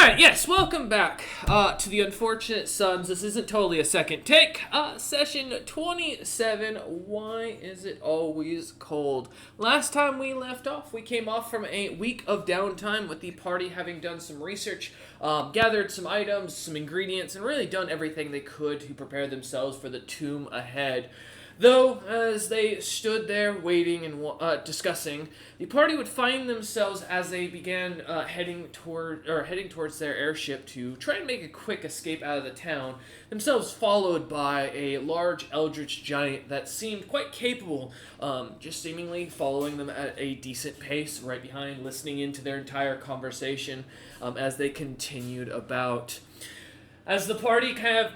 Alright, yes, welcome back to the Unfortunate Sons. This isn't totally a second take. Session 27, Why Is It Always Cold? Last time we left off, we came off from a week of downtime with the party having done some research, gathered some items, some ingredients, and really done everything they could to prepare themselves for the tomb ahead. Though, as they stood there waiting and discussing, the party would find themselves as they began heading towards their airship to try and make a quick escape out of the town, themselves followed by a large eldritch giant that seemed quite capable, just seemingly following them at a decent pace, right behind, listening into their entire conversation as they continued about. As the party kind of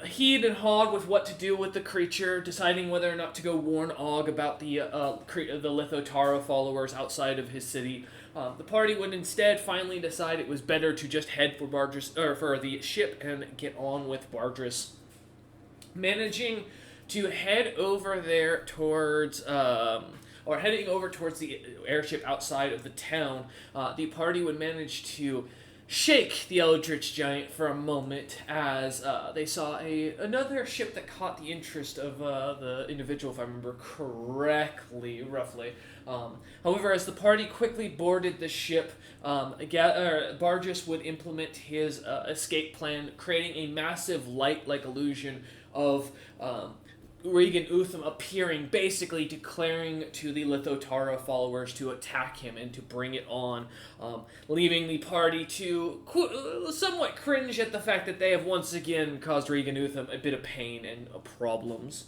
heed and hawed with what to do with the creature, deciding whether or not to go warn Og about the Lithotara followers outside of his city. The party would instead finally decide it was better to just head for the ship and get on with Bardris. Managing to head over there heading over towards the airship outside of the town, the party would manage to shake the Eldritch Giant for a moment as they saw another ship that caught the interest of the individual, if I remember correctly, roughly. However, as the party quickly boarded the ship, Bardris would implement his escape plan, creating a massive light-like illusion of Regan Utham appearing, basically declaring to the Lithotara followers to attack him and to bring it on, leaving the party to somewhat cringe at the fact that they have once again caused Regan Utham a bit of pain and problems.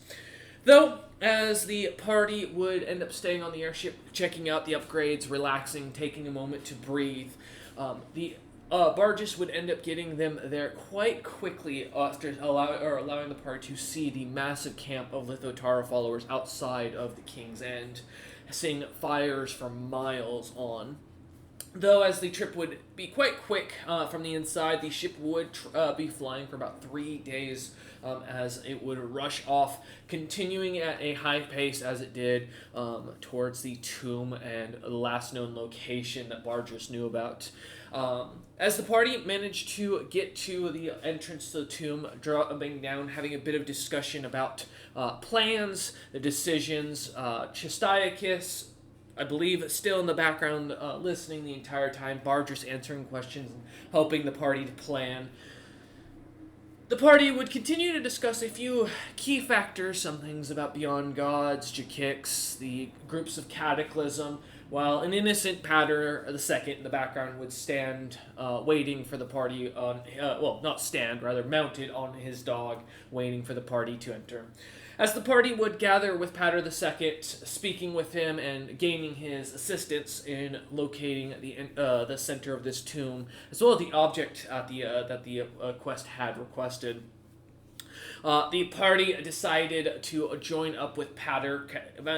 Though, as the party would end up staying on the airship, checking out the upgrades, relaxing, taking a moment to breathe, Bardris would end up getting them there quite quickly after allowing the party to see the massive camp of Lithotara followers outside of the King's End, seeing fires for miles on. Though, as the trip would be quite quick from the inside, the ship would be flying for about 3 days as it would rush off, continuing at a high pace as it did towards the tomb and the last known location that Bardris knew about. As the party managed to get to the entrance to the tomb, dropping down, having a bit of discussion about plans, the decisions, Chastaiakis, I believe, still in the background, listening the entire time, Bardris answering questions and helping the party to plan. The party would continue to discuss a few key factors, some things about Beyond Gods, Jakix, the groups of Cataclysm, while an innocent Patter II in the background would stand waiting for the party on, mounted on his dog, waiting for the party to enter. As the party would gather with Patter II, speaking with him and gaining his assistance in locating the center of this tomb, as well as the object that the quest had requested, the party decided to join up with Patter,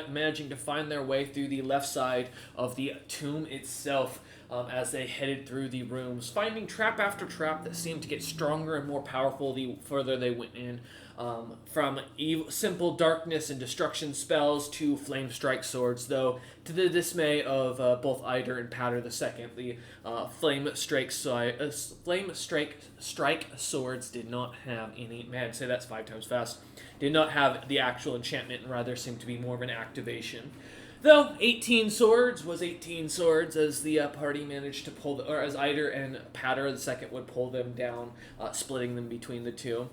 managing to find their way through the left side of the tomb itself. As they headed through the rooms, finding trap after trap that seemed to get stronger and more powerful the further they went in. From simple darkness and destruction spells to flame strike swords, though to the dismay of both Eider and Patter II, the flame strike swords did not have any. Man, say that's 5 times fast. Did not have the actual enchantment, and rather seemed to be more of an activation. Though 18 swords was 18 swords, as the party managed to pull, as Eider and Patter II would pull them down, splitting them between the two.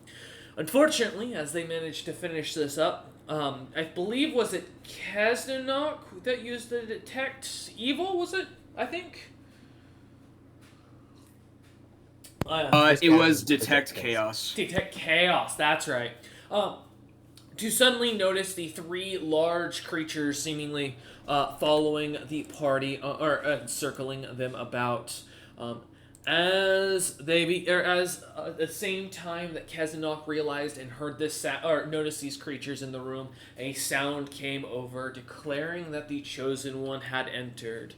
Unfortunately, as they managed to finish this up, I believe, was it Kaznanok that used the Detect Evil, was it? I think? It was Detect Chaos. Detect Chaos, that's right. To suddenly notice the 3 large creatures seemingly following the party, or circling them about, as at the same time that Kaznanok realized and heard this noticed these creatures in the room, a sound came over declaring that the Chosen One had entered.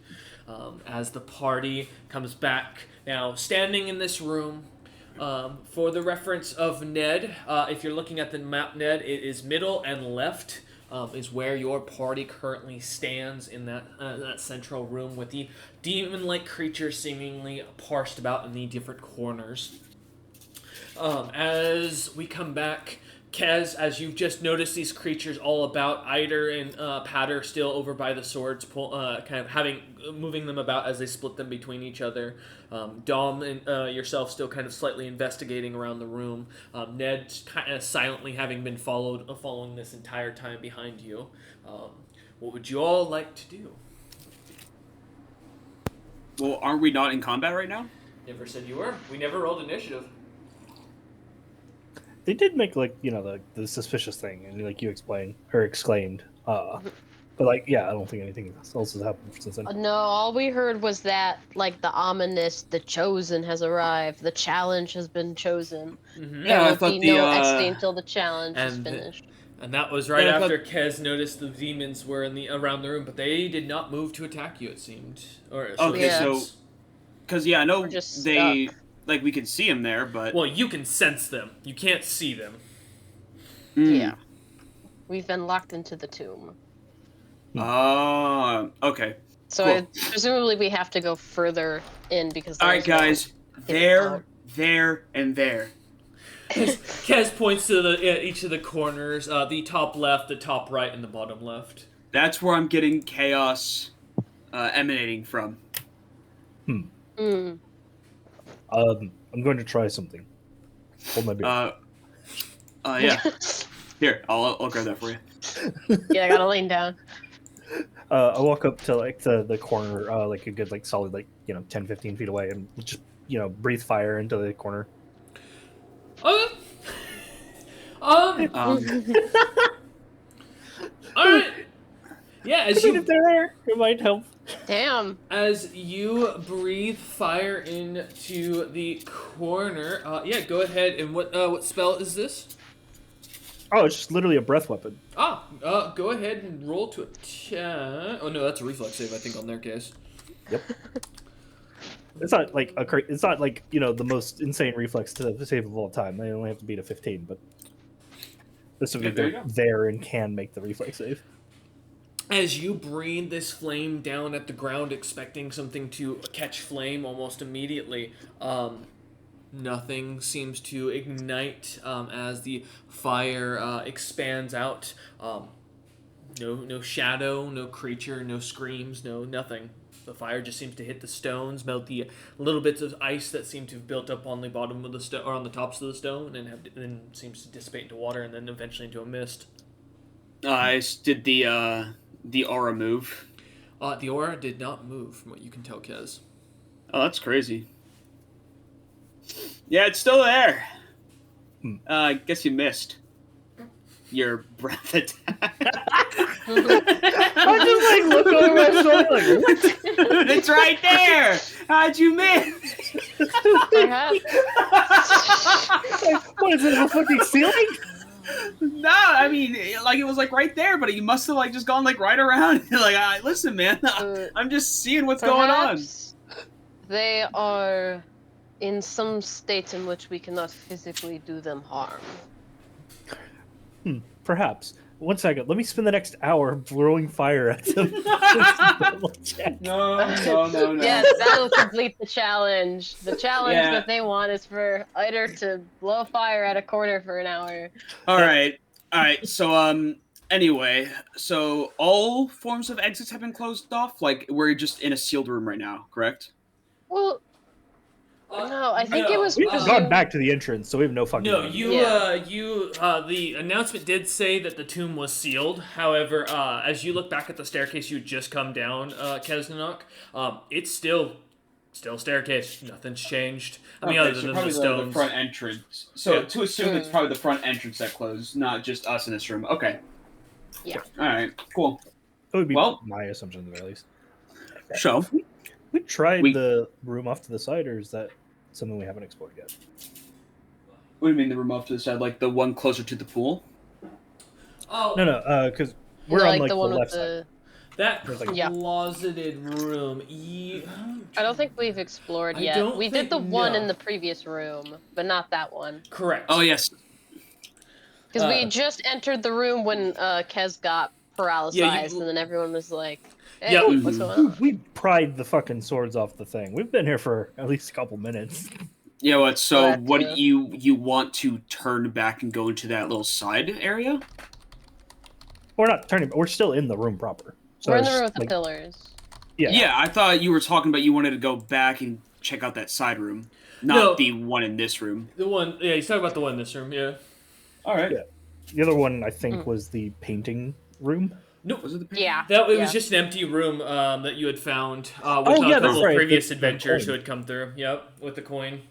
As the party comes back, now standing in this room, for the reference of Ned, if you're looking at the map, Ned, it is middle and left. is where your party currently stands in that central room with the demon-like creatures seemingly parsed about in the different corners. As we come back, Kez, as you've just noticed these creatures all about, Eider and Patter still over by the swords, kind of moving them about as they split them between each other. Dom and yourself still kind of slightly investigating around the room. Ned kind of silently having been following this entire time behind you. What would you all like to do? Well, aren't we not in combat right now? Never said you were. We never rolled initiative. They did make the suspicious thing, and you exclaimed. But I don't think anything else has happened since then. No, all we heard was that the ominous, the chosen has arrived. The challenge has been chosen. Mm-hmm. Yeah, There I will thought be the no Esty until the challenge is and finished. And that was right Yeah, I after Kez noticed the demons were around the room, but they did not move to attack you. It seemed. Okay, Yeah. so because I know We're just they stuck. we could see them there, but Well, you can sense them. You can't see them. Yeah. We've been locked into the tomb. Okay. So Cool. presumably we have to go further in because All right, there's no guys. getting There, and there. Kez points to each of the corners, the top left, the top right, and the bottom left. That's where I'm getting chaos emanating from. Mm. I'm going to try something. Hold my beer. Yeah. Here, I'll grab that for you. Yeah, I gotta lean down. I walk up to the corner, a good solid 10, 15 feet away, and just breathe fire into the corner. Okay. All right. Yeah, If they're there, it might help. Damn. as you breathe fire into the corner, go ahead and what spell is this? Oh, it's just literally a breath weapon. Go ahead and roll to attack. Oh no, that's a reflex save, I think, on their case. Yep. It's not it's not the most insane reflex to save of all time. They only have to beat a 15, but this would be there you go. there and can make the reflex save. As you breathe this flame down at the ground, expecting something to catch flame almost immediately, nothing seems to ignite as the fire expands out. No shadow, no creature, no screams, nothing. The fire just seems to hit the stones, melt the little bits of ice that seem to have built up on the bottom of the stone or on the tops of the stone, and then seems to dissipate into water, and then eventually into a mist. Did the aura move? The aura did not move, from what you can tell, Kez. Oh, that's crazy. Yeah, it's still there. I guess you missed your breath attack. I just look over my shoulder what? It's right there. How'd you miss? Perhaps. What is it? A fucking ceiling? No, I mean, it was right there, but you must have just gone right around. Listen, man, I'm just seeing what's going on. Perhaps they are in some state in which we cannot physically do them harm. Perhaps. 1 second. Let me spend the next hour throwing fire at them. No. Yes, that'll complete the challenge. The challenge Yeah. that they want is for Eider to blow fire at a corner for an hour. All right. So, anyway, so all forms of exits have been closed off. We're just in a sealed room right now, correct? Well, no, I think it was We've presumed... gone back to the entrance, so we have no fucking No, idea. the announcement did say that the tomb was sealed. However, as you look back at the staircase you had just come down, Kesnanok, it's still staircase. Nothing's changed. I mean, other than the stones. the front entrance. So Yeah. to assume it's probably the front entrance that closed, not just us in this room. Okay. Yeah. All right. Cool. That would be Well- my assumption at the very least. So, We tried We- the room off to the side, or is that something we haven't explored yet? what do you mean the room off to the side, the one closer to the pool? Oh, No, because we're on the one the with left side. the... that There's like- Yeah. closeted room. I don't think we've explored I yet. don't We did think- the one no. in the previous room, but not that one. Correct. Oh yes. Because we just entered the room when Kez got paralyzed, and then everyone was like, "Hey, Yeah. what's going on?" We pried the fucking swords off the thing. We've been here for at least a couple minutes. Yeah, what? So, That, what yeah. you want to turn back and go into that little side area? We're not turning, but we're still in the room proper. So We're in the it's room with the like- pillars. Yeah. Yeah, I thought you were talking about you wanted to go back and check out that side room, not No. the one in this room. The one, yeah, he's talking about the one in this room, yeah. All right. Yeah. The other one, I think, was the painting room. No, Was it the Yeah. that it yeah. was just an empty room that you had found with Oh, a yeah, couple that's of right. previous The adventurers coin. who had come through. Yep, with the coin.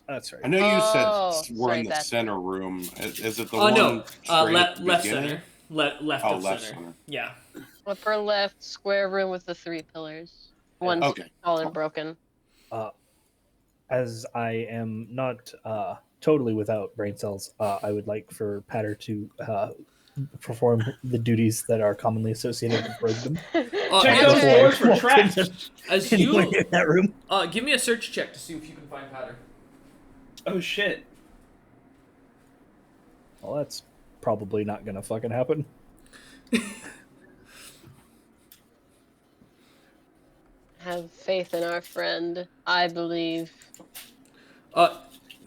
That's right. I know you Oh, said we're sorry, in the that- center room. Is it the Oh one no, straight at the left beginning? center, left Oh, of left center. center. Yeah. Upper left square room with the 3 pillars. One's Okay. all and broken. As I am not totally without brain cells, I would like for Patter to perform the duties that are commonly associated with wisdom. Check as- those doors for Walk traps. into As anywhere you in that room. give me a search check to see if you can find pattern. Oh shit. Well, that's probably not gonna fucking happen. Have faith in our friend. I believe.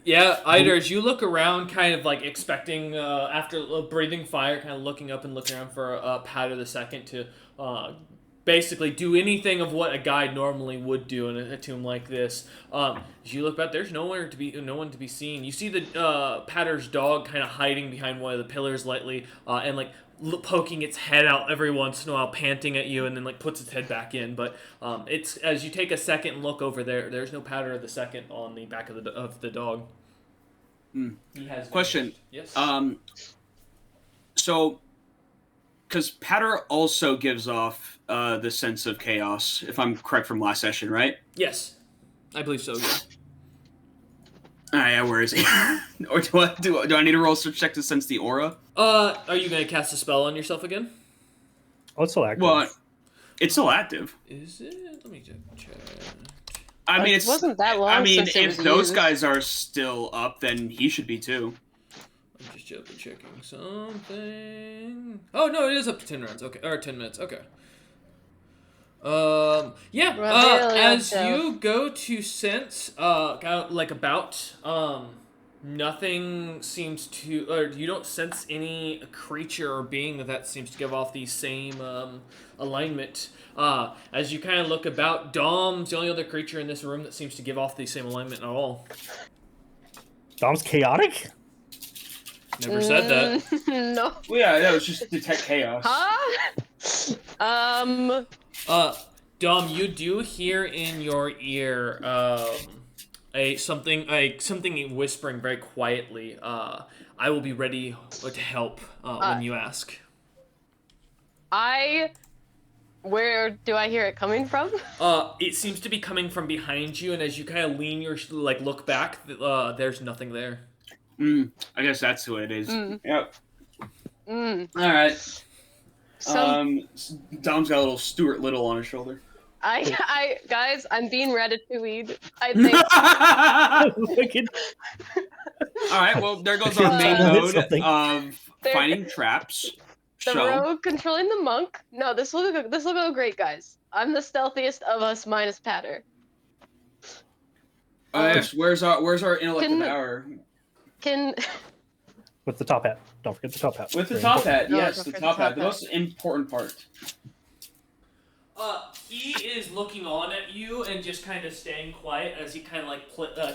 Yeah, Ida, as you look around, kind of like expecting, after breathing fire, kind of looking up and looking around for Patter the Second to basically do anything of what a guide normally would do in a tomb like this. As you look back, there's no one to be seen. You see the Patter's dog kind of hiding behind one of the pillars lightly, and like poking its head out every once in a while, panting at you, and then like puts its head back in. But it's as you take a second and look over there, there's no Patter the Second on the back of the dog. Hmm. He has Question. Yes. So, because Patter also gives off the sense of chaos, if I'm correct from last session, right? Yes, I believe so. Yeah. Yeah, where is he? Or do I need to roll a search check to sense the aura? Are you gonna cast a spell on yourself again? Oh, it's still active. Well, it's still active. Is it? Let me check. I mean, It it's wasn't that long I mean, since it if was those used. guys are still up, then he should be too. I'm just double checking something. Oh no, it is up to 10 rounds. Okay, or 10 minutes. Okay. Yeah. Reveal As yourself. you go to sense, like about, nothing seems to, or you don't sense any creature or being that seems to give off the same alignment. As you kind of look about, Dom's the only other creature in this room that seems to give off the same alignment at all. Dom's chaotic? Never said that. No. Well, yeah, that was just detect chaos. Huh? Dom, you do hear in your ear something whispering very quietly. I will be ready to help when you ask. Where do I hear it coming from? It seems to be coming from behind you, and as you kind of lean look back, there's nothing there. I guess that's who it is. Mm. Yep. Mm. All right. Some, Dom's got a little Stuart Little on his shoulder. guys, I'm being ratatouille'd. I think. Wicked. All right. Well, there goes our main Hit mode something. of There- finding traps. The So, rogue controlling the monk. No, this will go great, guys. I'm the stealthiest of us, minus Patter. yes, where's our intellect Can- of hour? Can With the top hat. Don't forget the top hat. With the Very top important. hat, No, yes, don't the forget top the hat, top the hat. most important part. He is looking on at you and just kind of staying quiet as he kind of like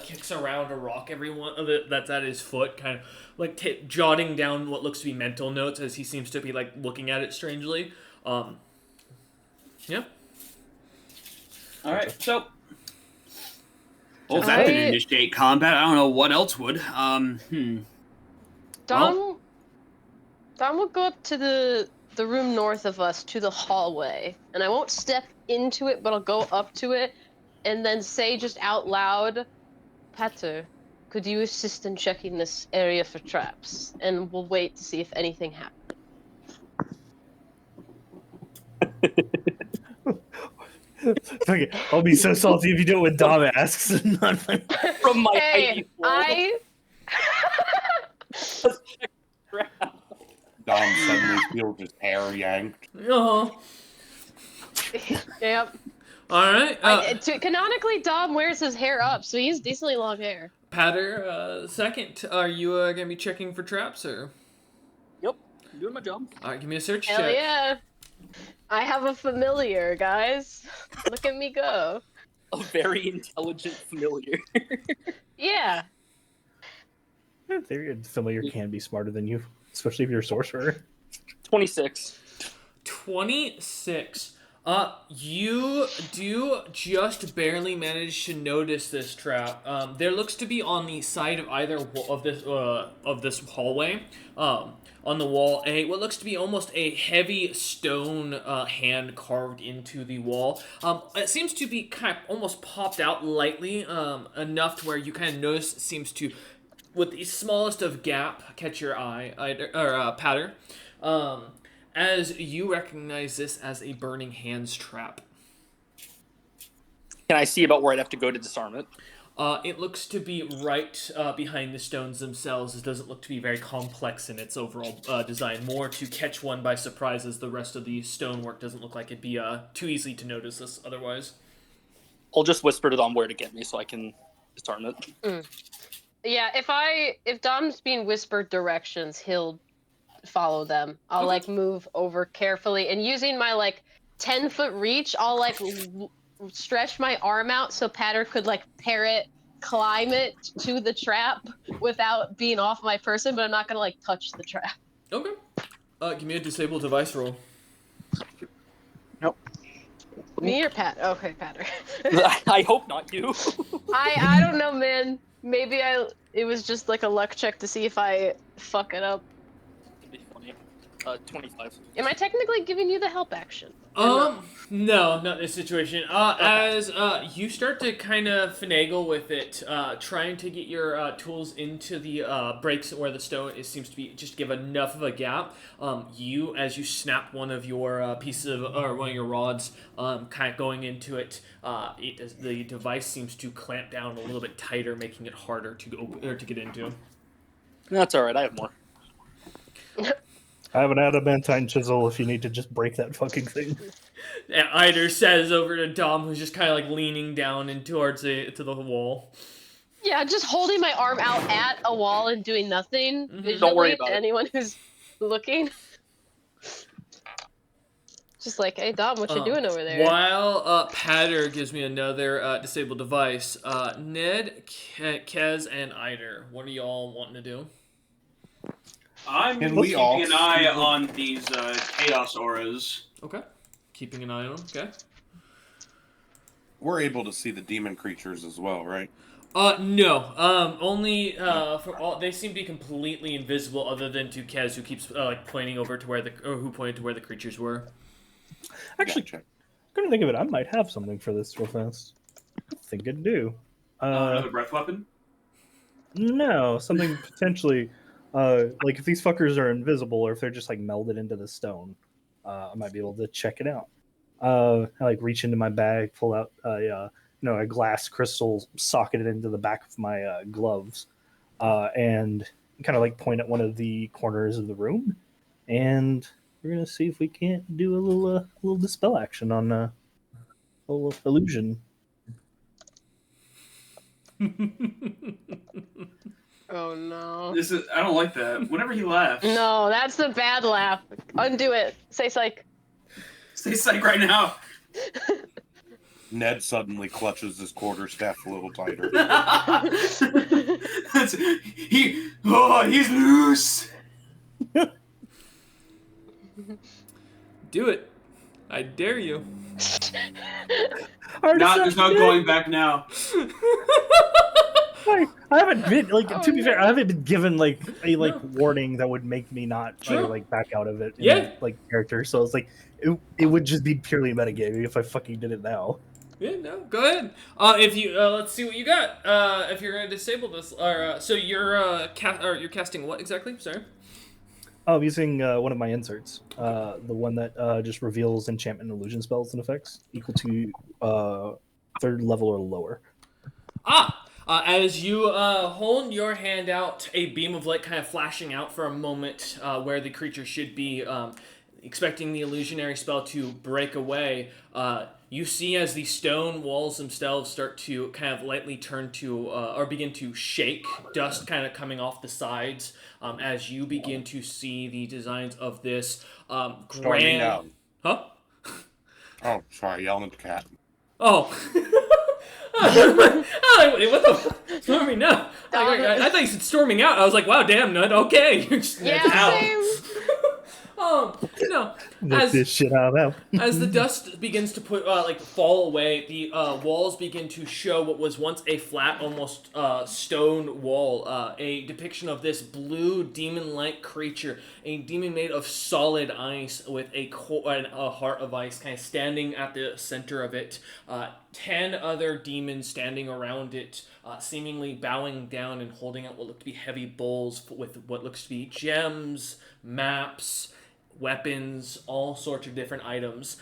kicks around a rock every one of it that's at his foot, kind of like jotting down what looks to be mental notes as he seems to be like looking at it strangely. Yeah. All right, so. Well, if that didn't initiate combat, I don't know what else would. Dom will go up to the room north of us to the hallway, and I won't step into it, but I'll go up to it and then say just out loud, Pater, could you assist in checking this area for traps? And we'll wait to see if anything happens. Okay, I'll be so salty if you do it when Dom asks. From my Hey, height, you fool. trap. Dom suddenly feels his hair yanked. Oh, Yep. all right. Canonically, Dom wears his hair up, so he's decently long hair. Patter, second. Are you gonna be checking for traps or? Yep, I'm doing my job. All right, give me a search Hell check. yeah. I have a familiar, guys. Look at me go. A very intelligent familiar. Yeah. Their familiar can be smarter than you, especially if you're a sorcerer. 26. 26. You do just barely manage to notice this trap. There looks to be on the side of either of this hallway, on the wall, what looks to be almost a heavy stone hand carved into the wall. It seems to be kind of almost popped out lightly, enough to where you kind of notice it seems to, with the smallest of gap, catch your eye, Patter. As you recognize this as a burning hands trap. Can I see about where I'd have to go to disarm it? It looks to be right behind the stones themselves. It doesn't look to be very complex in its overall design. More to catch one by surprise, as the rest of the stonework doesn't look like it'd be too easy to notice this otherwise. I'll just whisper to Dom where to get me so I can disarm it. Yeah, if Dom's being whispered directions, he'll follow them. I'll like move over carefully, and using my like 10-foot reach, I'll like stretch my arm out so Patter could like parrot climb it to the trap without being off my person, but I'm not gonna like touch the trap. Okay. Give me a disable device roll. Nope. Me or Pat? Okay, Patter. I hope not you. I don't know, man. Maybe it was just like a luck check to see if I fuck it up. It'd be funny. 25. Am I technically giving you the help action? No, not this situation. As you start to kind of finagle with it, trying to get your tools into the breaks where the stone seems to be, just give enough of a gap. As you snap one of your pieces of, or one of your rods, kind of going into it, the device seems to clamp down a little bit tighter, making it harder to go or to get into. That's alright, I have more. I have an adamantine chisel if you need to just break that fucking thing. And Eider says over to Dom, who's just kind of like leaning down and towards to the wall. Yeah, just holding my arm out at a wall and doing nothing visually Don't worry about to it. anyone who's looking. Just like, hey Dom, what you doing over there? While Patter gives me another disabled device, Ned, Kez, and Eider, what are y'all wanting to do? I'm And keeping all an eye see- on these chaos auras. Okay. Keeping an eye on them, okay. We're able to see the demon creatures as well, right? No. Only for all, they seem to be completely invisible, other than to Kez, who keeps like pointing over to who pointed to where the creatures were. Actually, Gotcha. come to think of it, I might have something for this real fast. I think I do. Another breath weapon. No, something potentially, like if these fuckers are invisible or if they're just like melded into the stone, I might be able to check it out. I like reach into my bag, pull out a glass crystal, socket it into the back of my gloves, and kind of like point at one of the corners of the room, and we're gonna see if we can't do a little dispel action on a little illusion. Oh no. I don't like that. Whenever he laughs. No, that's the bad laugh. Undo it. Say psych. Stay psych right now. Ned suddenly clutches his quarterstaff a little tighter. He's loose. Do it. I dare you. There's no going back now. I haven't been like Oh, to be no. fair, I haven't been given like a warning that would make me not Sure. like back out of it. In, Yeah. like character. So it's like it would just be purely metagaming if I fucking did it now. Yeah, no, go ahead. If you let's see what you got. If you're gonna disable this, or so you're you're casting what exactly? Sorry. Oh, I'm using one of my inserts, the one that just reveals enchantment and illusion spells and effects equal to 3rd level or lower. As you hold your hand out, a beam of light kind of flashing out for a moment where the creature should be expecting the illusionary spell to break away. You see as the stone walls themselves start to kind of lightly turn to, or begin to shake, dust kind of coming off the sides as you begin to see the designs of this Storming grand... down. Huh? Oh, sorry, yelling at the cat. Oh. Oh, wait, what the? Storming out. I thought you said storming out. I was like, wow, damn, Nut. Okay. You're just Yeah, out. same. No. Let this shit out. As the dust begins to fall away, the walls begin to show what was once a flat, almost stone wall. A depiction of this blue demon-like creature, a demon made of solid ice with a heart of ice, kind of standing at the center of it. 10 other demons standing around it, seemingly bowing down and holding out what look to be heavy bowls with what looks to be gems, maps, weapons, all sorts of different items.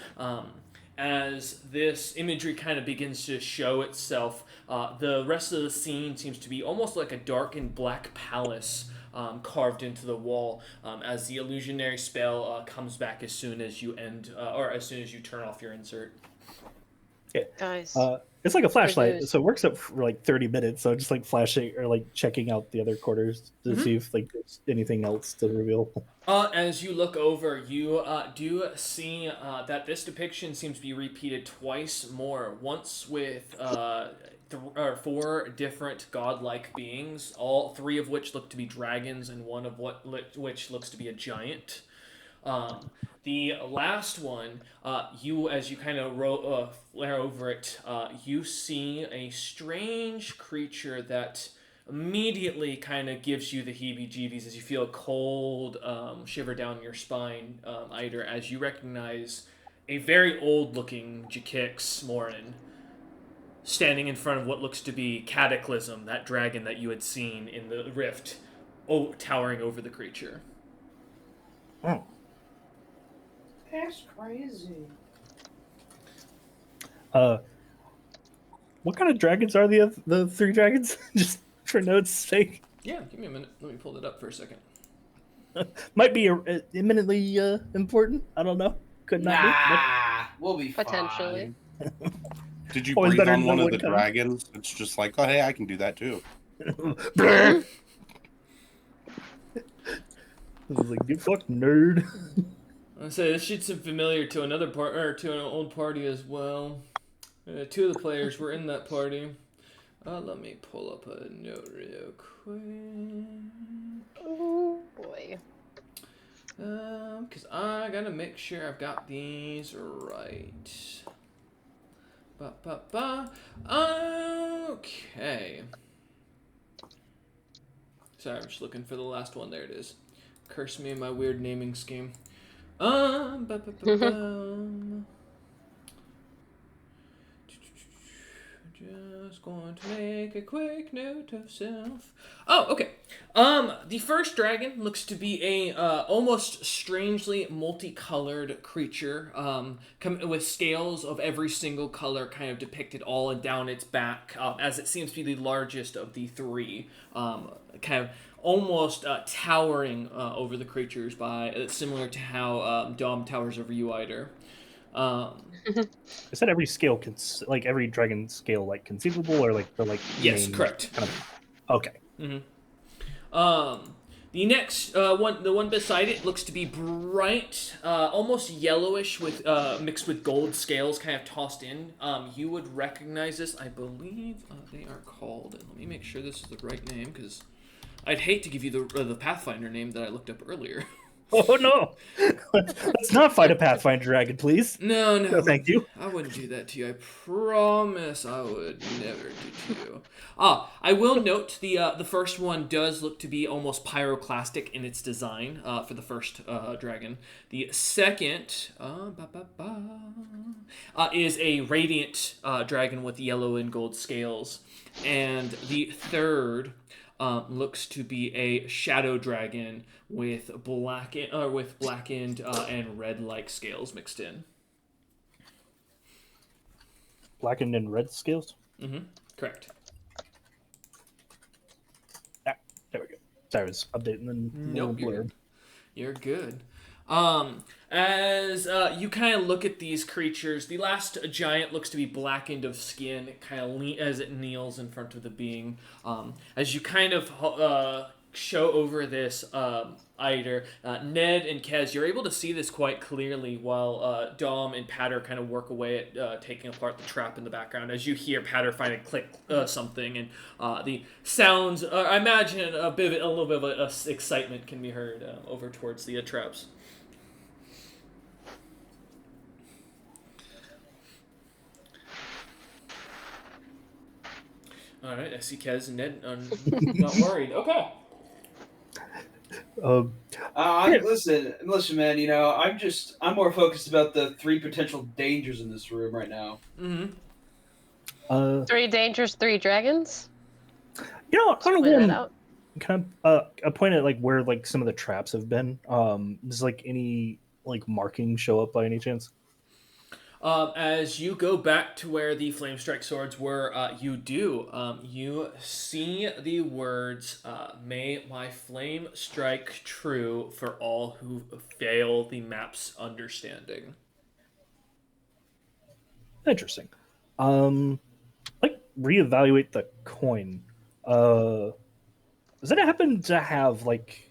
As this imagery kind of begins to show itself, the rest of the scene seems to be almost like a dark and black palace carved into the wall, as the illusionary spell comes back as soon as you as soon as you turn off your insert. Guys. It's like a flashlight, news. so it works up for like 30 minutes. So just like flashing or like checking out the other quarters to see if like there's anything else to reveal. As you look over, you do see that this depiction seems to be repeated twice more. Once with 4 different godlike beings, all 3 of which look to be dragons, and one of which looks to be a giant. The last one, as you kind of flare over it, you see a strange creature that immediately kind of gives you the heebie-jeebies as you feel a cold shiver down your spine, Eider, as you recognize a very old-looking Jakix Morin standing in front of what looks to be Cataclysm, that dragon that you had seen in the rift, towering over the creature. Oh. That's crazy. What kind of dragons are the 3 dragons? Just for notes' sake. Yeah, give me a minute. Let me pull it up for a second. Might be imminently important. I don't know. Could not Nah, we'll be Potentially. fine. Did you Always breathe better on than one of one the coming. dragons? It's just like, oh, hey, I can do that too. Be. I was like, you fucking nerd. I say this should seem familiar to another to an old party as well. 2 of the players were in that party. Let me pull up a note real quick. Oh boy. Cause I gotta make sure I've got these right. Okay. Sorry, I'm just looking for the last one. There it is. Curse me and my weird naming scheme. Just going to make a quick note of self. Oh, okay. The first dragon looks to be a almost strangely multicolored creature, with scales of every single color kind of depicted all and down its back, as it seems to be the largest of the 3, kind of almost towering over the creatures similar to how Dom towers over you, Eider. Is that every scale like every dragon scale like conceivable or like the Yes, main correct. kind of... Okay. The next the one beside it looks to be bright, almost yellowish with mixed with gold scales kind of tossed in. You would recognize this. I believe they are called. And let me make sure this is the right name, because I'd hate to give you the Pathfinder name that I looked up earlier. Oh no! Let's not fight a Pathfinder dragon, please. No, No, thank you. I wouldn't do that to you. I promise I would never do to you. I will note the first one does look to be almost pyroclastic in its design for the first dragon. The second is a radiant dragon with yellow and gold scales, and the third looks to be a shadow dragon with blackened and red-like scales mixed in. Blackened and red scales. Mm-hmm. Correct. Sorry, I was updating the Nope, little you're blurb. good. You're good. As you kind of look at these creatures, the last giant looks to be blackened of skin, kind of as it kneels in front of the being. As you kind of show over this Eider, Ned and Kez, you're able to see this quite clearly while Dom and Patter kind of work away at taking apart the trap in the background. As you hear Patter finally click something, and the sounds, I imagine a little bit of excitement can be heard over towards the traps. All right, I see Kez and Ned not worried. Okay. Listen, man. You know, I'm more focused about the 3 potential dangers in this room right now. Mm-hmm. 3 dangers, 3 dragons. You know, I Just don't point it know. out. Kind of a point at like where like some of the traps have been. Does like any like marking show up by any chance? As you go back to where the flame strike swords were, you see the words, "May my flame strike true for all who fail the map's understanding." Interesting. Like reevaluate the coin. Does it happen to have like,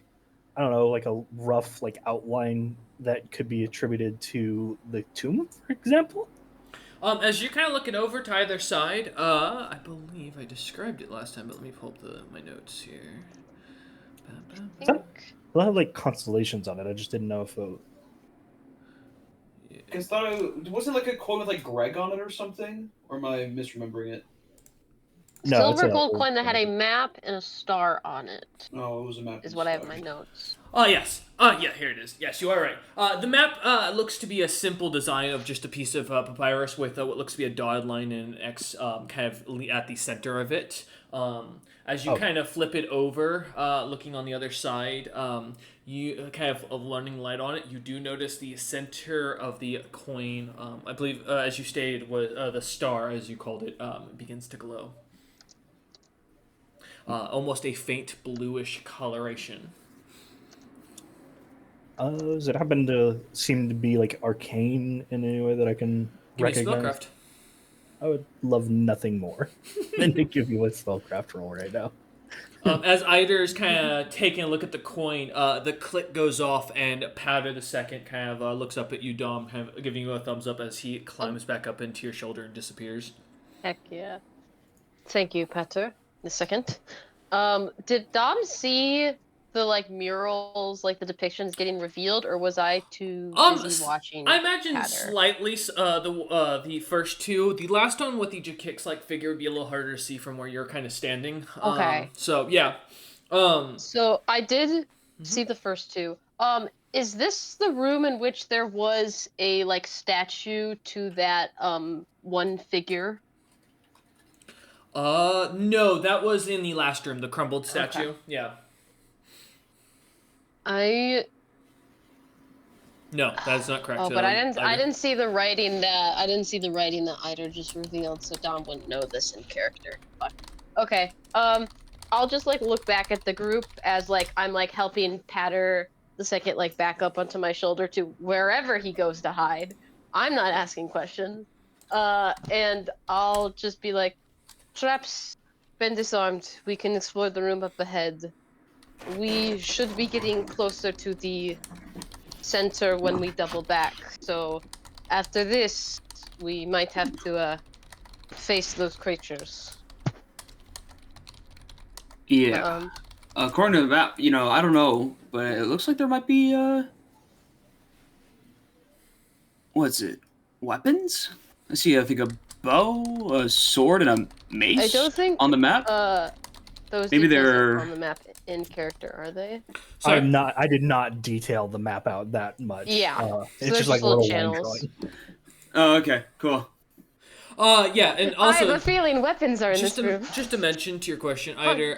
I don't know, like a rough like outline that could be attributed to the tomb, for example? As you kind of look it over to either side, I believe I described it last time, but let me pull up my notes here. I think They'll have like constellations on it. I just didn't know if it... Because wasn't like a coin with like Greg on it or something? Or am I misremembering it? No, it's silver a gold old coin that had a coin. map and a star on it No, it was a map. is what I have in my notes. Oh, yes. Yeah, here it is. Yes, you are right. The map looks to be a simple design of just a piece of papyrus with what looks to be a dotted line and an X kind of at the center of it. As you kind of flip it over, looking on the other side, you kind of learning light on it, you do notice the center of the coin, I believe, as you stated, was the star, as you called it, begins to glow. Almost a faint bluish coloration. Does it happen to seem to be like arcane in any way that I can Give me recognize? spellcraft. I would love nothing more than to give you a spellcraft roll right now. As Eider's kind of taking a look at the coin, the click goes off, and Powder the second kind of looks up at you, Dom, kind of giving you a thumbs up as he climbs back up into your shoulder and disappears. Heck yeah. Thank you, Petter. The second. Did Dom see the like murals, like the depictions getting revealed, or was I too busy watching? I imagine Patter? slightly the first two. The last one with the Jakix like figure would be a little harder to see from where you're kind of standing. Okay. So yeah. So I did see the first two. Is this the room in which there was a like statue to that one figure? No, that was in the last room, the crumbled statue. Okay. Yeah. No, that's not correct. Oh, but I didn't see the writing that Eider just revealed, so Dom wouldn't know this in character. Fuck. Okay. I'll just like look back at the group as like I'm like helping Patter the second like back up onto my shoulder to wherever he goes to hide. I'm not asking questions. And I'll just be like, traps been disarmed. We can explore the room up ahead. We should be getting closer to the center when we double back. So after this, we might have to face those creatures. Yeah. According to the map, you know, I don't know, but it looks like there might be what's it? Weapons? I see, I think a bow, a sword, and a mace. I don't think on the map. Those Maybe details they're are on the map in character, are they? Sorry. I did not detail the map out that much. Yeah. It's there's just like little little line channels. drawing. Oh, okay, cool. Yeah, and I have also a feeling weapons are in this room. just to mention to your question, Eider,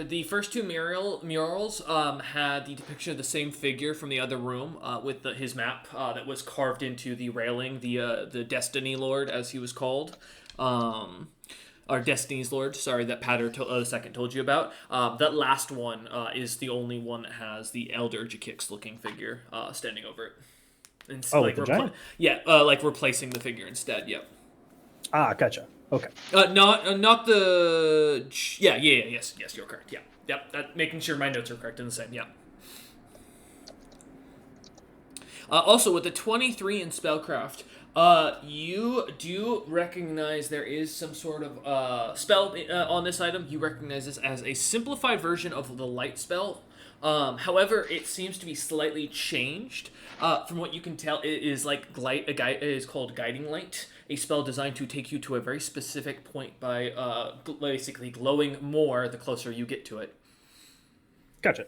the first two murals had the depiction of the same figure from the other room with his map that was carved into the railing, the Destiny Lord as he was called. or Destiny's Lord, sorry, that Patter the second told you about. That last one is the only one that has the Elder Jakix looking figure standing over it. And with the giant? Yeah, like replacing the figure instead. Yep. Ah, gotcha. Okay. Not the. Yes, you're correct. Yeah, yep. Making sure my notes are correct in the same. Yeah. Also, with the 23 in Spellcraft, you do recognize there is some sort of spell on this item. You recognize this as a simplified version of the light spell. However, it seems to be slightly changed. From what you can tell, it is like it is called Guiding Light, a spell designed to take you to a very specific point by basically glowing more the closer you get to it. Gotcha.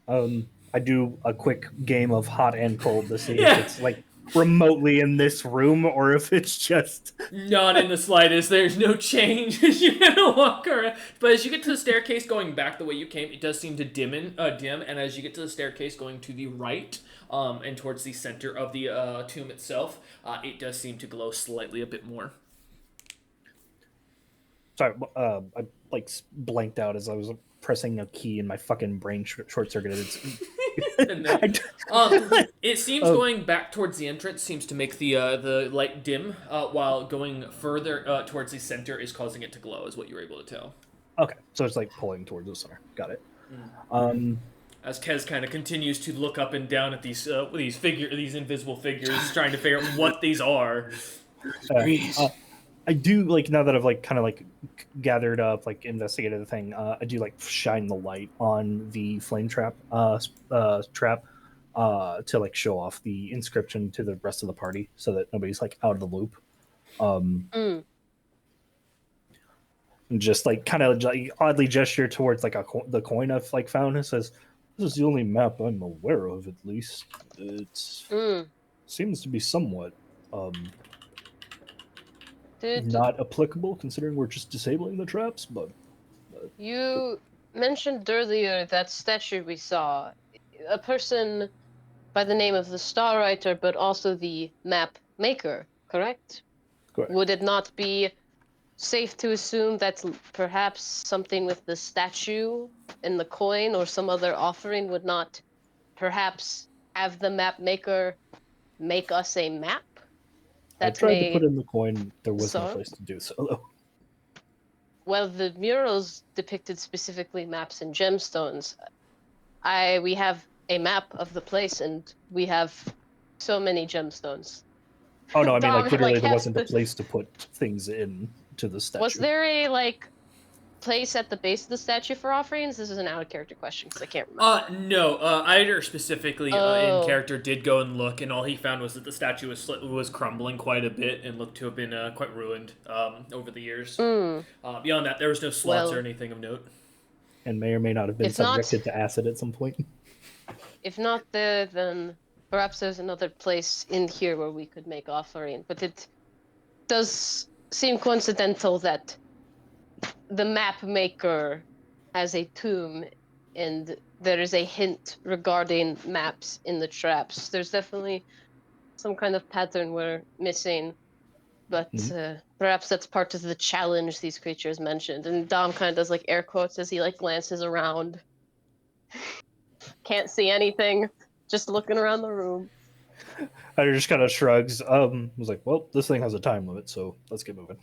I do a quick game of hot and cold to see Yeah. if it's like remotely in this room or if it's just Not in the slightest. There's no change as you kind of walk around. But as you get to the staircase going back the way you came, it does seem to dim. And as you get to the staircase going to the right, and towards the center of the tomb itself, it does seem to glow slightly a bit more. sorry. I like blanked out as I was pressing a key and my fucking brain short circuited. And then, it seems going back towards the entrance seems to make the light dim, while going further towards the center is causing it to glow, is what you were able to tell. Okay, so it's like pulling towards the center. Got it. As Kez kind of continues to look up and down at these invisible figures, trying to figure out what these are. I do like, now that I've like kind of like gathered up, like investigated the thing. I do like shine the light on the flame trap to like show off the inscription to the rest of the party, so that nobody's like out of the loop. And just like kind of like oddly gesture towards like the coin I've like found. It says, "This is the only map I'm aware of, at least. It seems to be somewhat not applicable, considering we're just disabling the traps." But You mentioned earlier that statue we saw. A person by the name of the Star Writer, but also the map maker, correct? Correct. Would it not be safe to assume that perhaps something with the statue and the coin or some other offering would not perhaps have the map maker make us a map? I tried to put in the coin. There was no place to do so, though. Well, the murals depicted specifically maps and gemstones. We have a map of the place, and we have so many gemstones. Oh no, I mean like literally like, there wasn't a place to put things in to the statue. Was there a like place at the base of the statue for offerings? This is an out of character question because I can't remember. No. Eider specifically in character did go and look, and all he found was that the statue was crumbling quite a bit and looked to have been quite ruined over the years. Beyond that, there was no slots or anything of note. And may or may not have been subjected to acid at some point. If not there, then perhaps there's another place in here where we could make offering. But it does seem coincidental that the map maker has a tomb, and there is a hint regarding maps in the traps. There's definitely some kind of pattern we're missing, but perhaps that's part of the challenge these creatures mentioned. And Dom kind of does like air quotes as he like glances around. Can't see anything, just looking around the room. I just kind of shrugs. Was like, well, this thing has a time limit, so let's get moving.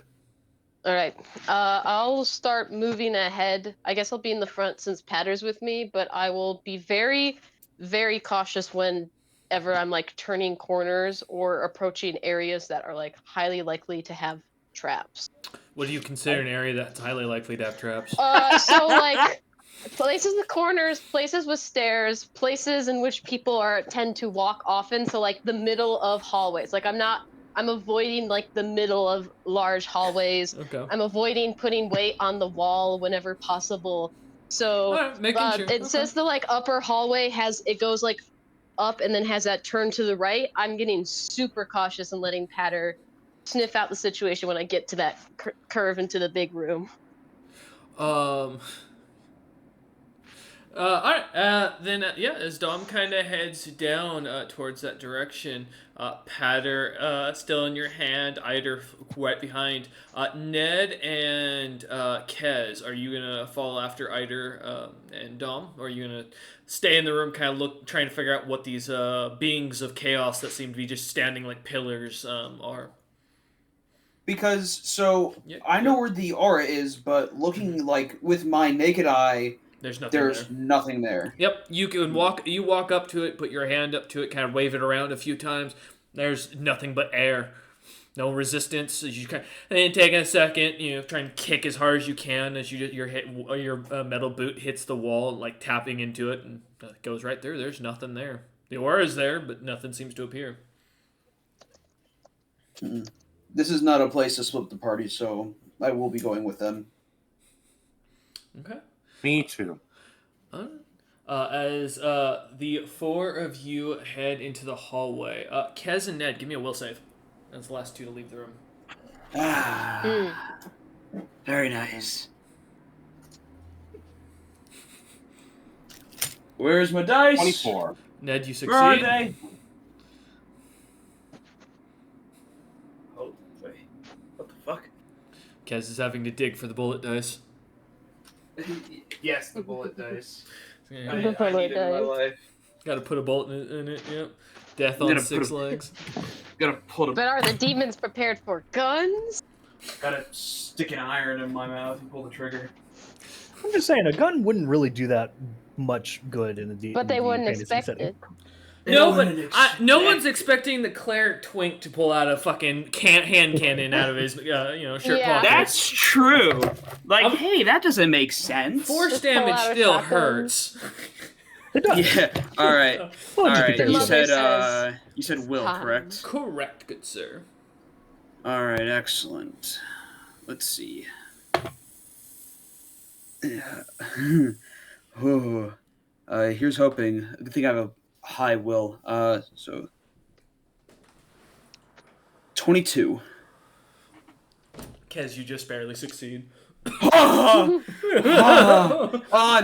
All right. I'll start moving ahead. I guess I'll be in the front since Patter's with me, but I will be very, very cautious whenever I'm like turning corners or approaching areas that are like highly likely to have traps. What do you consider an area that's highly likely to have traps? So like places with corners, places with stairs, places in which people tend to walk often. So like the middle of hallways. Like I'm avoiding like the middle of large hallways. Okay. I'm avoiding putting weight on the wall whenever possible. So sure. It says the like upper hallway goes like up and then has that turn to the right. I'm getting super cautious and letting Patter sniff out the situation when I get to that curve into the big room. Alright, then, yeah, as Dom kind of heads down towards that direction, Patter still in your hand, Eider right behind. Ned and Kez, are you gonna follow after Eider and Dom? Or are you gonna stay in the room, kind of trying to figure out what these beings of chaos that seem to be just standing like pillars are? Because, so, Yeah, I know where the aura is, but looking, like, with my naked eye, There's nothing there's there. nothing there. Yep, you can walk. You walk up to it, put your hand up to it, kind of wave it around a few times. There's nothing but air, no resistance. You kind of, and then taking a second, try and kick as hard as you can as your metal boot hits the wall, like tapping into it, and it goes right through. There's nothing there. The aura is there, but nothing seems to appear. This is not a place to split the party, so I will be going with them. Okay. Me too. As the four of you head into the hallway, Kez and Ned, give me a will save. That's the last two to leave the room. Very nice. Where's my dice? 24. Ned, you Where are succeed. they? Oh, wait. What the fuck? Kez is having to dig for the bullet dice. Yes, the bullet dice. Yeah. I The need it bullet in my dice. life. Got to put a bolt in it. Yep. Death I'm on gonna 6 put legs. Gotta put a But are the demons prepared for guns? Gotta stick an iron in my mouth and pull the trigger. I'm just saying, a gun wouldn't really do that much good in a D. But they in a wouldn't fantasy expect setting. it. No, but no one's expecting the cleric Twink to pull out a fucking hand cannon out of his shirt Yeah. pocket. That's true. Like, I'm- hey, that doesn't make sense. Force Just pull damage out a still shotgun. hurts. It does. Yeah. All right. Well, All just right. because You of- said says you said will, time. correct? Correct, good sir. All right. Excellent. Let's see. Yeah. Oh. Here's hoping. I think I have a high will. So 22. Kez, you just barely succeed. Oh,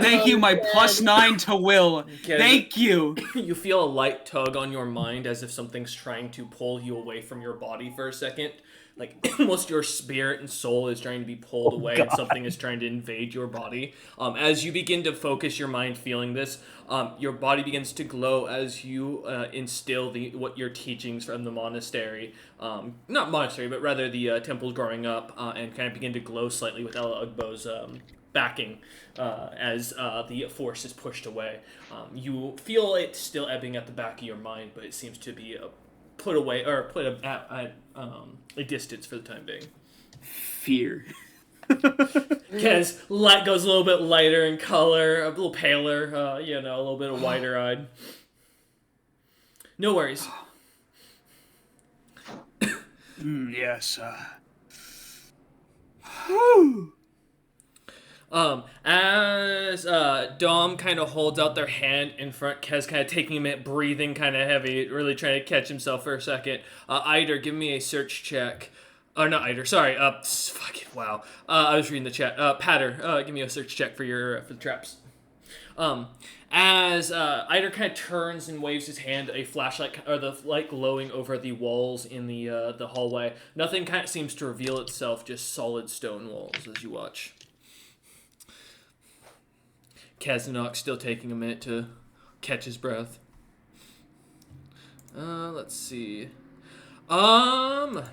thank you. My +9 to will. Kez, Thank you. you feel a light tug on your mind as if something's trying to pull you away from your body for a second. Like almost your spirit and soul is trying to be pulled away and something is trying to invade your body. As you begin to focus your mind feeling this, your body begins to glow as you instill what your teachings from the monastery, not monastery, but rather the temples growing up, and kind of begin to glow slightly with Ella Ugbo's backing as the force is pushed away. You feel it still ebbing at the back of your mind, but it seems to be put away or put at a distance for the time being. Fear. Kez light goes a little bit lighter in color, a little paler, a little bit of wider eyed. No worries. Yes. As Dom kind of holds out their hand in front, Kez kind of taking a minute, breathing kind of heavy, really trying to catch himself for a second. Eider, give me a search check. Oh, not Eider, sorry. Fucking wow. I was reading the chat. Patter, give me a search check for the traps. As Eider kind of turns and waves his hand, a flashlight or the light glowing over the walls in the hallway. Nothing kind of seems to reveal itself, just solid stone walls as you watch. Kazanok still taking a minute to catch his breath. Let's see. Let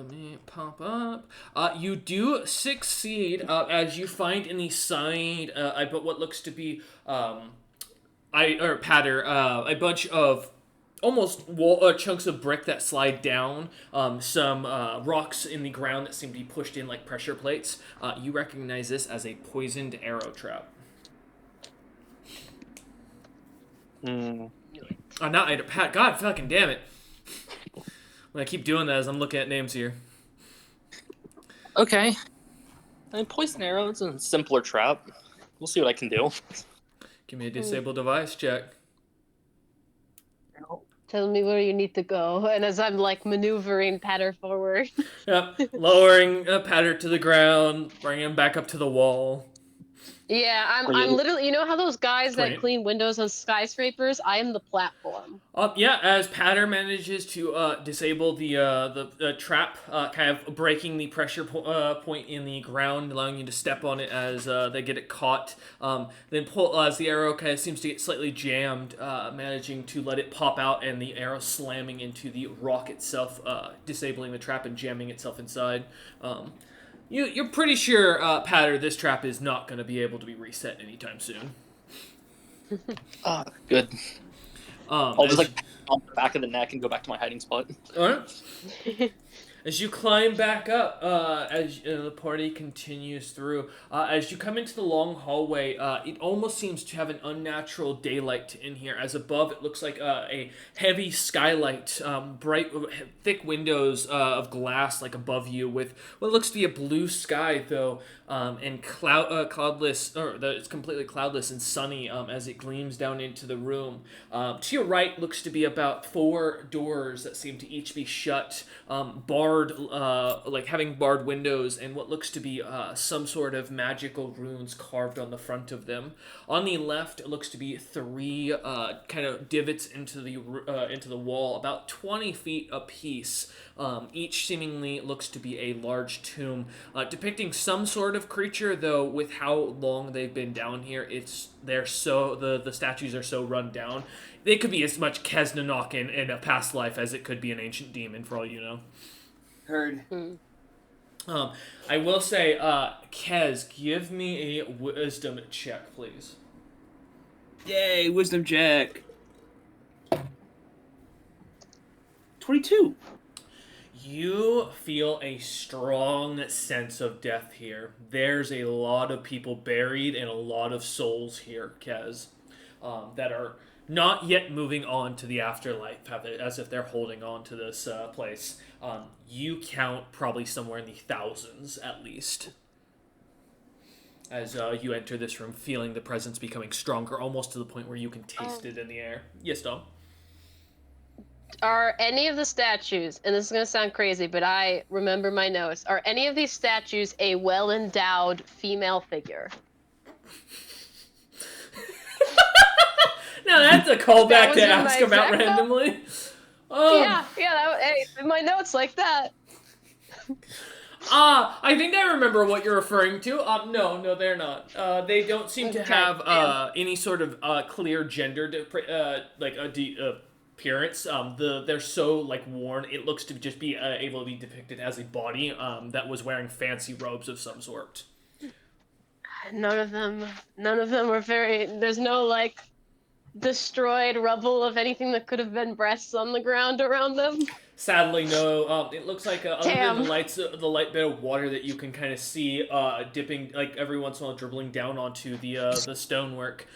me pop up. You do succeed as you find in the side, but what looks to be a bunch of almost chunks of brick that slide down, some rocks in the ground that seem to be pushed in like pressure plates. You recognize this as a poisoned arrow trap. Not Eider, Pat. God fucking damn it. I keep doing that as I'm looking at names here. Okay. I mean, poison arrow, it's a simpler trap. We'll see what I can do. Give me a disable device check. Tell me where you need to go. And as I'm like maneuvering Patter forward. Yep. Lowering Patter to the ground, bringing him back up to the wall. Yeah, I'm Are you- literally. You know how those guys that Great. clean windows on skyscrapers? I am the platform. Yeah, as Patter manages to disable the trap, kind of breaking the pressure point in the ground, allowing you to step on it as they get it caught. Then pull as the arrow kind of seems to get slightly jammed, managing to let it pop out, and the arrow slamming into the rock itself, disabling the trap and jamming itself inside. You're pretty sure, Patter, this trap is not going to be able to be reset anytime soon. Good. I'll As- just like on the back of the neck and go back to my hiding spot. All right. As you climb back up, as the party continues through, as you come into the long hallway, it almost seems to have an unnatural daylight in here. As above, it looks like a heavy skylight, bright, thick windows of glass, like above you, with what looks to be a blue sky, though, and cloudless, it's completely cloudless and sunny as it gleams down into the room. To your right looks to be about 4 doors that seem to each be shut, barred, like having barred windows, and what looks to be some sort of magical runes carved on the front of them. On the left, it looks to be 3 kind of divots into the wall, about 20 feet apiece. Each seemingly looks to be a large tomb, depicting some sort of creature. Though with how long they've been down here, the statues are so run down. They could be as much Kesnanok in a past life as it could be an ancient demon, for all you know. Heard. I will say, Kez, give me a wisdom check, please. Yay, wisdom check. 22. You feel a strong sense of death here. There's a lot of people buried and a lot of souls here, Kez, that are not yet moving on to the afterlife, as if they're holding on to this place. You count probably somewhere in the thousands, at least, as you enter this room, feeling the presence becoming stronger, almost to the point where you can taste it in the air. Yes, Dom? Are any of the statues, and this is going to sound crazy, but I remember my notes, are any of these statues a well-endowed female figure? Now that's a callback That was to in ask my about exact randomly. Hey, in my notes like that. I think I remember what you're referring to. No, they're not. They don't seem to Okay, have yeah. any sort of clear gender appearance. They're so like worn. It looks to just be able to be depicted as a body that was wearing fancy robes of some sort. None of them were very. There's no like destroyed rubble of anything that could have been breasts on the ground around them. Sadly, no. It looks like other than Damn. the light bit of water that you can kind of see dipping, like every once in a while, dribbling down onto the stonework.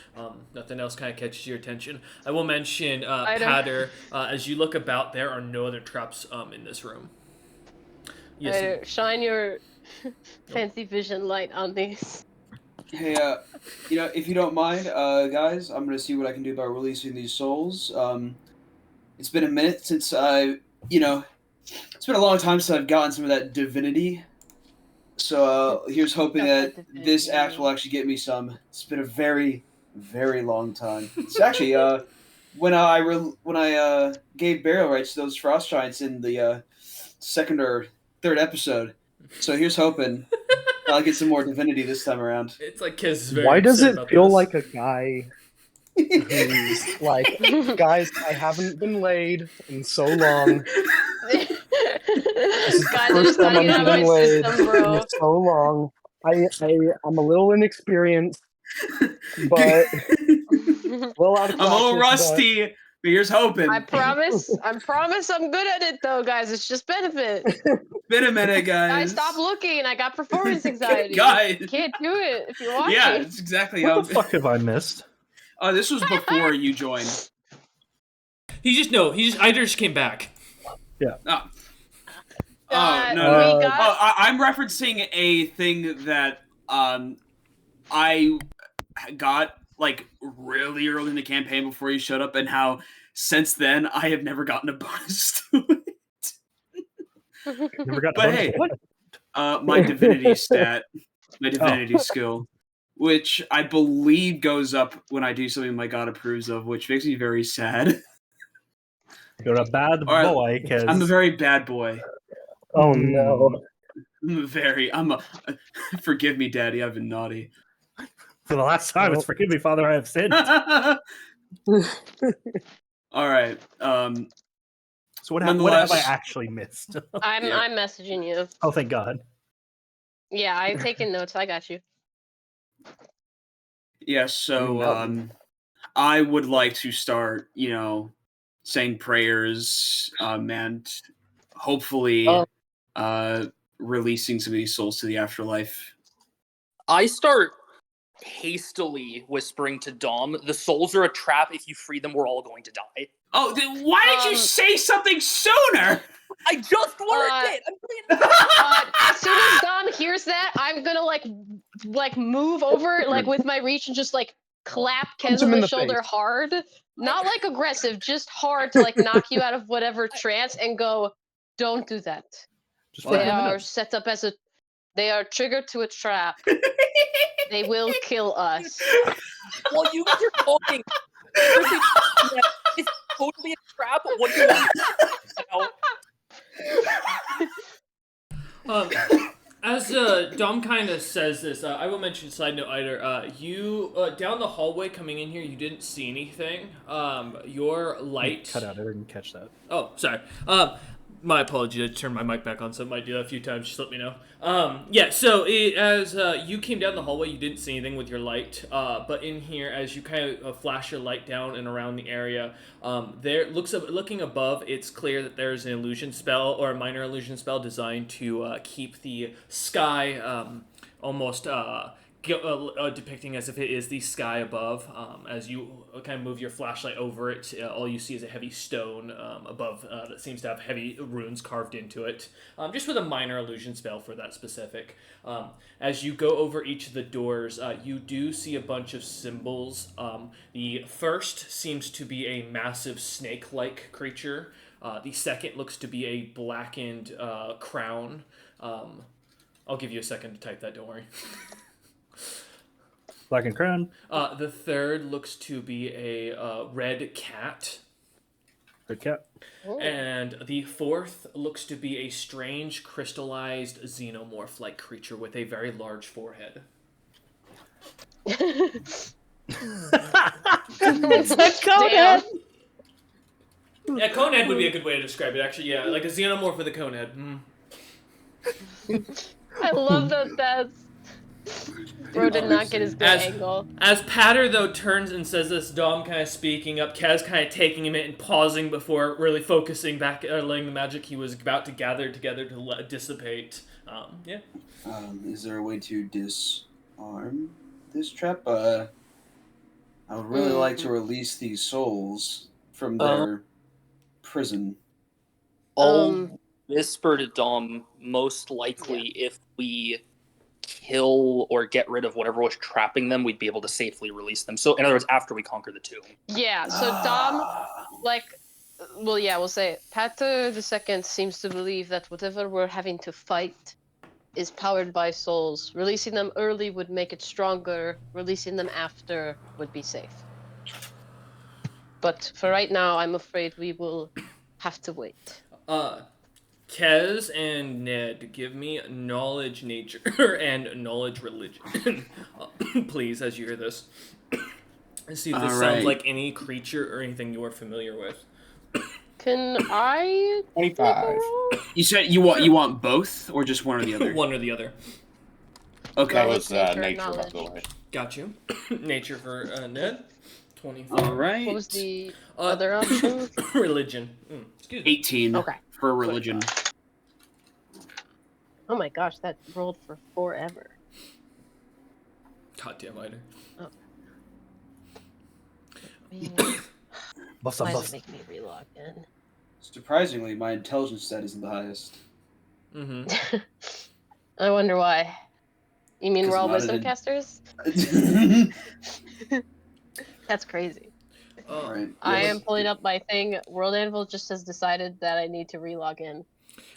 Nothing else kind of catches your attention. I will mention, Patter, as you look about, there are no other traps in this room. Yes. Shine your fancy vision light on these. Hey, if you don't mind, guys, I'm gonna see what I can do about releasing these souls. It's been a minute since it's been a long time since I've gotten some of that divinity. So here's hoping that this act will actually get me some. It's been a very, very long time. It's actually when I gave burial rights to those frost giants in the second or third episode. So here's hoping I'll get some more divinity this time around. It's like Kiz is very Why does upset it about feel this. like a guy who's like, guys, I haven't been laid in so long. Guys, This is I the just first time thought you I'm had my being laid system, bro. in so long. I'm a little inexperienced, but a little out of I'm a little practice, rusty, but here's hoping. I promise I'm good at it though, guys. It's just benefit. Been a minute, Guys, guys. stop looking. I got performance anxiety. Guys. You can't do it if you're watching. Yeah, it's exactly What how. the fuck have I missed? Oh, this was before you joined. I just came back. Oh. Uh, No. we got- I'm referencing a thing that I got like really early in the campaign before you showed up, and how since then I have never gotten a bonus to it. Never got But a hey, bunch of- my divinity stat, my divinity skill. which I believe goes up when I do something my god approves of, which makes me very sad. You're a bad All right, boy, Kez. I'm a very bad boy. Oh no. Forgive me, Daddy, I've been naughty. For the last time, it's forgive me, Father, I have sinned. All right. So what have I actually missed? I'm Yeah. I'm messaging you. Oh, thank God. Yeah, I'm taking notes. I got you. Yeah, so I would like to start, saying prayers, and hopefully releasing some of these souls to the afterlife. I start hastily whispering to Dom, the souls are a trap. If you free them, we're all going to die. Oh, then why did you say something sooner? I just learned it! As soon as Dom hears that, I'm gonna like move over like with my reach and just like clap Kez on the shoulder hard. Not like aggressive, just hard to like knock you out of whatever trance and go, don't do that. Just They are set up as they are triggered to a trap. They will kill us. While you guys are talking, it's totally a trap. What do you want As Dom kind of says this, I will mention side note either. You down the hallway coming in here, you didn't see anything. Your light cut out. I didn't catch that. Oh, sorry. My apologies. I turned my mic back on, so I might do that a few times. Just let me know. Yeah, so as you came down the hallway, you didn't see anything with your light. But in here, as you kind of flash your light down and around the area, looking above, it's clear that there's an illusion spell or a minor illusion spell designed to keep the sky almost depicting as if it is the sky above. As you kind of move your flashlight over it, all you see is a heavy stone above that seems to have heavy runes carved into it, just with a minor illusion spell for that specific. As you go over each of the doors, you do see a bunch of symbols. The first seems to be a massive snake-like creature. The second looks to be a blackened crown. I'll give you a second to type that, don't worry. Black and crown. The third looks to be a red cat. Red cat. Ooh. And the fourth looks to be a strange crystallized xenomorph-like creature with a very large forehead. It's a conehead. Yeah, conehead would be a good way to describe it, actually. Yeah, like a xenomorph with a conehead. I love that Bro did not get his good angle. As Patter, though, turns and says this, Dom kind of speaking up, Kaz kind of taking a minute and pausing before really focusing back, letting the magic he was about to gather together to dissipate. Yeah. Is there a way to disarm this trap? I would really like to release these souls from their prison. I'll whisper to Dom, most likely if we kill or get rid of whatever was trapping them, we'd be able to safely release them. So, in other words, after we conquer the tomb. Yeah, so Dom, we'll say it. Pater II seems to believe that whatever we're having to fight is powered by souls. Releasing them early would make it stronger. Releasing them after would be safe. But for right now, I'm afraid we will have to wait. Kez and Ned, give me knowledge nature and knowledge religion. Please, as you hear this. And see if this sounds like any creature or anything you are familiar with. Can I 25. You said you want both, or just one or the other? One or the other. Okay. That was Nature, nature, by knowledge. the way. Got you. Nature for Ned. 24. All right. What was the other option? Religion. Excuse me. 18 Okay. for religion. Oh my gosh, that rolled for forever. Goddamn either. Bust Why up, does bust. it make me relog in? Surprisingly, my intelligence stat isn't the highest. Mm-hmm. I wonder why. You mean we're all 'Cause wisdom not casters? That's crazy. Right. I Yes. am pulling up my thing. World Anvil just has decided that I need to relog in.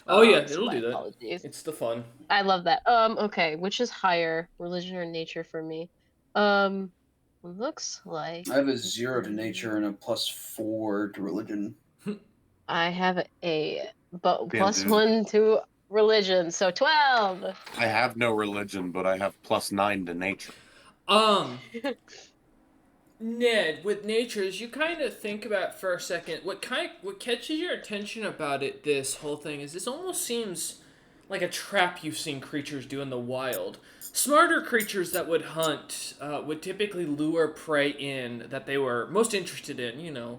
Oh yeah, So it'll my do that. apologies. It's the fun. I love that. Okay, which is higher, religion or nature for me? Looks like I have a 0 to nature and a +4 to religion. I have a but Damn, dude. +1 to religion, so 12. I have no religion, but I have +9 to nature. Ned, with natures, you kind of think about for a second. What catches your attention about it? This whole thing is this almost seems like a trap you've seen creatures do in the wild. Smarter creatures that would hunt would typically lure prey in that they were most interested in.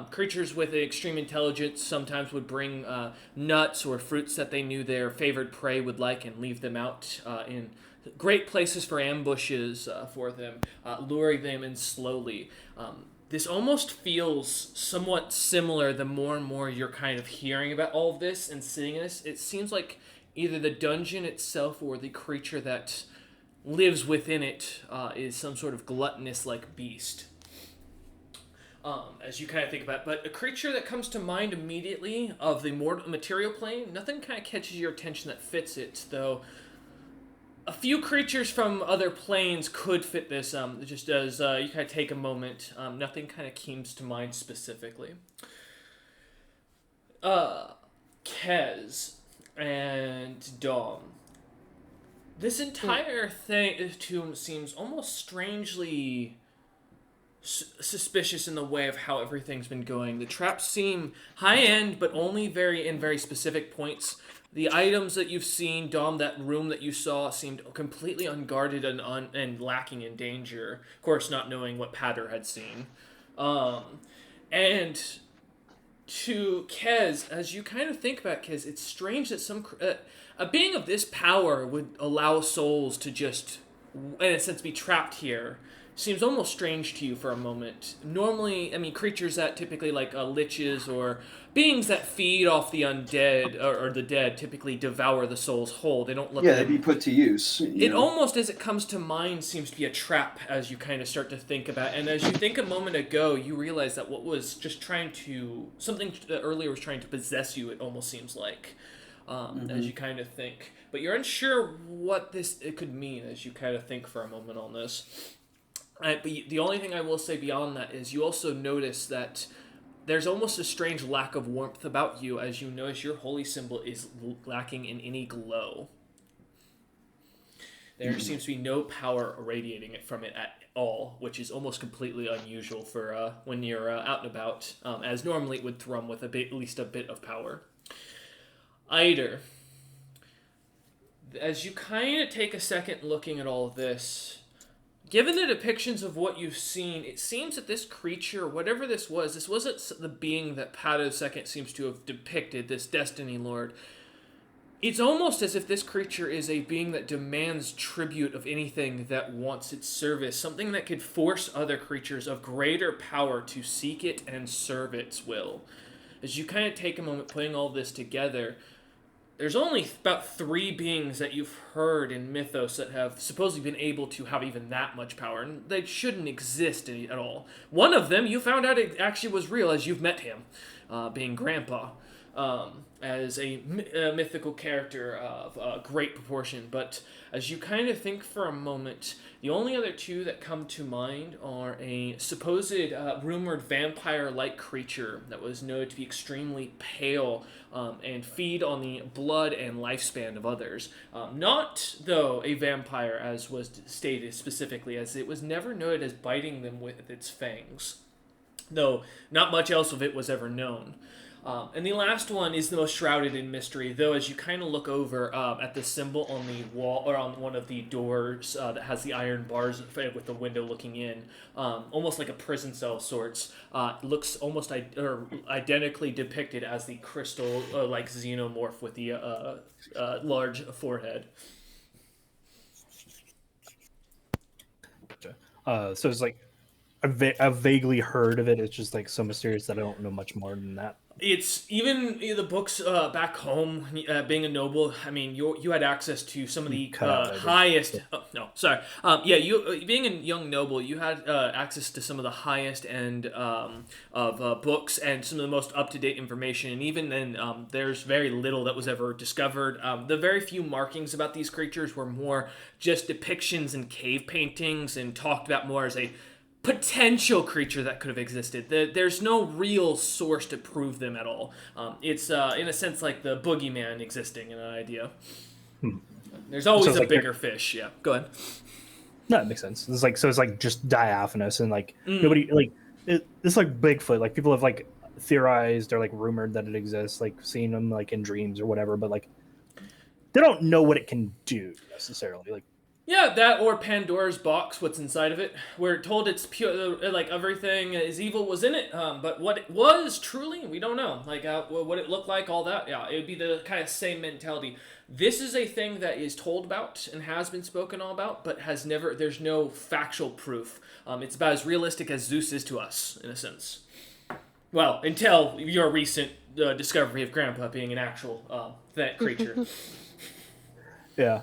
Creatures with extreme intelligence sometimes would bring nuts or fruits that they knew their favored prey would like and leave them out in great places for ambushes for them, luring them in slowly. This almost feels somewhat similar the more and more you're kind of hearing about all of this and seeing this. It seems like either the dungeon itself or the creature that lives within it is some sort of gluttonous like beast. As you kind of think about it. But a creature that comes to mind immediately of the material plane, nothing kind of catches your attention that fits it, though a few creatures from other planes could fit this. Just as you kind of take a moment, nothing kind of comes to mind specifically. Kez and Dom. This entire tomb seems almost strangely suspicious in the way of how everything's been going. The traps seem high end, but only very specific points. The items that you've seen, Dom, that room that you saw seemed completely unguarded and lacking in danger. Of course, not knowing what Patter had seen. And to Kez, as you kind of think about Kez, it's strange that a being of this power would allow souls to just, in a sense, be trapped here. Seems almost strange to you for a moment. Normally, creatures that typically like liches or beings that feed off the undead or the dead typically devour the souls whole. They don't let them... they'd be put to use. Almost, as it comes to mind, seems to be a trap as you kind of start to think about it. And as you think a moment ago, you realize that what was just something that earlier was trying to possess you, it almost seems like, as you kind of think. But you're unsure what it could mean as you kind of think for a moment on this. But the only thing I will say beyond that is you also notice that there's almost a strange lack of warmth about you as you notice your holy symbol is lacking in any glow. There seems to be no power radiating from it at all, which is almost completely unusual for when you're out and about, as normally it would thrum with at least a bit of power. Eider, as you kind of take a second looking at all of this, given the depictions of what you've seen, it seems that this creature, whatever this wasn't the being that Pato II seems to have depicted, this Destiny Lord. It's almost as if this creature is a being that demands tribute of anything that wants its service, something that could force other creatures of greater power to seek it and serve its will. As you kind of take a moment putting all this together, there's only about 3 beings that you've heard in Mythos that have supposedly been able to have even that much power, and they shouldn't exist at all. One of them, you found out it actually was real as you've met him, being Grandpa, as a mythical character of great proportion. But as you kind of think for a moment, the only other 2 that come to mind are a supposed rumored vampire-like creature that was known to be extremely pale and feed on the blood and lifespan of others. Not, though, a vampire, as was stated specifically, as it was never noted as biting them with its fangs, though not much else of it was ever known. And the last one is the most shrouded in mystery, though as you kind of look over at the symbol on the wall, or on one of the doors that has the iron bars with the window looking in, almost like a prison cell of sorts, looks almost identically depicted as the crystal, like xenomorph with the large forehead. So it's like I've vaguely heard of it. It's just like so mysterious that I don't know much more than that. It's even in the books back home. Being a noble, I mean, you had access to some of the cut out, I did. highest. Oh, no, sorry. Yeah, you being a young noble, you had access to some of the highest end of books and some of the most up to date information. And even then, there's very little that was ever discovered. The very few markings about these creatures were more just depictions and cave paintings, and talked about more as a potential creature that could have existed. There's no real source to prove them at all. It's in a sense like the boogeyman existing in an idea. There's always it's a like bigger fish. Yeah, go ahead. No, it makes sense. It's like just diaphanous and like nobody like it's like Bigfoot. Like people have like theorized or like rumored that it exists, like seeing them like in dreams or whatever, but like they don't know what it can do necessarily. Like Yeah, that or Pandora's box, what's inside of it. We're told it's pure, like everything is evil was in it, but what it was truly, we don't know. Like what it looked like, all that. Yeah, it would be the kind of same mentality. This is a thing that is told about and has been spoken all about, but has never. There's no factual proof. It's about as realistic as Zeus is to us, in a sense. Well, until your recent discovery of Grandpa being an actual that creature. yeah.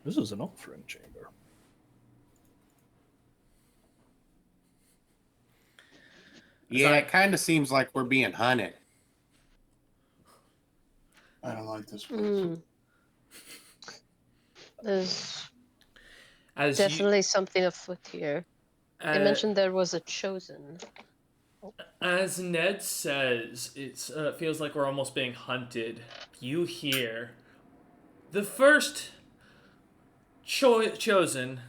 This is an offering chamber. Yeah, it kind of seems like we're being hunted. I don't like this place. There's As definitely something afoot here. They mentioned there was a chosen. As Ned says, it feels like we're almost being hunted. You hear the first chosen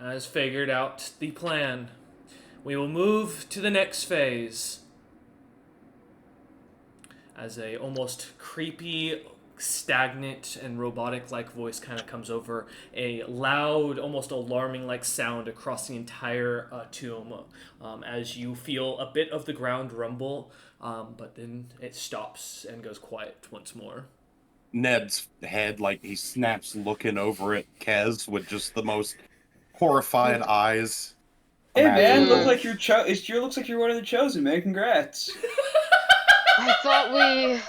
has figured out the plan. We will move to the next phase. As a almost creepy, stagnant, and robotic-like voice kind of comes over, a loud, almost alarming-like sound across the entire tomb, as you feel a bit of the ground rumble, but then it stops and goes quiet once more. Ned's head, like he snaps looking over at Kez with just the most horrified eyes. Hey man, Imagine. looks like you're one of the chosen, man. Congrats. I thought we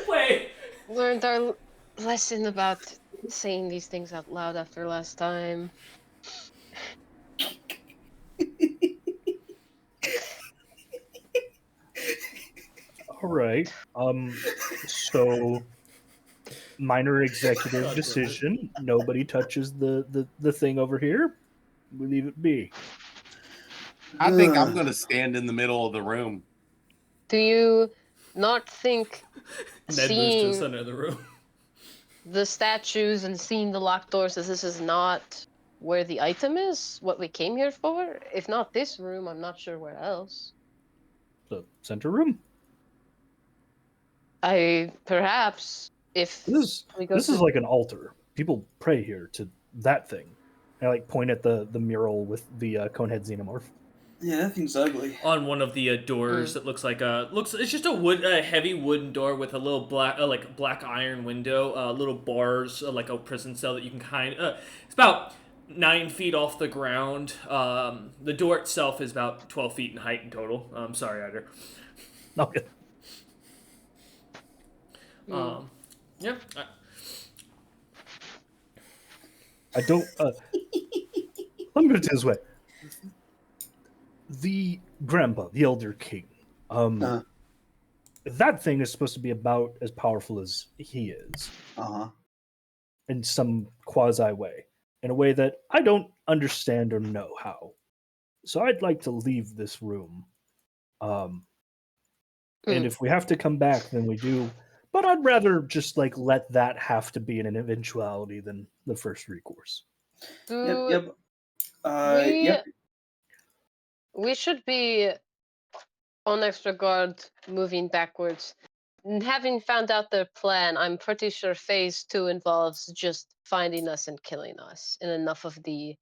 Wait! learned our lesson about saying these things out loud after last time. All right. So minor executive decision. Nobody touches the thing over here. We leave it be. I think I'm going to stand in the middle of the room. Do you not think Ned moves to the seeing center of the room. the statues and seeing the locked doors as this is not where the item is? What we came here for? If not this room, I'm not sure where else. The center room. Perhaps if This we go this to... is like an altar. People pray here to that thing. I like point at the mural with the conehead xenomorph. Yeah, that thing's ugly. On one of the doors that looks like it's just a heavy wooden door with a little black iron window, little bars, like a prison cell that you can it's about 9 feet off the ground. The door itself is about 12 feet in height in total. I'm sorry, Ider. Okay. Yeah. I don't. Let me put it this way: the grandpa, the elder king, that thing is supposed to be about as powerful as he is, in some quasi way, in a way that I don't understand or know how. So I'd like to leave this room, and if we have to come back, then we do. But I'd rather just like let that have to be an eventuality than the first recourse. Yep. We should be on extra guard moving backwards. And having found out their plan, I'm pretty sure phase 2 involves just finding us and killing us in enough of the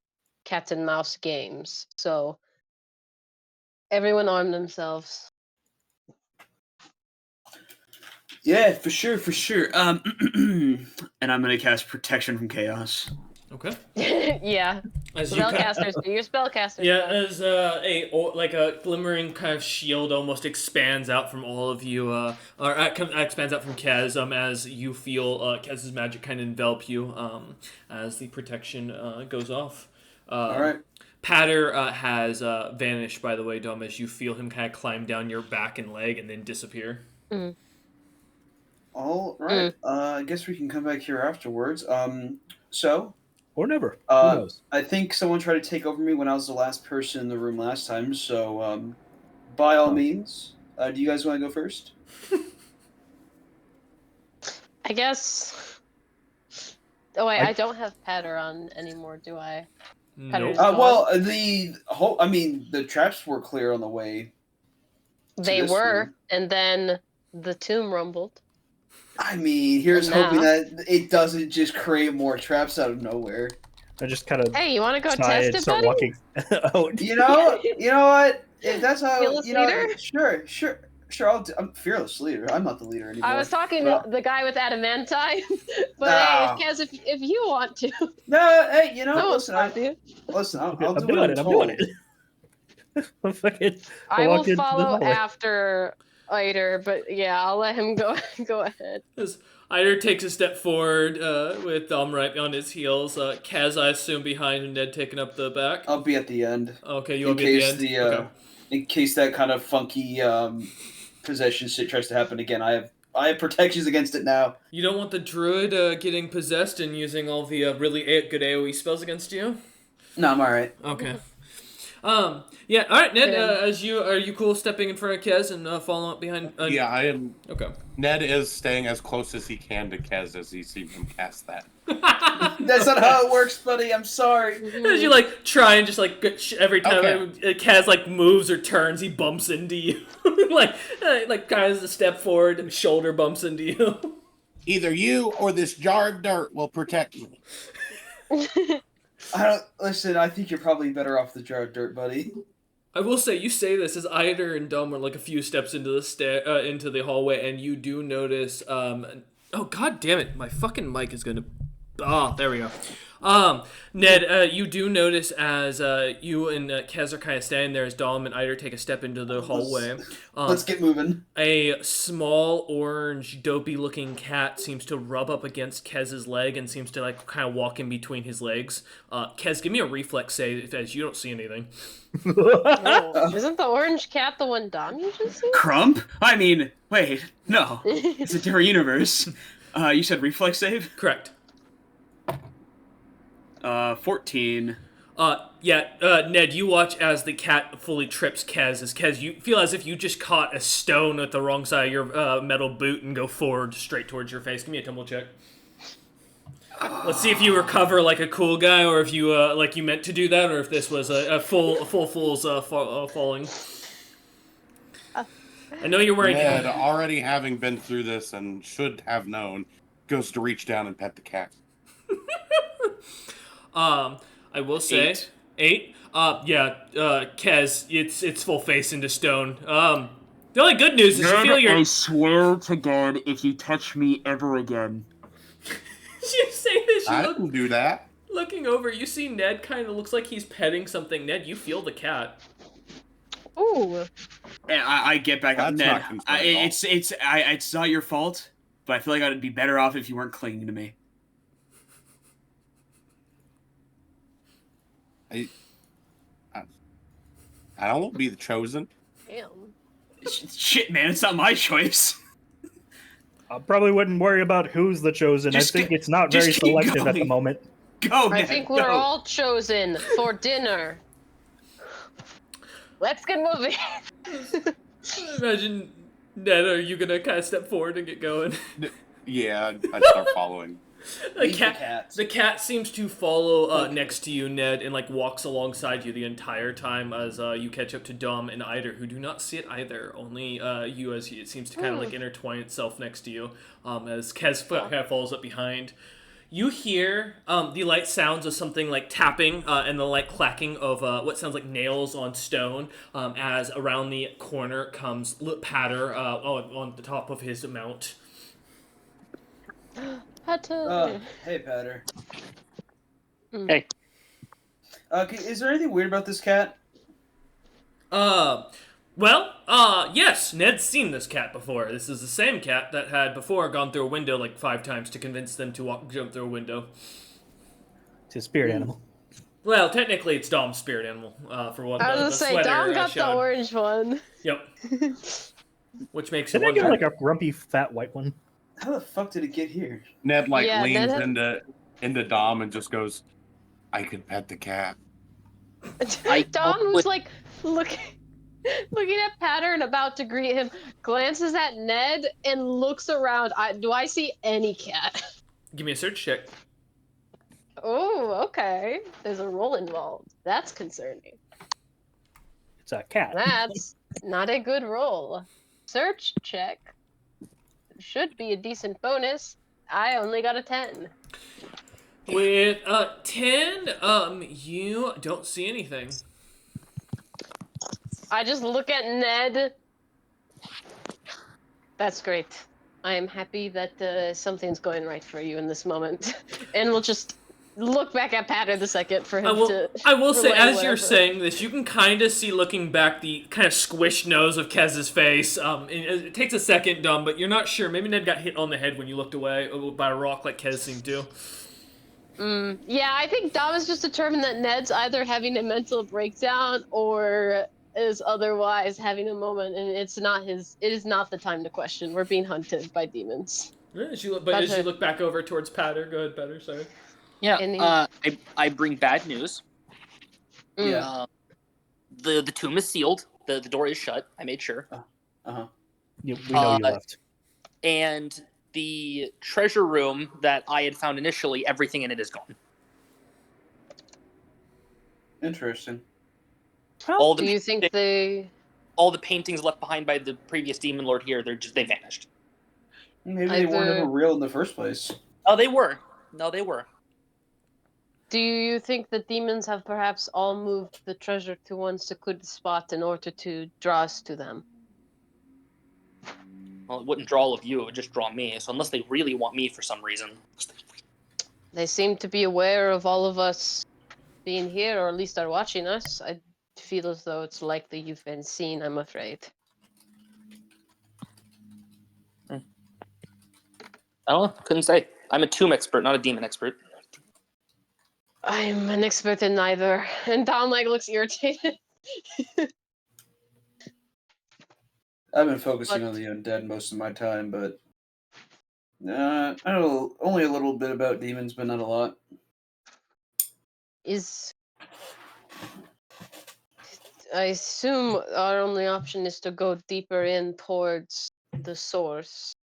cat and mouse games. So everyone arm themselves. Yeah, for sure. And I'm gonna cast Protection from Chaos. Okay. Yeah. As you Spellcasters, do your spellcasters. Yeah, as like a glimmering kind of shield almost expands out from all of you, expands out from Kez, as you feel Kez's magic kind of envelop you, as the protection goes off. All right. Patter has vanished, by the way, Dom, as you feel him kind of climb down your back and leg and then disappear. Mm. All right. I guess we can come back here afterwards. So. Or never. Who knows? I think someone tried to take over me when I was the last person in the room last time. So, by all means, do you guys want to go first? I guess. Oh wait, I don't have Patter on anymore, do I? Nope. Well, the traps were clear on the way. They were, room. and then the tomb rumbled. I mean, here's And hoping now- that it doesn't just create more traps out of nowhere. I just kind of Hey, you want to go sigh and test it, start buddy? walking. Oh, You know what? If that's how Fearless leader? Sure. I'm fearless leader. I'm not the leader anymore. I was talking Well- to the guy with adamantine, but No. hey, Kaz, if you want to, No, hey, you know, no one's listen, stopping you. I'll I'm do doing what it. I'm I'm told. doing it. I'm fucking. I will walk into the follow hallway. after Eider, but yeah, I'll let him go. Go ahead. As Eider takes a step forward with Dom right on his heels, Kaz, I assume, behind, and Ned taking up the back. I'll be at the end. Okay, you'll be at the end. Okay. In case that kind of funky possession shit tries to happen again, I have protections against it now. You don't want the druid getting possessed and using all the really good AoE spells against you? No, I'm all right. Okay. Yeah, alright, Ned, Yeah. are you cool stepping in front of Kez and following up behind? Yeah, I am. Okay. Ned is staying as close as he can to Kez as he sees him cast that. That's not how it works, buddy. I'm sorry. As you try and just every time Okay. Kaz moves or turns, he bumps into you. like kind of a step forward and shoulder bumps into you. Either you or this jar of dirt will protect me. I think you're probably better off the jar of dirt, buddy. I will say, you say this as Eider and Dom are a few steps into the into the hallway, and you do notice. Oh god damn it! My fucking mic is gonna. Oh, there we go. Ned, you do notice as you and Kez are kind of standing there as Dom and Eider take a step into the hallway. Let's get moving. A small, orange, dopey-looking cat seems to rub up against Kez's leg and seems to kind of walk in between his legs. Kez, give me a reflex save as you don't see anything. No, isn't the orange cat the one Dom usually sees? Crump? I mean, wait, no. It's a different universe. You said reflex save? Correct. 14. Ned, you watch as the cat fully trips Kez. As Kez, you feel as if you just caught a stone at the wrong side of your metal boot and go forward straight towards your face. Give me a tumble check. Let's see if you recover like a cool guy, or if you you meant to do that, or if this was a full fool's falling. I know you're wearing. Ned, already having been through this and should have known, goes to reach down and pet the cat. I will say 8. Kez, it's full face into stone. The only good news is you feel your. I swear to God, if you touch me ever again. You say this. I didn't do that. Looking over, you see Ned kind of looks like he's petting something. Ned, you feel the cat. Ooh. And I get back up, That's Ned. not consensual. It's not your fault, but I feel like I'd be better off if you weren't clinging to me. I don't want to be the chosen. Damn. Shit, man, it's not my choice. I probably wouldn't worry about who's the chosen. Just I think keep- it's not just very keep selective at the going. moment. Go, I Ned, think we're go. all chosen for dinner. Let's get moving. Imagine, Ned, are you gonna kind of step forward and get going? Yeah, I start following. The cat seems to follow next to you, Ned, and walks alongside you the entire time as you catch up to Dom and Eider, who do not see it either. Only you, as it seems to kind of intertwine itself next to you. As Kez kind of follows up behind. You hear the light sounds of something tapping and the light clacking of what sounds like nails on stone as around the corner comes Patter on the top of his mount. Patter. Hey, Patter. Hey. Is there anything weird about this cat? Yes, Ned's seen this cat before. This is the same cat that had before gone through a window like 5 times to convince them to jump through a window. It's a spirit animal. Well, technically it's Dom's spirit animal, for what I was the gonna say, sweater Dom got the showed. orange one. Yep. Which makes it Didn't I get wonder. like a grumpy fat white one? How the fuck did it get here? Ned Yeah, leans Ned into Dom and just goes, "I could pet the cat." Dom was like looking at Patter and about to greet him, glances at Ned and looks around. Do I see any cat? Give me a search check. Oh, okay. There's a roll involved. That's concerning. It's a cat. That's not a good roll. Search check. Should be a decent bonus. I only got a 10. With 10, you don't see anything. I just look at Ned. That's great. I am happy that something's going right for you in this moment. And we'll just look back at Patter the second for him I will say, relay as you're whatever. saying this, you can kind of see looking back the kind of squished nose of Kez's face. It takes a second, Dom, but you're not sure. Maybe Ned got hit on the head when you looked away by a rock like Kez seemed to. Yeah, I think Dom is just determined that Ned's either having a mental breakdown or is otherwise having a moment, and it is not the time to question. We're being hunted by demons. As you look back over towards Patter, go ahead, Patter, sorry. Yeah, I bring bad news. Yeah. The tomb is sealed. The door is shut. I made sure. We know you left. And the treasure room that I had found initially, everything in it is gone. Interesting. All the Do you think all the paintings left behind by the previous demon lord here, they vanished. Maybe they weren't ever real in the first place. Oh, they were. No, they were. Do you think the demons have perhaps all moved the treasure to one secluded spot in order to draw us to them? Well, it wouldn't draw all of you, it would just draw me. So unless they really want me for some reason. They seem to be aware of all of us being here, or at least are watching us. I feel as though it's likely you've been seen, I'm afraid. I don't know, couldn't say. I'm a tomb expert, not a demon expert. I'm an expert in neither. And Dom looks irritated. I've been focusing on the undead most of my time, but I know only a little bit about demons, but not a lot. I assume our only option is to go deeper in towards the source.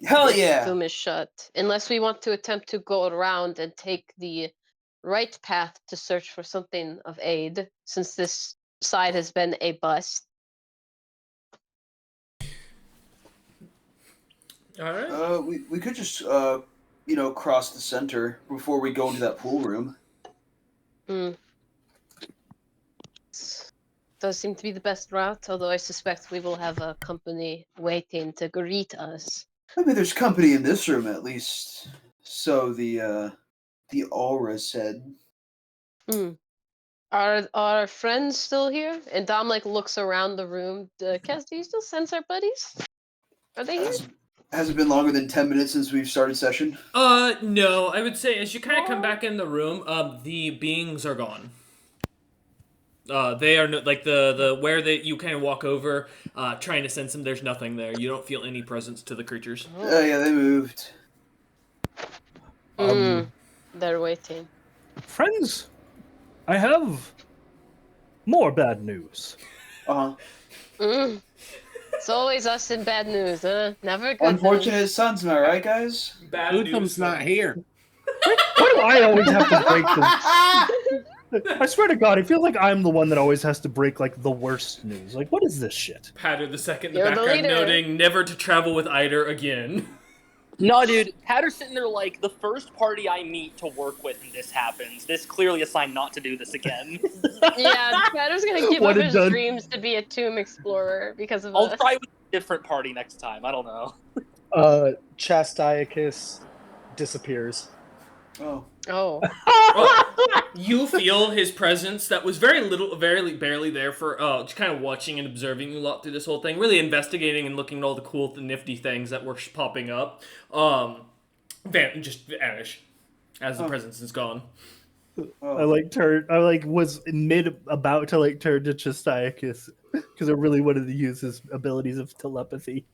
Hell yeah! The tomb is shut. Unless we want to attempt to go around and take the right path to search for something of aid, since this side has been a bust. All right. We could just cross the center before we go into that pool room. Does seem to be the best route, although I suspect we will have a company waiting to greet us. I mean, there's company in this room at least. So the aura said. Are our friends still here? And Dom looks around the room. Kez, do you still sense our buddies? Are they here? Has it been longer than 10 minutes since we've started session? No. I would say as you kind of come back in the room, the beings are gone. They are the where you kind of walk over, trying to sense them. There's nothing there. You don't feel any presence to the creatures. Oh yeah, they moved. They're waiting. Friends, I have more bad news. It's always us in bad news, huh? Never good Unfortunate news. sons, am I right, guys? Bad Utham's not here. Why do I always have to break the... I swear to God, I feel like I'm the one that always has to break, the worst news. What is this shit? Patter the second in the You're the background leader. noting never to travel with Eider again. No, dude, Patter's sitting there the first party I meet to work with and this happens. This clearly a sign not to do this again. Yeah, Patter's gonna give What up a his done. dreams to be a tomb explorer because of I'll us. try with a different party next time, I don't know. Chastiacus disappears. Oh. Oh. You feel his presence that was barely there for just kind of watching and observing you lot through this whole thing, really investigating and looking at all the cool, nifty things that were popping up. Just vanish as the presence is gone. I was about to turn to Chistiacus because I really wanted to use his abilities of telepathy.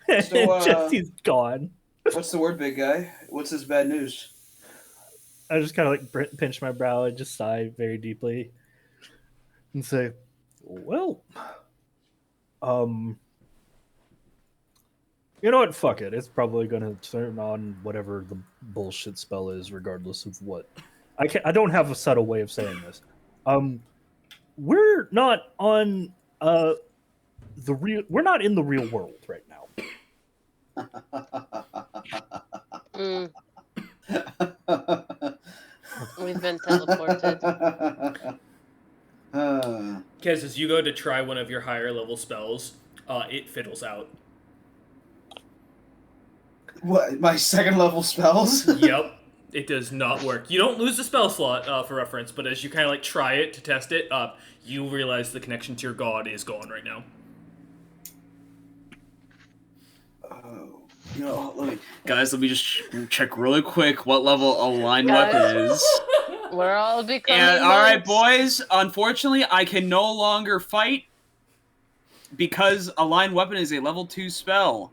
So, he's gone. What's the word, big guy? What's this bad news? I just kind of pinch my brow and just sigh very deeply and say, "Well, you know what? Fuck it. It's probably gonna turn on whatever the bullshit spell is, regardless of what." I don't have a subtle way of saying this. We're not on we're not in the real world right now. We've been teleported. Kez, as you go to try one of your higher level spells, it fiddles out. What? My second level spells? Yep. It does not work. You don't lose the spell slot for reference, but as you kind of try it to test it, you realize the connection to your god is gone right now. Oh, let me just check really quick what level a line weapon is. We're all becoming And all right, monks. boys. Unfortunately, I can no longer fight because a line weapon is a level 2 spell.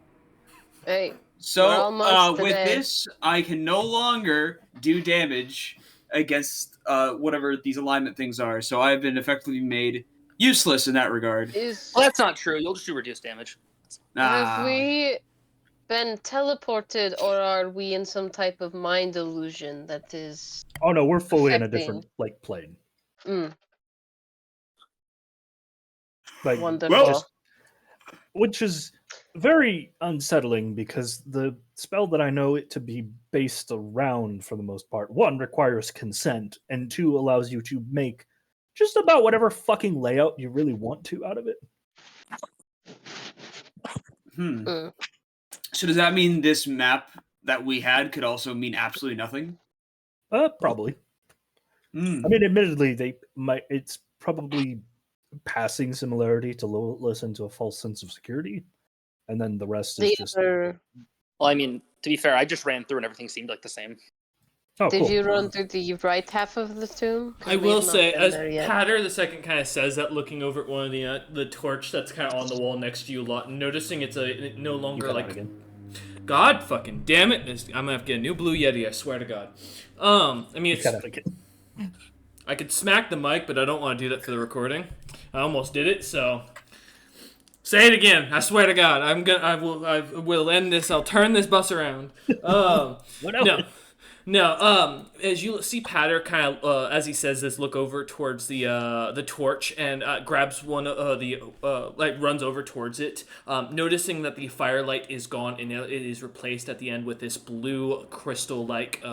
Hey. We're So, all monks with today. this, I can no longer do damage against whatever these alignment things are. So I have been effectively made useless in that regard. Well, that's not true. You'll just do reduced damage. Have we been teleported, or are we in some type of mind illusion that is... Oh no, we're fully in a affecting? different plane. Wonderful. Which is very unsettling because the spell that I know it to be based around, for the most part, 1, requires consent, and 2, allows you to make just about whatever fucking layout you really want to out of it. So does that mean this map that we had could also mean absolutely nothing? Probably. I mean, admittedly, it's probably passing similarity to listen to a false sense of security, and then the rest is just. Well, I mean, to be fair, I just ran through and everything seemed like the same. Oh, Did cool. you run through the right half of the tomb? I will say, as Patter the second kind of says that, looking over at one of the torch that's kind of on the wall next to you, lot, noticing it's no longer like. God fucking damn it! I'm gonna have to get a new Blue Yeti. I swear to God. I mean, it's. I could smack the mic, but I don't want to do that for the recording. I almost did it, so. Say it again. I swear to God, I will end this. I'll turn this bus around. No. As you see Patter kind of, as he says this, look over towards the torch and grabs one of runs over towards it, noticing that the firelight is gone and it is replaced at the end with this blue crystal-like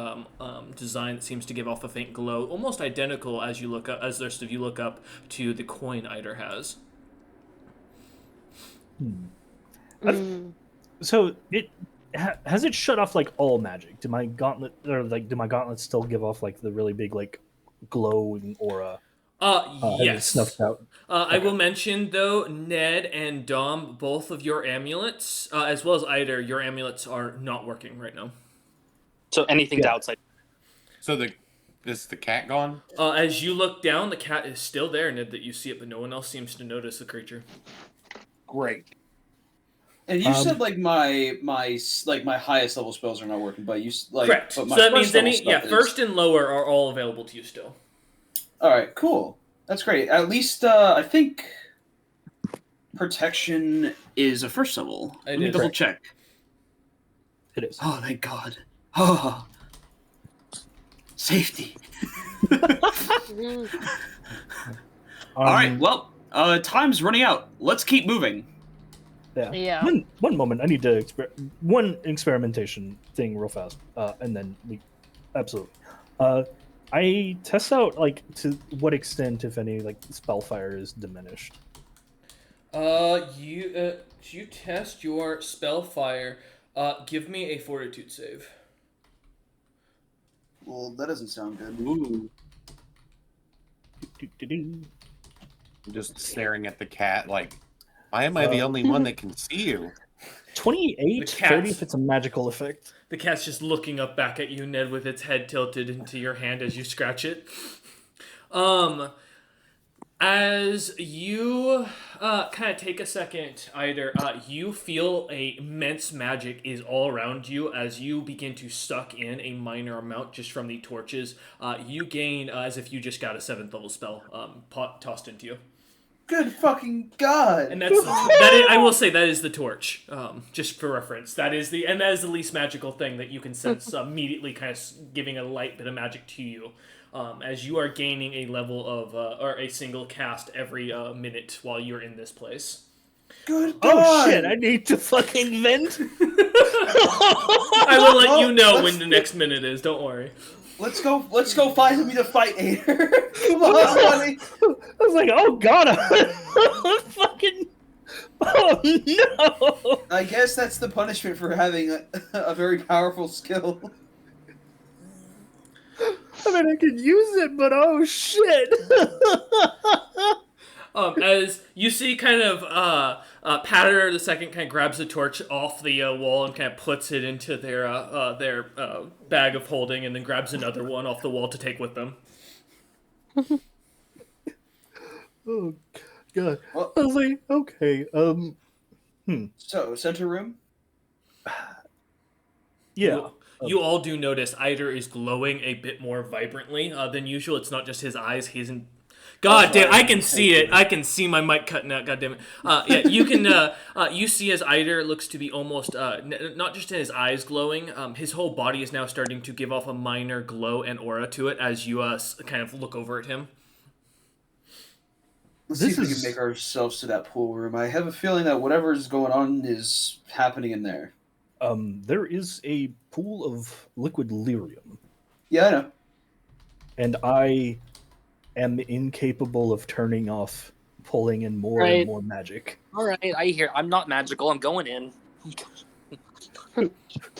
design that seems to give off a faint glow, almost identical as you look up, as the rest of you look up to the coin Eider has. So it has it shut off all magic? Do my gauntlets still give off the really big glowing aura? Yes. Snuffed out. I will mention though, Ned and Dom, both of your amulets, as well as Eider, your amulets are not working right now. So anything to outside. So is the cat gone? As you look down, the cat is still there, Ned, that you see it, but no one else seems to notice the creature. Great. And you said my highest level spells are not working, but you correct. But so that means first and lower are all available to you still. All right, cool. That's great. At least I think protection is a first level. Let me double check. It is. Oh, thank God. Oh, safety. All right. Well, time's running out. Let's keep moving. Yeah. One moment. I need to one experimentation thing real fast, and then we absolutely. I test out to what extent, if any, spellfire is diminished. You test your spellfire. Give me a fortitude save. Well, that doesn't sound good. Ooh. Do-do-do. Just staring at the cat like, why am I the only one that can see you? 28, The 30 cats. if it's a magical effect. The cat's just looking up back at you, Ned, with its head tilted into your hand as you scratch it. As you kind of take a second, Eider, you feel a immense magic is all around you as you begin to suck in a minor amount just from the torches. You gain, as if you just got a 7th level spell tossed into you. Good fucking god! And I will say that is the torch, just for reference. That is the least magical thing that you can sense immediately, kind of giving a light bit of magic to you, as you are gaining a level of or a single cast every minute while you're in this place. Good god! Oh shit, I need to fucking vent. I will let you know when the next minute is. Don't worry. Let's go find me to fight, Ader. Come on, buddy. I was like, oh god, I'm fucking. Oh no! I guess that's the punishment for having a very powerful skill. I mean, I could use it, but oh shit! As you see, kind of, Patter the second kind of grabs the torch off the wall and kind of puts it into their bag of holding, and then grabs another one off the wall to take with them. Oh god! Well, I was like, okay, So, center room? yeah. You all do notice Eider is glowing a bit more vibrantly than usual. It's not just his eyes. He's in. God damn! I can see it. I can see my mic cutting out. God damn it! Yeah, you can. You see as Eider looks to be almost not just his eyes glowing. His whole body is now starting to give off a minor glow and aura to it as you kind of look over at him. Let's see if we can make ourselves to that pool room. I have a feeling that whatever is going on is happening in there. There is a pool of liquid lyrium, Yeah, I know. and I am incapable of turning off pulling in more Right. and more magic. All right, I hear. I'm not magical. I'm going in.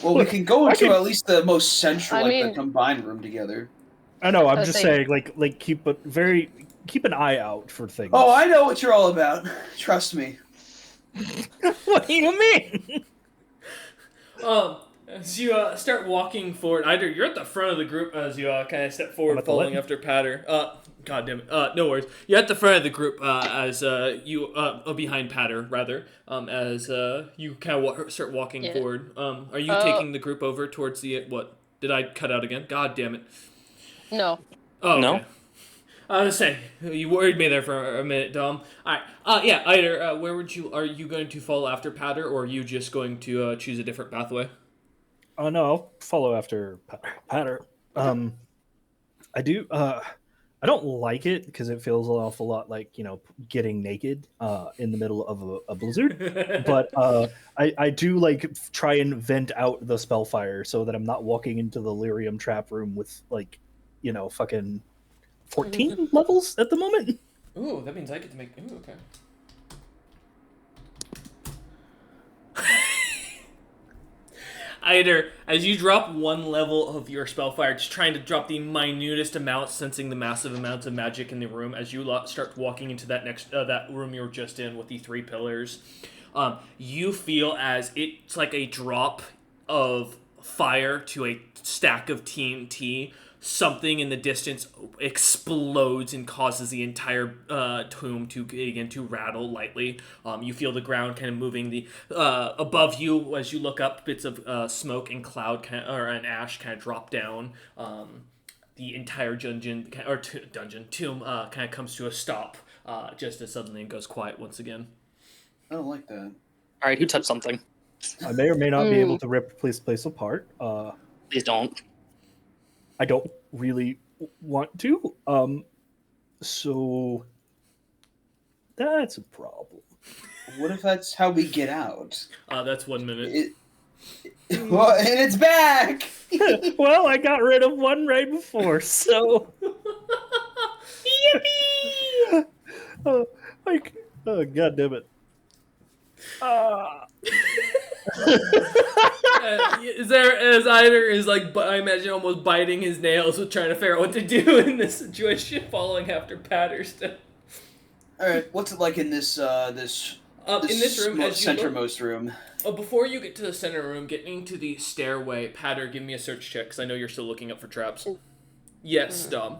Well, we can go I into can- at least the most central, I the mean- combined room together. I know. I'm I just think- saying, like keep an eye out for things. Oh, I know what you're all about. Trust me. What do you mean? As you start walking forward, Eider, you're at the front of the group as you kind of step I'm forward, at the following left. after Patter. God damn it. No worries. You're at the front of the group as you behind Patter rather. As you kind of start walking Yeah. forward. Are you taking the group over towards the what? Did I cut out again? God damn it. No. Oh okay. No. I was saying, you worried me there for a minute, Dom. Alright, yeah, Eider, are you going to follow after Patter, or are you just going to choose a different pathway? Oh no, I'll follow after Patter. I do. I don't like it because it feels an awful lot like getting naked in the middle of a blizzard. But I do like try and vent out the spellfire so that I'm not walking into the lyrium trap room with fucking 14 levels at the moment. Ooh, that means I get to make. Ooh, okay. Eider, as you drop one level of your spellfire, just trying to drop the minutest amount, sensing the massive amounts of magic in the room, as you start walking into that that room you were just in with the 3 pillars, you feel as it's like a drop of fire to a stack of TNT. Something in the distance explodes and causes the entire tomb to begin to rattle lightly. You feel the ground kind of moving. Above you, as you look up, bits of smoke and cloud and ash kind of drop down. The entire tomb kind of comes to a stop just as suddenly it goes quiet once again. I don't like that. All right, who touched something? I may or may not be able to rip this place apart. Please don't. I don't really want to. So that's a problem. What if that's how we get out? That's 1 minute. Well, and it's back! Well, I got rid of one right before, so. Yippee! Oh, God damn it. Is there as either is like I imagine almost biting his nails with trying to figure out what to do in this situation, following after Patterson. All right, what's it like in this in this room, as you look, centermost room? before you get to the center room, getting to the stairway, Patter, give me a search check because I know you're still looking up for traps. Yes, Dom.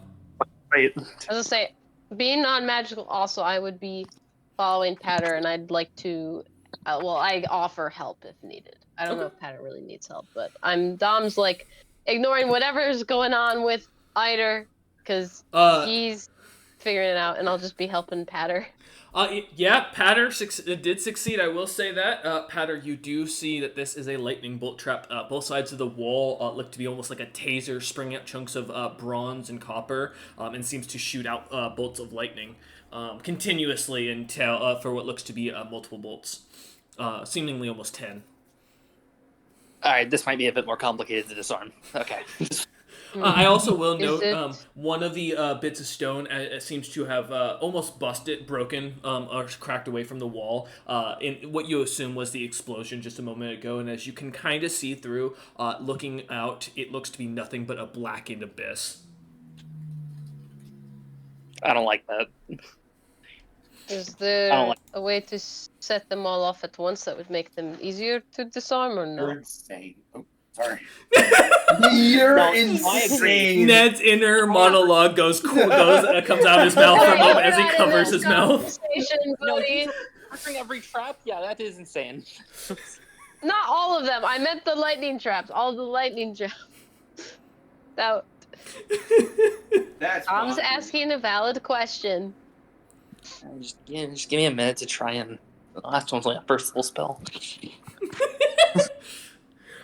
Right. I was gonna say, being non-magical, also I would be following Patter, and I'd like to. I offer help if needed. I don't know if Patter really needs help, but Dom's like ignoring whatever's going on with Eider because he's figuring it out, and I'll just be helping Patter. Yeah, Patter did succeed. I will say that. Patter, you do see that this is a lightning bolt trap. Both sides of the wall look to be almost like a taser, springing out chunks of bronze and copper, and seems to shoot out bolts of lightning continuously until for what looks to be multiple bolts, seemingly almost 10. All right, this might be a bit more complicated to disarm. Okay. I also will note one of the bits of stone seems to have almost broken, or cracked away from the wall. In what you assume was the explosion just a moment ago, and as you can kind of see through, looking out, it looks to be nothing but a blackened abyss. I don't like that. Is there a way to set them all off at once that would make them easier to disarm, or no? You're insane. Oh, sorry. You're No, insane. Ned's inner monologue comes out of his mouth for a moment as he covers his mouth. No, every trap? Yeah, that is insane. Not all of them. I meant the lightning traps. All the lightning traps. That's Tom's fine. asking a valid question. Just give me a minute to try and. The last one's like a first level spell.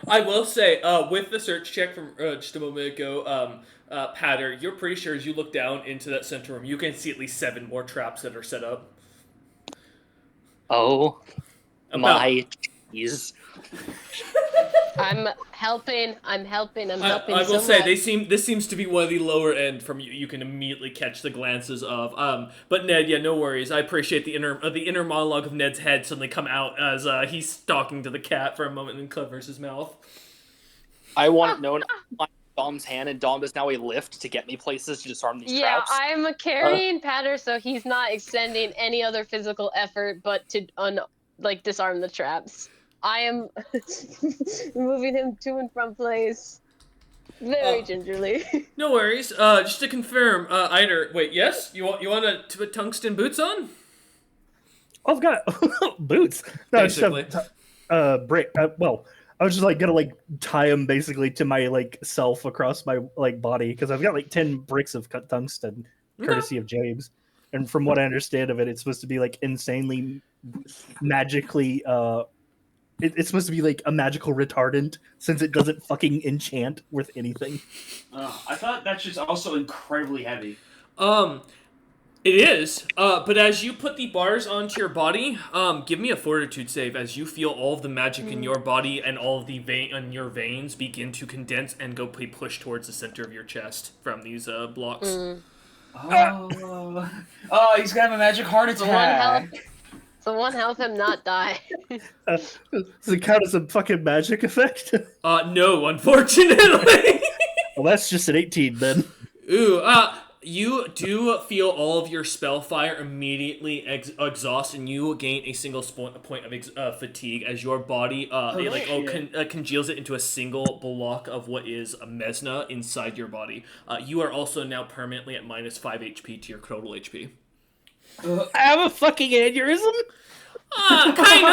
I will say, with the search check from just a moment ago, Patter, you're pretty sure as you look down into that center room, you can see at least 7 more traps that are set up. Oh, my jeez. I'm helping. I will say this seems to be one of the lower end from you. You can immediately catch the glances of. But Ned, yeah, no worries. I appreciate the inner monologue of Ned's head suddenly come out as he's talking to the cat for a moment and covers his mouth. I want it known on Dom's hand, and Dom is now a lift to get me places to disarm these traps. Yeah, I'm carrying Patter, so he's not extending any other physical effort but to disarm the traps. I am moving him to and from place very gingerly. No worries. Just to confirm, Eider, wait, yes? You want to put tungsten boots on? I've got boots. No, Basically. Brick. Well, I was just gonna tie them basically to my self across my body because I've got 10 bricks of cut tungsten, courtesy of James. And from what I understand of it, it's supposed to be insanely magically. It's supposed to be a magical retardant since it doesn't fucking enchant with anything. I thought that's just also incredibly heavy. It is. But as you put the bars onto your body, give me a fortitude save as you feel all of the magic in your body and all of the in your veins begin to condense and go push towards the center of your chest from these blocks. Oh, he's gonna have a magic heart attack. So one help him not die. Does it count as a fucking magic effect? No, unfortunately. Well, that's just an 18 then. Ooh, you do feel all of your spell fire immediately exhaust, and you gain a single point of fatigue as your body congeals it into a single block of what is a mesna inside your body. You are also now permanently at minus 5 HP to your total HP. I have a fucking aneurysm? Kind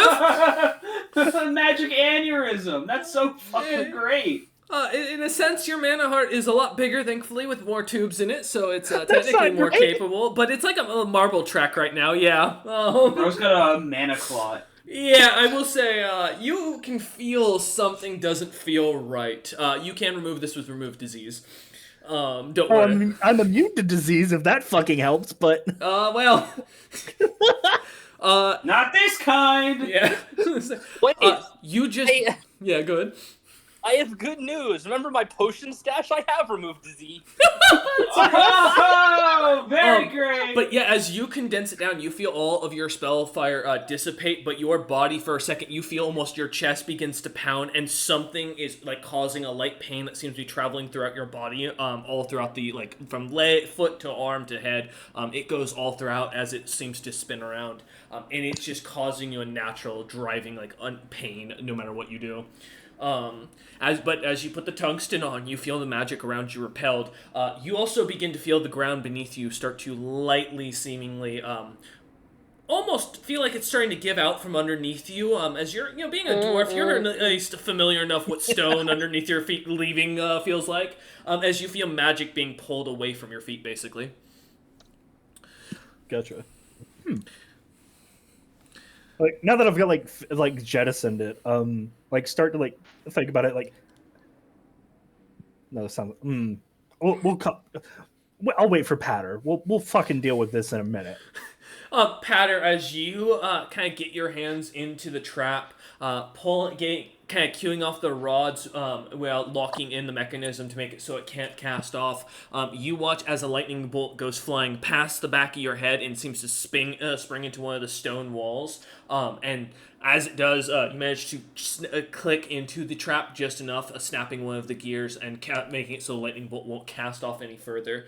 of. A magic aneurysm. That's so fucking great. In a sense, your mana heart is a lot bigger, thankfully, with more tubes in it, so it's technically more capable. But it's like a marble track right now, yeah. Bro's got a mana clot. Yeah, I will say, you can feel something doesn't feel right. You can remove this with remove disease. Don't worry. I'm immune to disease if that fucking helps, but... well... Not this kind! Yeah. Wait, you just... Yeah, go ahead. I have good news. Remember my potion stash? I have removed Z. Oh, very great. But yeah, as you condense it down, you feel all of your spell fire dissipate, but your body, for a second, you feel almost your chest begins to pound, and something is like causing a light pain that seems to be traveling throughout your body, all throughout the, like, from foot to arm to head. It goes all throughout as it seems to spin around, and it's just causing you a natural driving, like, pain no matter what you do. As you put the tungsten on, you feel the magic around you repelled. You also begin to feel the ground beneath you start to lightly, seemingly, almost feel like it's starting to give out from underneath you. As you're, being a dwarf, you're at least familiar enough what stone underneath your feet leaving feels like. As you feel magic being pulled away from your feet, basically. Gotcha. Like, now that I've got like jettisoned it, like start to like think about it. Like, no, sound. I'll wait for Patter. We'll fucking deal with this in a minute. Patter, as you kind of get your hands into the trap, kind of queuing off the rods while locking in the mechanism to make it so it can't cast off. You watch as a lightning bolt goes flying past the back of your head and seems to spring into one of the stone walls. And as it does, you manage to click into the trap just enough, snapping one of the gears and making it so the lightning bolt won't cast off any further.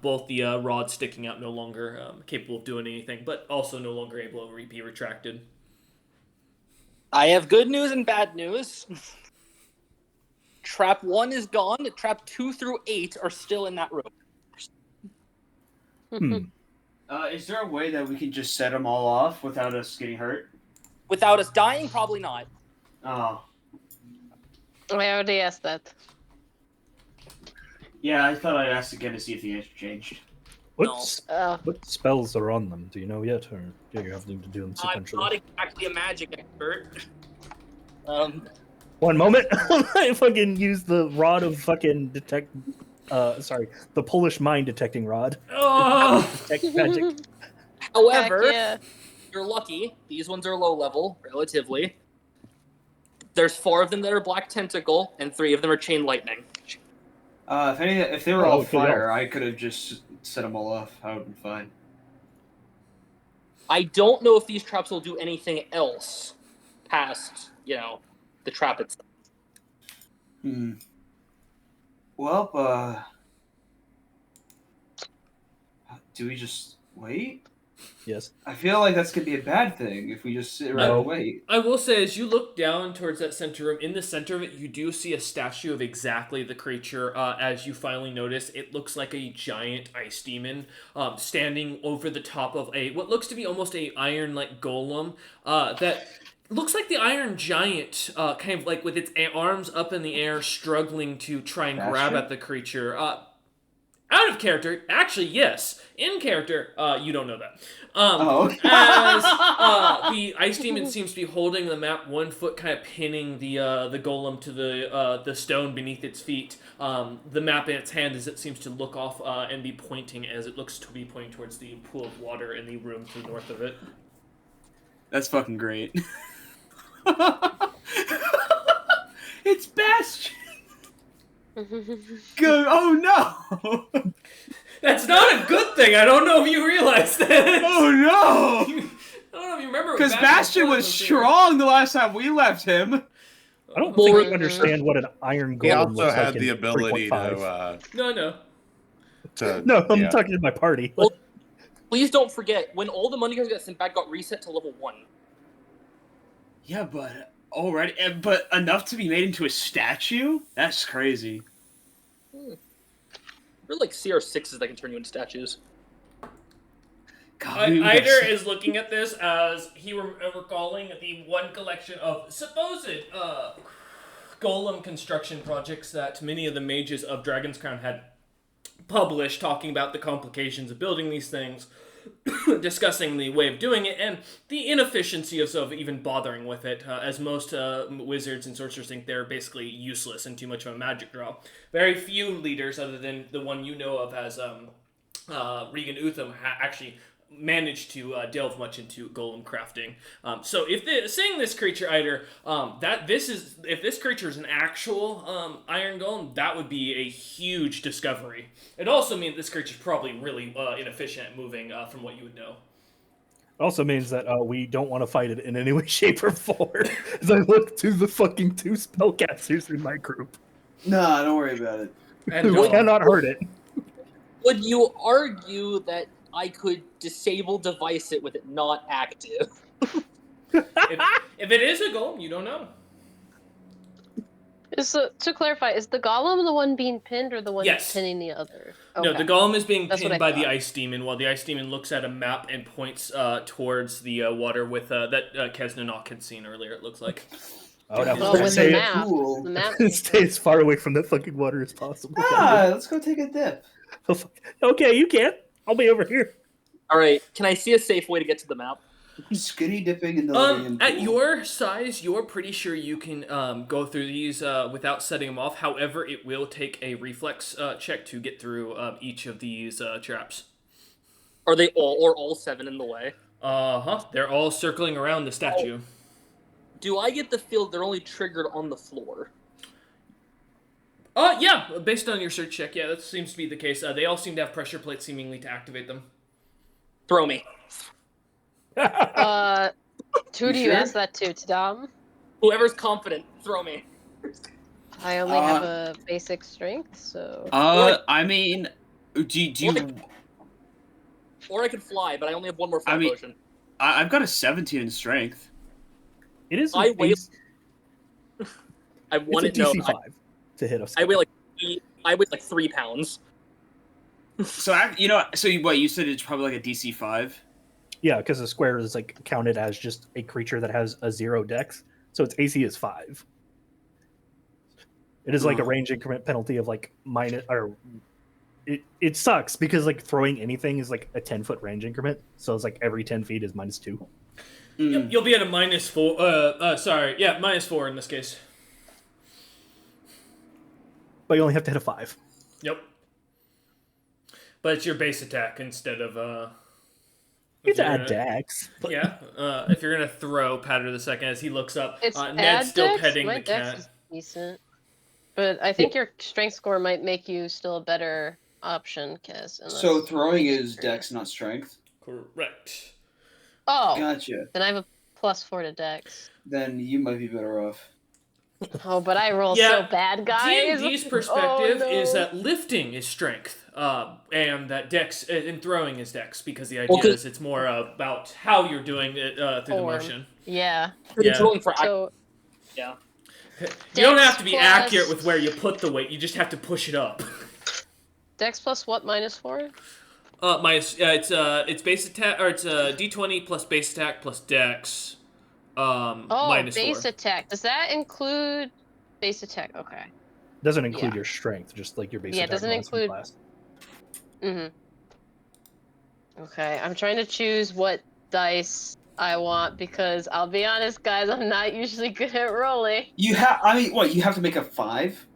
Both the rods sticking out no longer capable of doing anything, but also no longer able to be retracted. I have good news and bad news. Trap 1 is gone. Trap 2 through 8 are still in that room. Is there a way that we can just set them all off without us getting hurt? Without us dying, probably not. Oh. I already asked that. Yeah, I thought I'd ask again to see if the answer changed. What spells are on them? Do you know yet, or do you have to do them I'm sequentially? not exactly a magic expert. One moment. I fucking use the rod of fucking detect. The Polish mind detecting rod. Oh! Detect magic. However, Heck yeah. you're lucky. These ones are low level, relatively. There's 4 of them that are black tentacle, and 3 of them are chain lightning. If they were all fire, I could have just set them all off. I would have been fine. I don't know if these traps will do anything else past, the trap itself. Well, do we just wait? Yes. I feel like that's going to be a bad thing if we just sit around and wait. I will say, as you look down towards that center room, in the center of it, you do see a statue of exactly the creature. As you finally notice, it looks like a giant ice demon standing over the top of what looks to be almost a iron-like golem that looks like the Iron Giant, kind of like with its arms up in the air, struggling to try and grab at the creature. Out of character, actually, yes. In character, you don't know that. As the ice demon seems to be holding the map, one foot kind of pinning the golem to the stone beneath its feet. The map in its hand as it seems to look off and be pointing, as it looks to be pointing towards the pool of water in the room to the north of it. That's fucking great. It's Bastion. Good. Oh no. That's not a good thing. I don't know if you realize that. Oh no. I don't know if you remember. Because Bastion was strong the last time we left him. I don't think you understand what an iron golem He also looks had like the in ability 3.5. No. No, I'm talking to my party. Well, please don't forget, when all the money guys got sent back, got reset to level 1. Yeah, but enough to be made into a statue? That's crazy. They're like CR6s that can turn you into statues. God, Eider is looking at this as he recalling the one collection of supposed golem construction projects that many of the mages of Dragon's Crown had published, talking about the complications of building these things, discussing the way of doing it, and the inefficiency of even bothering with it, as most wizards and sorcerers think they're basically useless and too much of a magic draw. Very few leaders, other than the one you know of as Regan Utham, actually manage to delve much into golem crafting. So seeing this creature either if this creature is an actual iron golem, that would be a huge discovery. It also means this creature is probably really inefficient at moving from what you would know. It also means that we don't want to fight it in any way, shape, or form. As I look to the fucking 2 spellcasters in my group. Nah, don't worry about it. And We cannot hurt it. Would you argue that I could disable device it with it not active? if it is a golem, you don't know. To clarify, is the golem the one being pinned or the one Yes. pinning the other? No, the golem is being That's what pinned I by the thought. ice demon, while the ice demon looks at a map and points towards the water with that Kesnanok had seen earlier. It looks like. Oh, no. Well, with the Stay, map, Cool. the map. stay as far away from that fucking water as possible. Ah, let's go take a dip. Oh, fuck. Okay, you can. I'll be over here. All right, can I see a safe way to get to the map? Skinny dipping in the Lydian At pool. your size, you're pretty sure you can go through these without setting them off. However, it will take a reflex check to get through each of these traps. Are they all 7 in the way? They're all circling around the statue. Do I get the feel they're only triggered on the floor? Yeah, based on your search check, yeah, that seems to be the case. They all seem to have pressure plates seemingly to activate them. Throw me. Who do you sure? ask that to Dom? Whoever's confident, throw me. I only have a basic strength, so. I mean, do you? Or I could fly, but I only have 1 more fly I mean- potion. I've got a 17 in strength. It is. I weigh- It's I a want to know. DC 5 to hit us. I weigh like 3 pounds. So you said it's probably like a DC 5. Yeah, because a square is like counted as just a creature that has a 0 dex, so its AC is 5. It is like a range increment penalty of like minus, or it sucks because like throwing anything is like a 10-foot range increment, so it's like every 10 feet is -2. You'll be at a -4. -4 in this case. But you only have to hit a 5. Yep. But it's your base attack instead of You if have to you're add gonna- dex. But Yeah. If you're gonna throw Patter the second as he looks up, It's Ned's add still dex? petting My the dex cat. is decent. But I think your strength score might make you still a better option, Kez. So throwing is dex, not strength. Correct. Oh, Gotcha. then I have a +4 to dex. Then you might be better off. Oh, but I roll Yeah, so bad, guys. D&D's perspective Oh, no. is that lifting is strength, and that dex and throwing is dex, because the idea Okay. is it's more about how you're doing it through the Form. motion. Yeah. Yeah. Rolling for So yeah. You don't Dex have to be plus- accurate with where you put the weight. You just have to push it up. dex plus what? -4? It's base attack, or it's D20 plus base attack plus dex. Oh, -4. base attack. Does that include base attack? Okay. doesn't include Yeah. your strength, just like your base Yeah, it attack doesn't bonus from include- class. Okay, I'm trying to choose what dice I want because I'll be honest, guys, I'm not usually good at rolling. You have to make a 5?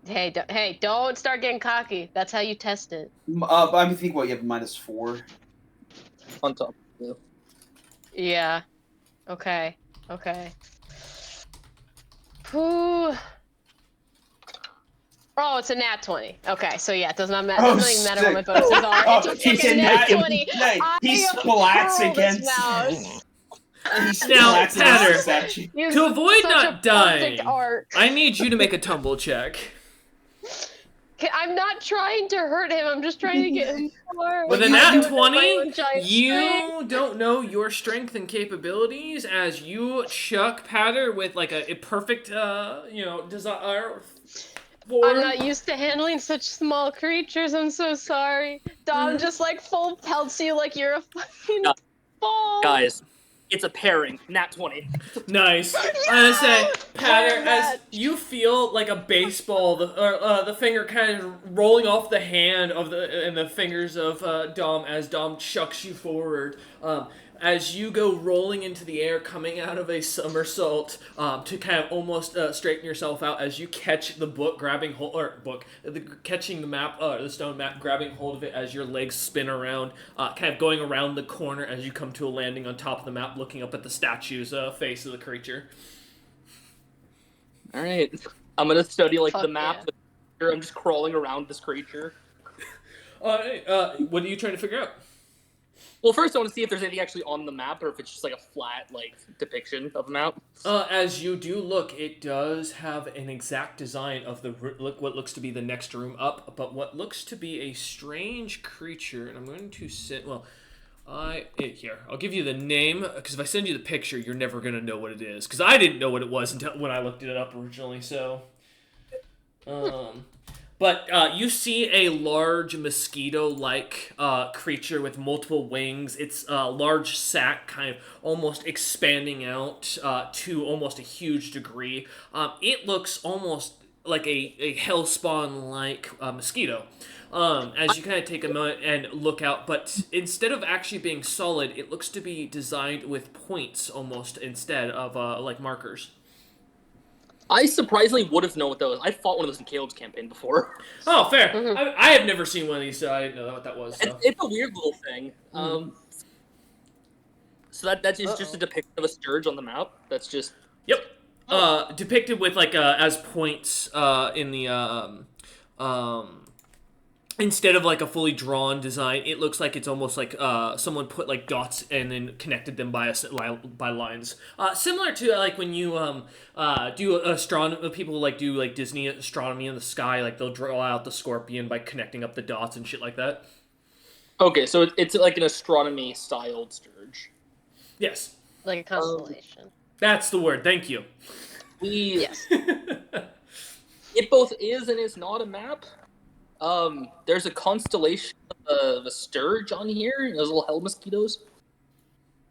Hey, don't start getting cocky. That's how you test it. But I think you have a -4. On top. Yeah. Okay. Whew. Oh, it's a nat 20. Okay, so yeah, it does not matter. Oh, It doesn't even matter what my sick. bonuses are. Oh, It's he's a a nat nat- 20. He I splats hurl this against. mouse. He Now, splats Tanner, against that shit. You To avoid such not a perfect dying, arc. I need you to make a tumble check. Okay, I'm not trying to hurt him. I'm just trying to get him forward. With a You nat do- 20, you don't know your strength and capabilities as you chuck Patter with like a perfect, desire. I'm not used to handling such small creatures. I'm so sorry. Dom just like full pelts you like you're a fucking Yeah. ball. Guys, it's a pairing. Nat 20. Nice. I say, Patter, Fair as match. you feel like a baseball, the finger kind of rolling off the hand of the fingers of Dom as Dom chucks you forward. as you go rolling into the air, coming out of a somersault, to kind of almost straighten yourself out as you catch the book, catching the map, the stone map, grabbing hold of it as your legs spin around, kind of going around the corner as you come to a landing on top of the map, looking up at the statue's face of the creature. All right, I'm gonna study like Fuck the map. yeah. I'm just crawling around this creature. What are you trying to figure out? Well, first I want to see if there's anything actually on the map, or if it's just like a flat like depiction of a map. As you do look, it does have an exact design of what looks to be the next room up, but what looks to be a strange creature, and I'm going to here, I'll give you the name, because if I send you the picture, you're never going to know what it is, because I didn't know what it was until when I looked it up originally, so... But you see a large mosquito-like creature with multiple wings. Its large sac kind of almost expanding out to almost a huge degree. It looks almost like a hellspawn-like mosquito. As you kind of take a moment and look out, but instead of actually being solid, it looks to be designed with points almost instead of like markers. I surprisingly would have known what that was. I fought one of those in Caleb's campaign before. Oh, fair. Mhm. I have never seen one of these, so I didn't know what that was. So. It's a weird little thing. So that's just a depiction of a scourge on the map. That's just... Yep. Depicted with like as points in the instead of like a fully drawn design, it looks like it's almost like someone put like dots and then connected them by by lines. Similar to like when you do astronomy, people like do like Disney astronomy in the sky, like they'll draw out the scorpion by connecting up the dots and shit like that. Okay, so it's like an astronomy styled scourge. Yes. Like a constellation. That's the word. Thank you. Yes. It both is and is not a map. There's a constellation of a scourge on here, those little hell mosquitoes.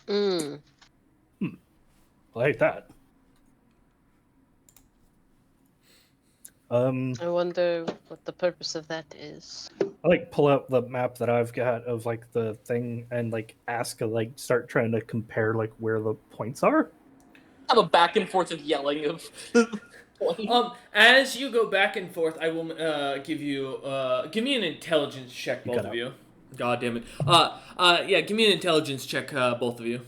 Mm. I hate that. I wonder what the purpose of that is. I like pull out the map that I've got of like the thing and like ask, like start trying to compare like where the points are. Have a back and forth of yelling of points. As you go back and forth, I will give you give me an intelligence check, You both got of it. you. God damn it. Yeah, give me an intelligence check, both of you.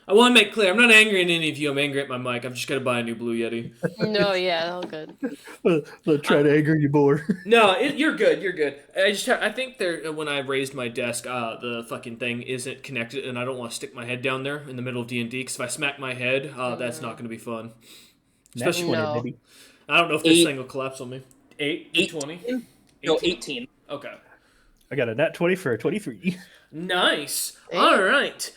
I want to make clear, I'm not angry at any of you. I'm angry at my mic. I've just got to buy a new Blue Yeti. No, yeah, all good. They'll try to anger you more. No, you're good. You're good. I think there when I raised my desk, the fucking thing isn't connected, and I don't want to stick my head down there in the middle of D&D. Because if I smack my head, that's not going to be fun. Nat Especially 20, No. baby. I don't know if this 8. thing will collapse on me. 8? 20? No, 18. Okay. I got a nat 20 for a 23. Nice. Hey. All right.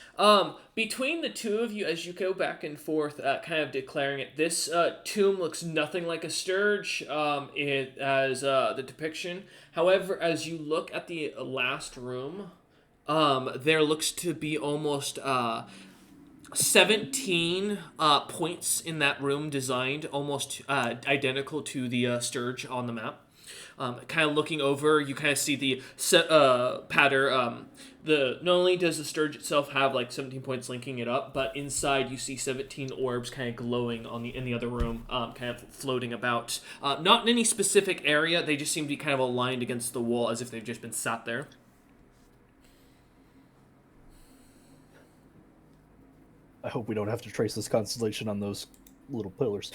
Between the two of you, as you go back and forth, kind of declaring it, this tomb looks nothing like a scourge. As the depiction. However, as you look at the last room, there looks to be almost 17 points in that room designed almost identical to the scourge on the map. Kind of looking over, you kind of see the pattern. Not only does the scourge itself have like 17 points linking it up, but inside you see 17 orbs kind of glowing in the other room, kind of floating about. Not in any specific area. They just seem to be kind of aligned against the wall as if they've just been sat there. I hope we don't have to trace this constellation on those little pillars.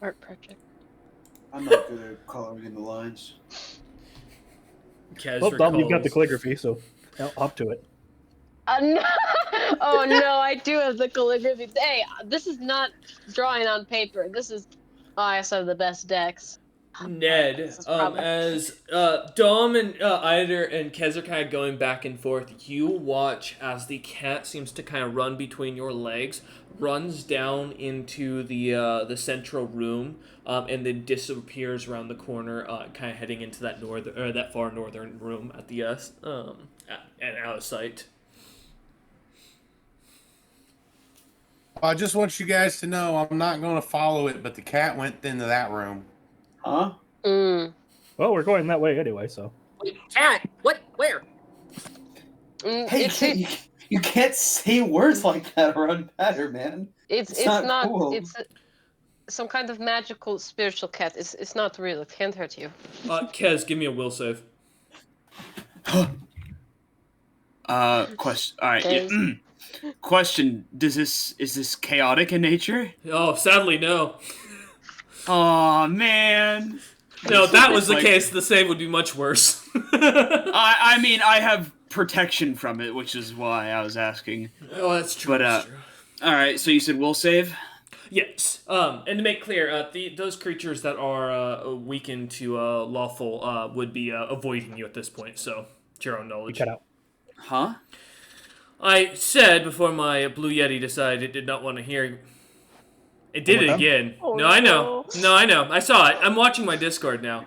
Art project. I'm not good at coloring in the lines. Kez Well, Dom, you've got the recalls- calligraphy, so hop to it. No. Oh no, I do have the calligraphy. Hey, this is not drawing on paper. This is. Oh, I just have the best decks. Ned, This is probably- as Dom and Eider and Kez are kind of going back and forth, you watch as the cat seems to kind of run between your legs, runs down into the central room, and then disappears around the corner, kind of heading into that far northern room at the and out of sight. I just want you guys to know I'm not going to follow it, but the cat went into that room. Huh? Mm. Well, we're going that way anyway, so. Wait, cat! What? Where? Hey, you can't say words like that around Patter, man. It's not cool. It's some kind of magical spiritual cat. It's not real. It can't hurt you. Kez, give me a will save. Question. All right. Yeah. Question: is this chaotic in nature? Oh, sadly, no. Oh man. No, if that was the case, the save would be much worse. I mean, I have protection from it, which is why I was asking. Oh, that's true. But that's true. all right. So you said will save. Yes. And to make clear, those creatures that are weakened to lawful would be avoiding you at this point. So, to your own knowledge. Cut out. Huh? I said before my Blue Yeti decided it did not want to hear. It did it again. Oh, no, I know. No, I know. I saw it. I'm watching my Discord now.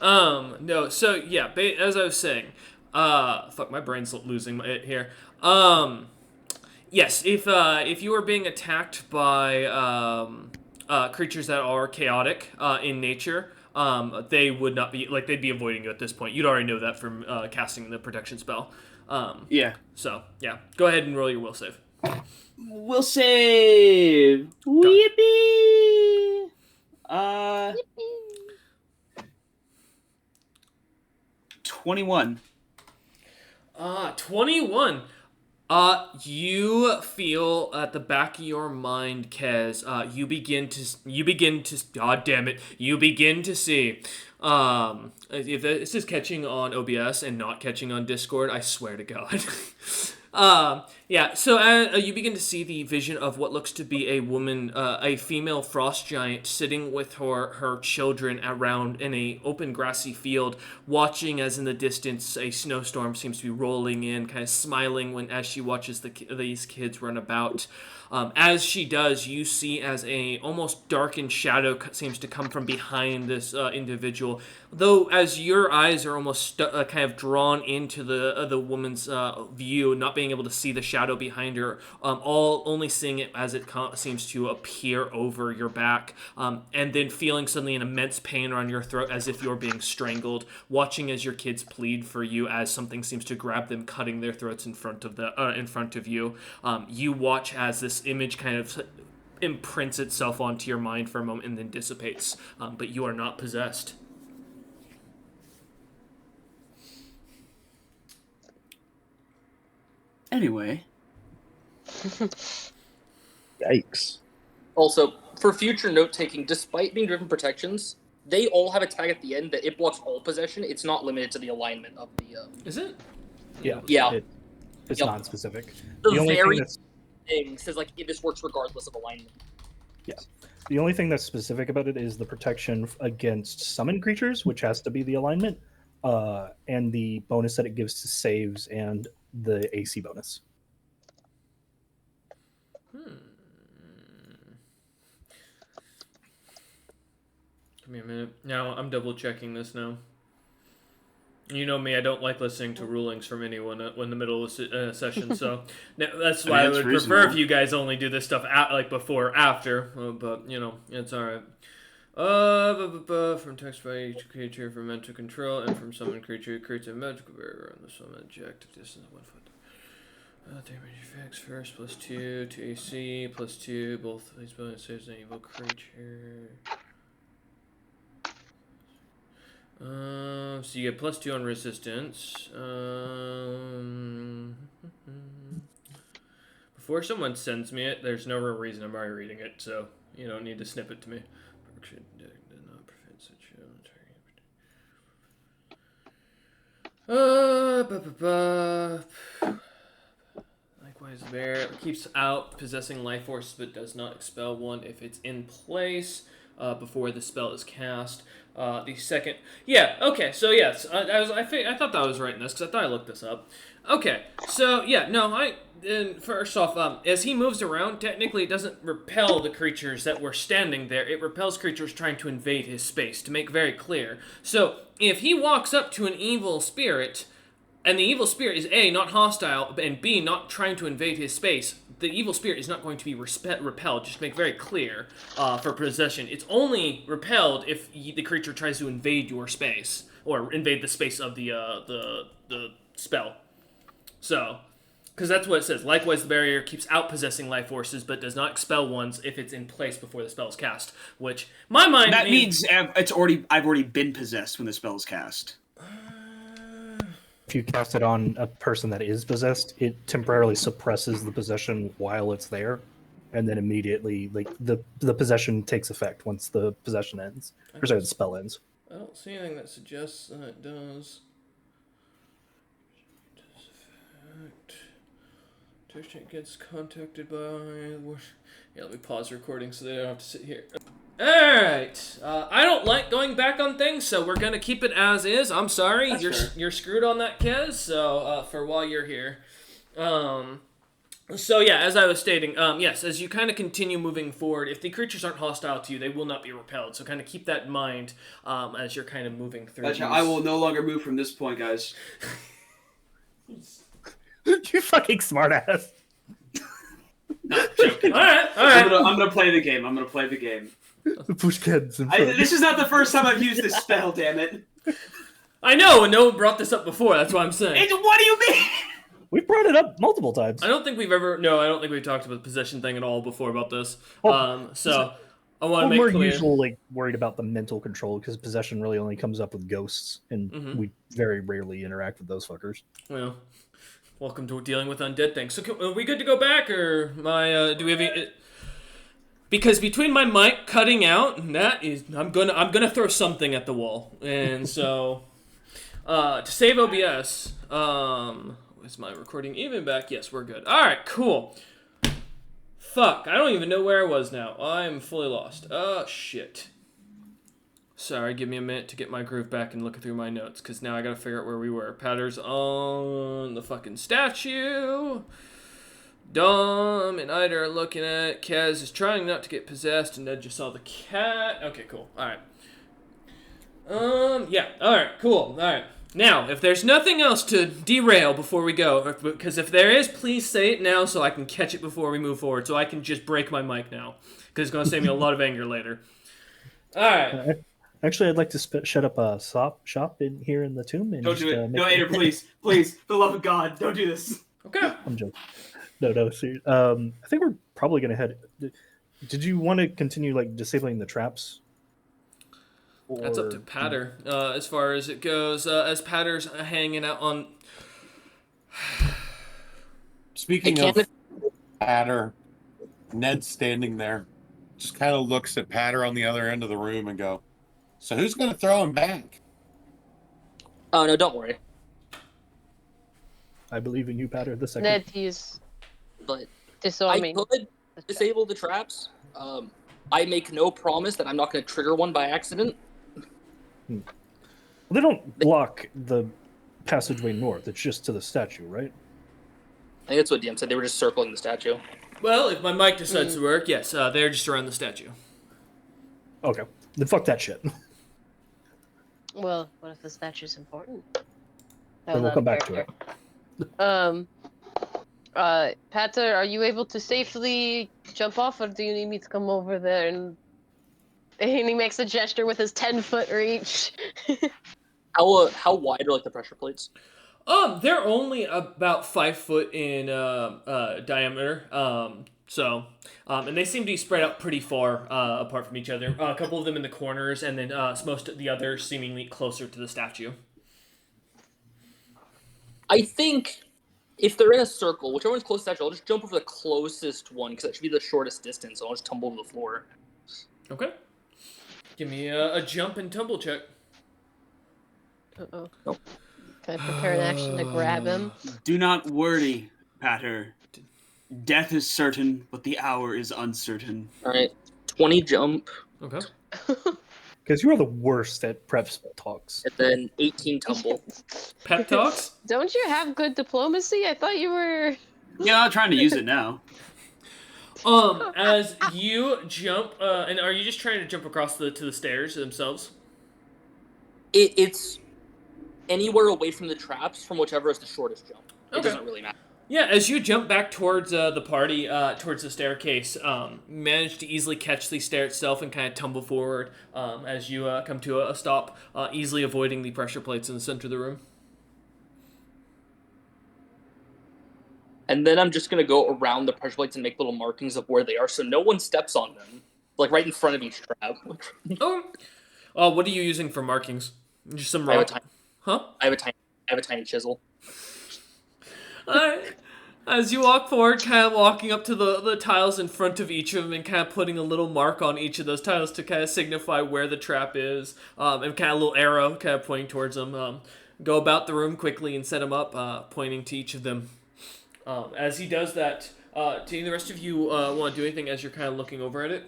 No. So yeah, as I was saying, fuck, my brain's losing it here. Yes, if you are being attacked by creatures that are chaotic in nature, they would not be they'd be avoiding you at this point. You'd already know that from casting the protection spell. Yeah. So yeah, go ahead and roll your will save. Will save. Yippee! 21. 21. You feel at the back of your mind, Kez, you begin to, god damn it, you begin to see, if this is catching on OBS and not catching on Discord, I swear to God. Yeah, so you begin to see the vision of what looks to be a woman, a female frost giant sitting with her children around in a open grassy field, watching as in the distance a snowstorm seems to be rolling in, kind of smiling as she watches these kids run about. As she does, you see as a almost darkened shadow seems to come from behind this individual. Though, as your eyes are almost kind of drawn into the woman's view, not being able to see the shadow behind her, only seeing it as it seems to appear over your back, and then feeling suddenly an immense pain around your throat as if you're being strangled, watching as your kids plead for you as something seems to grab them, cutting their throats in front of you. You watch as this image kind of imprints itself onto your mind for a moment and then dissipates, but you are not possessed. Anyway. Yikes. Also, for future note-taking, despite being driven protections, they all have a tag at the end that it blocks all possession. It's not limited to the alignment of the... Is it? Yeah. Yeah. It's non-specific. The only very thing that's thing says, like, this works regardless of alignment. Yeah. The only thing that's specific about it is the protection against summoned creatures, which has to be the alignment, and the bonus that it gives to saves and the AC bonus. Give me a minute. Now, I'm double checking this now. You know me, I don't like listening to rulings from anyone in the middle of a session, so that's why I would prefer if you guys only do this stuff before or after, but, it's alright. From text by each creature for mental control and from summoned creature, it creates a magical barrier on the summon objective distance of 1 foot. Damage effects first, +2 to AC, +2, both these bonuses an evil creature. So you get +2 on resistance. Before someone sends me it, there's no real reason I'm already reading it, so you don't need to snip it to me. Did not prevent such Likewise, bear keeps out possessing life force, but does not expel one if it's in place before the spell is cast. The second, so yes, I thought that I was right in this because I thought I looked this up. Okay, so yeah, no, first off, as he moves around, technically it doesn't repel the creatures that were standing there. It repels creatures trying to invade his space, to make very clear. So if he walks up to an evil spirit, and the evil spirit is A, not hostile, and B, not trying to invade his space, the evil spirit is not going to be repelled, just to make very clear, for possession. It's only repelled if the creature tries to invade your space, or invade the space of the spell. So, because that's what it says. Likewise, the barrier keeps out possessing life forces, but does not expel ones if it's in place before the spell is cast. Which, my mind That means I've already been possessed when the spell is cast. If you cast it on a person that is possessed, it temporarily suppresses the possession while it's there, and then immediately, like the possession takes effect once the possession ends, or sorry, the spell ends. I don't see anything that suggests that it does. Patient gets contacted by. Yeah, let me pause recording so they don't have to sit here. Alright, I don't like going back on things, so we're gonna keep it as is. I'm sorry, you're screwed on that, Kez, so, for while you're here. So yeah, as I was stating, yes, as you kind of continue moving forward, if the creatures aren't hostile to you, they will not be repelled, so kind of keep that in mind, as you're kind of moving through Gotcha. these. I will no longer move from this point, guys. You fucking smartass. Joking. Alright. I'm gonna play the game. Push kids in front. This is not the first time I've used this spell, damn it. I know, and no one brought this up before, that's what I'm saying. What do you mean? We brought it up multiple times. I don't think we've talked about the possession thing at all before about this. So I want to make we're clear. usually worried about the mental control because possession really only comes up with ghosts, and we very rarely interact with those fuckers. Well, welcome to dealing with undead things. So are we good to go back, or do we have any... Because between my mic cutting out and that is, I'm gonna throw something at the wall, and so to save OBS, is my recording even back? Yes, we're good. All right, cool. Fuck, I don't even know where I was now. I'm fully lost. Oh shit. Sorry, give me a minute to get my groove back and look through my notes, because now I gotta figure out where we were. Patter's on the fucking statue. Dom and Ida are looking at it. Kaz is trying not to get possessed, and Ned just saw the cat. Okay, cool. Alright. Yeah. Alright, cool. Alright. Now, if there's nothing else to derail before we go, because if there is, please say it now so I can catch it before we move forward, so I can just break my mic now, because it's going to save me a lot of anger later. Alright. Actually, I'd like to set up a shop in here in the tomb. And Don't do it. No, Ader, please. Please. For the love of God, don't do this. Okay. I'm joking. No, seriously. I think we're probably gonna head. Did you want to continue like disabling the traps? That's up to Patter, as far as it goes. As Patter's hanging out on. Speaking of Patter, Ned's standing there, just kind of looks at Patter on the other end of the room and go, "So who's gonna throw him back?" Oh no, don't worry. I believe in you, Patter. The second. Ned, he's But disarming. I could disable the traps. I make no promise that I'm not going to trigger one by accident. Well, they don't block the passageway north. It's just to the statue, right? I think that's what DM said. They were just circling the statue. Well, if my mic decides to work, yes, they're just around the statue. Okay, then fuck that shit. Well, what if the statue's important? Then we'll come back to it. Pater, are you able to safely jump off, or do you need me to come over there and he makes a gesture with his 10-foot reach? How wide are like the pressure plates? They're only about 5 foot in diameter. And they seem to be spread out pretty far apart from each other. A couple of them in the corners, and then most of the others seemingly closer to the statue. I think if they're in a circle, whichever one's closest to the statue, I'll just jump over the closest one because that should be the shortest distance. So I'll just tumble to the floor. Okay. Give me a jump and tumble check. Uh-oh. Nope. Can I prepare an action to grab him? Do not worry, Patter. Death is certain, but the hour is uncertain. All right, 20 jump. Okay. Because you are the worst at prep talks. And then 18 tumble. Pep talks? Don't you have good diplomacy? I thought you were... Yeah, I'm trying to use it now. As you jump, and are you just trying to jump across to the stairs themselves? It's anywhere away from the traps from whichever is the shortest jump. It doesn't really matter. Yeah, as you jump back towards the party, towards the staircase, manage to easily catch the stair itself and kind of tumble forward as you come to a stop, easily avoiding the pressure plates in the center of the room. and then I'm just gonna go around the pressure plates and make little markings of where they are, so no one steps on them, like right in front of each trap. What are you using for markings? Just some I have a rock. tiny, Huh? I have a tiny chisel. Alright. As you walk forward, kind of walking up to the tiles in front of each of them and kind of putting a little mark on each of those tiles to kind of signify where the trap is, and kind of a little arrow kind of pointing towards them. Go about the room quickly and set them up, pointing to each of them. As he does that, do the rest of you want to do anything as you're kind of looking over at it?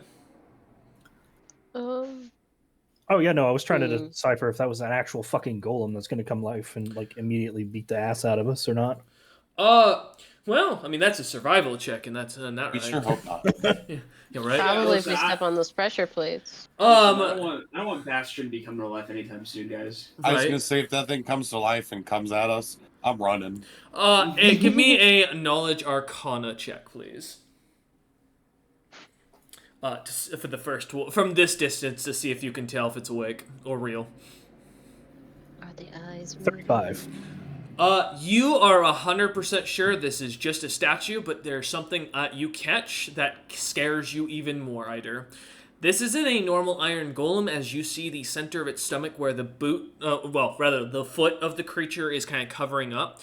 Oh yeah, no, I was trying to decipher if that was an actual fucking golem that's going to come life and like immediately beat the ass out of us or not. Well, I mean that's a survival check, and that's not We right. sure hope not. Yeah, right. Probably if listen, we step on those pressure plates. I don't want Bastion to be coming to life anytime soon, guys. I was Right. gonna say if that thing comes to life and comes at us, I'm running. And give me a knowledge arcana check, please. For the first from this distance to see if you can tell if it's awake or real. Are the eyes 35. You are 100% sure this is just a statue, but there's something you catch that scares you even more, Eider. This isn't a normal iron golem, as you see the center of its stomach where the the foot of the creature is kind of covering up.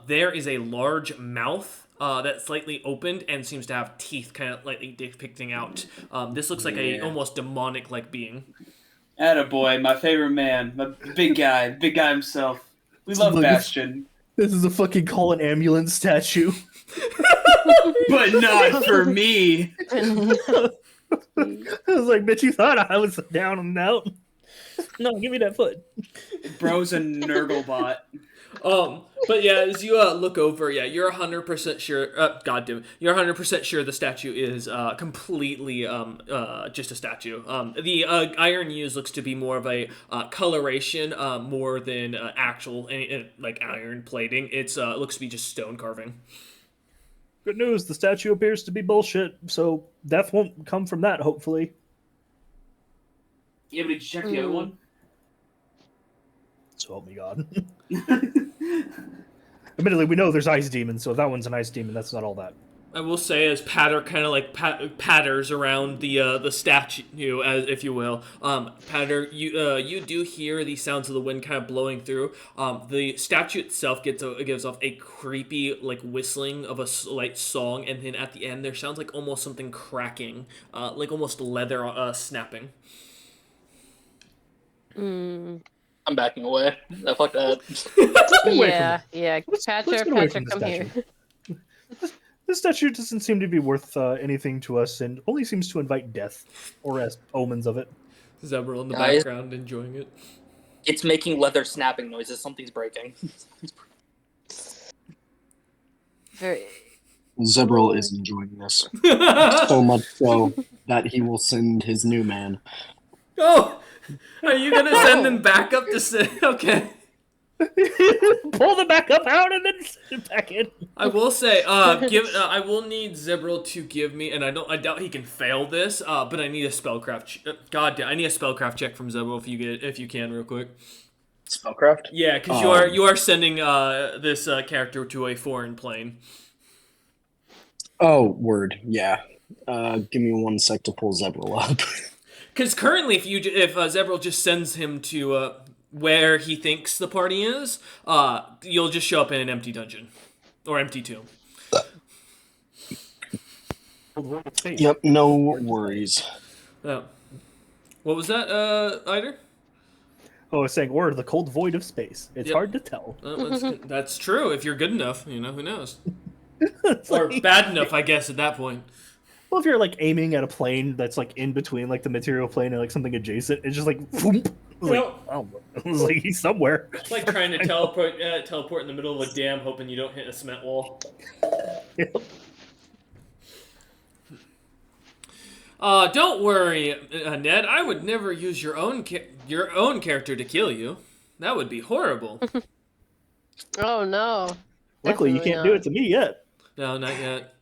There is a large mouth that's slightly opened and seems to have teeth kind of lightly depicting out. This looks like a almost demonic-like being. Attaboy, my favorite man, my big guy himself. We love Bastion. This is a fucking call an ambulance statue. But not for me. I was like, bitch, you thought I was down and out. No, give me that foot. Bro's a Nurglebot. But yeah, as you look over, you're 100% sure. You're 100% sure the statue is completely just a statue. The iron used looks to be more of a coloration more than actual like iron plating. It looks to be just stone carving. Good news, the statue appears to be bullshit, so death won't come from that, hopefully. Yeah, but did you check the other one? So help me God. Admittedly, we know there's ice demons, so if that one's an ice demon, that's not all that. I will say, as Patter kind of like patters around the statue, as if you will, Patter, you do hear the sounds of the wind kind of blowing through. The statue itself gives off a creepy like whistling of a slight song, and then at the end there sounds like almost something cracking, like almost leather snapping. I'm backing away. No, fuck that. Let's Patrick, get away from the come here. statue. This statue doesn't seem to be worth anything to us, and only seems to invite death, or as omens of it. Zebril in the Guys. background enjoying it. It's making leather snapping noises. Something's breaking. Very. Zebril is enjoying this so much so that he will send his new man. Oh, are you gonna send them back up to say? Okay. Pull the backup out and then send it back in. I will say, I will need Zebril to give me, and I doubt he can fail this, but I need a spellcraft. I need a spellcraft check from Zebril if you can, real quick. Spellcraft? Yeah, because you are sending this character to a foreign plane. Oh, word, yeah. Give me 1 sec to pull Zebril up. Because currently, if Zebril just sends him to where he thinks the party is, you'll just show up in an empty dungeon or empty tomb. Yep, no worries. Oh. What was that, Eider? Oh, I was saying, or the cold void of space. It's Yep. hard to tell. That's true. If you're good enough, who knows? Or bad enough, I guess, at that point. Well, if you're like aiming at a plane that's like in between like the material plane and like something adjacent, it's just like, whoomp. I was like, he's somewhere. It's like trying to teleport in the middle of a dam, hoping you don't hit a cement wall. Yep. Don't worry, Ned. I would never use your own character to kill you. That would be horrible. Oh no. Luckily, you can't do it to me yet. No, not yet.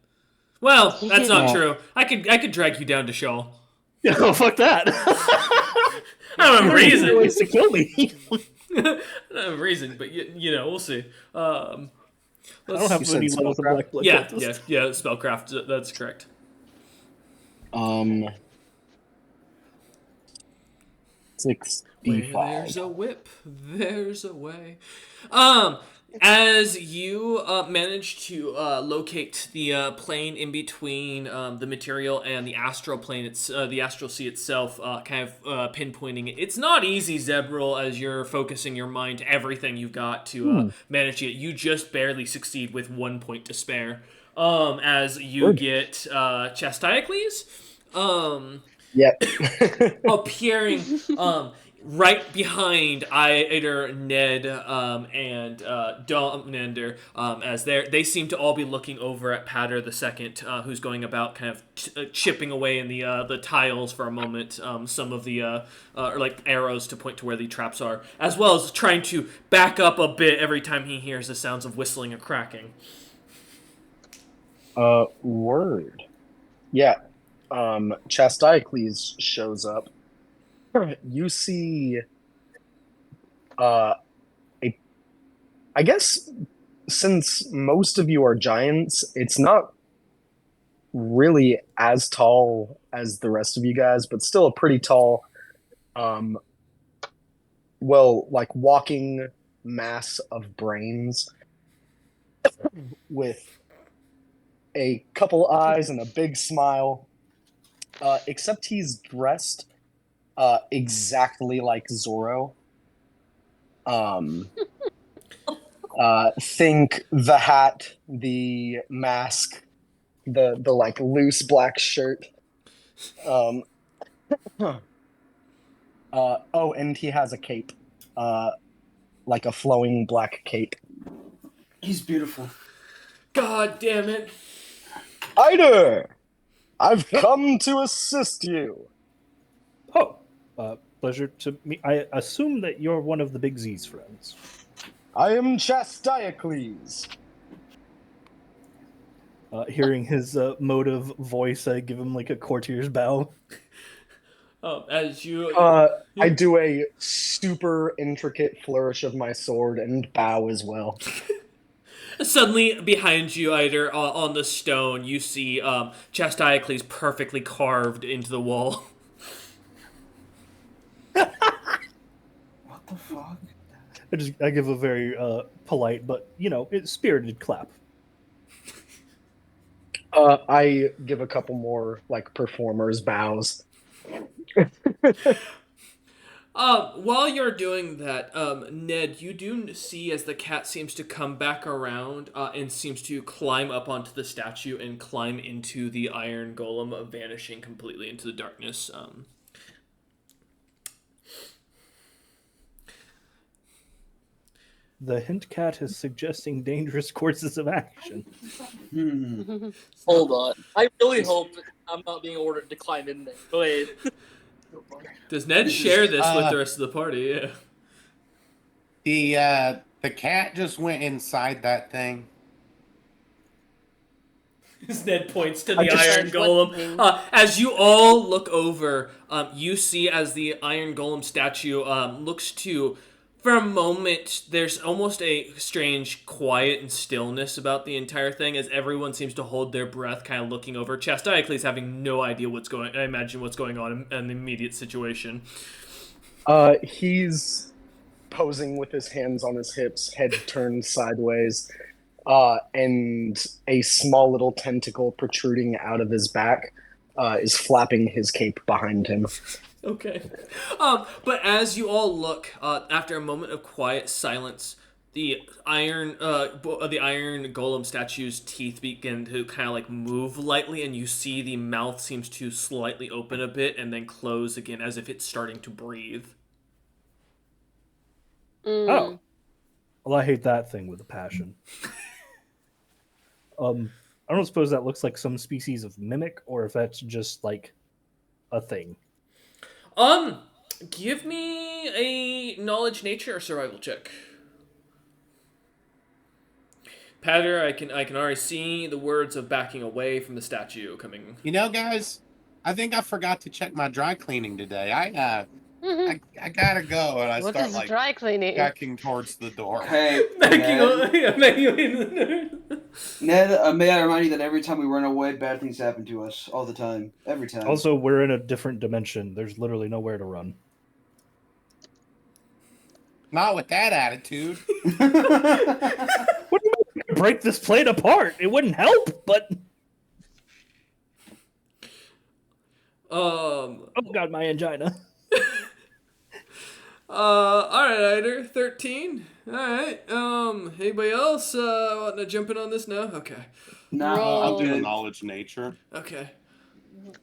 Well, that's not true. I could drag you down to Shaw. Yeah, oh, fuck that. I don't have a reason. Ways to kill me. I don't have a reason, but we'll see. I don't have You said any levels of spellcraft? Black Blood Yeah, Cultist. yeah, spellcraft. That's correct. 65. Where there's a whip, there's a way. As you manage to locate the plane in between the material and the astral plane, it's the astral sea itself, kind of pinpointing it. It's not easy, Zebril, as you're focusing your mind to everything you've got to manage it. You just barely succeed with 1 point to spare. As you get Chastiacles, Yep. appearing right behind either Ned and Dominander, as they seem to all be looking over at Patter the Second, who's going about kind of chipping away in the tiles for a moment, some of the or like arrows to point to where the traps are, as well as trying to back up a bit every time he hears the sounds of whistling and cracking. Word. Yeah. Chastiacles shows up. You see I guess since most of you are giants, it's not really as tall as the rest of you guys, but still a pretty tall like walking mass of brains with a couple eyes and a big smile. Except he's dressed exactly like Zorro. Think the hat, the mask, the like loose black shirt. Oh, and he has a cape, like a flowing black cape. He's beautiful. God damn it! Eider, I've come to assist you. Oh, pleasure to meet. I assume that you're one of the Big Z's friends. I am Chastiacles. Hearing his motive voice, I give him like a courtier's bow. As you... I do a super intricate flourish of my sword and bow as well. Suddenly, behind you, Eider, on the stone, you see Chastiacles perfectly carved into the wall. What the fuck? I give a very polite but spirited clap. I give a couple more like performers bows. While you're doing that, Ned, you do see as the cat seems to come back around and seems to climb up onto the statue and climb into the iron golem, vanishing completely into the darkness. The hint cat is suggesting dangerous courses of action. Hold on. I really hope I'm not being ordered to climb in there. Wait. Does Ned share this with the rest of the party? Yeah. The cat just went inside that thing. As Ned points to the iron golem. As you all look over, you see as the iron golem statue looks to... For a moment, there's almost a strange quiet and stillness about the entire thing, as everyone seems to hold their breath, kind of looking over. Chastiacles having no idea what's going on in the immediate situation. He's posing with his hands on his hips, head turned sideways, and a small little tentacle protruding out of his back is flapping his cape behind him. Okay. But as you all look, after a moment of quiet silence, the iron golem statue's teeth begin to kind of like move lightly, and you see the mouth seems to slightly open a bit and then close again, as if it's starting to breathe. Oh. Well, I hate that thing with a passion. I don't suppose that looks like some species of mimic, or if that's just like a thing. Give me a knowledge, nature, or survival check. Patter, I can already see the words of backing away from the statue coming. You know, guys, I think I forgot to check my dry cleaning today. I gotta go, and I What start is like dry cleaning? backing towards the door. Okay, Backing Ned. away, yeah, backing away. Ned, may I remind you that every time we run away, bad things happen to us all the time, every time. Also, we're in a different dimension. There's literally nowhere to run. Not with that attitude. What do you mean? Break this plate apart? It wouldn't help, but oh god, my angina. Alright, Ider, 13. Alright, anybody else, want to jump in on this now? Okay. No, I'll do good. the knowledge nature. Okay.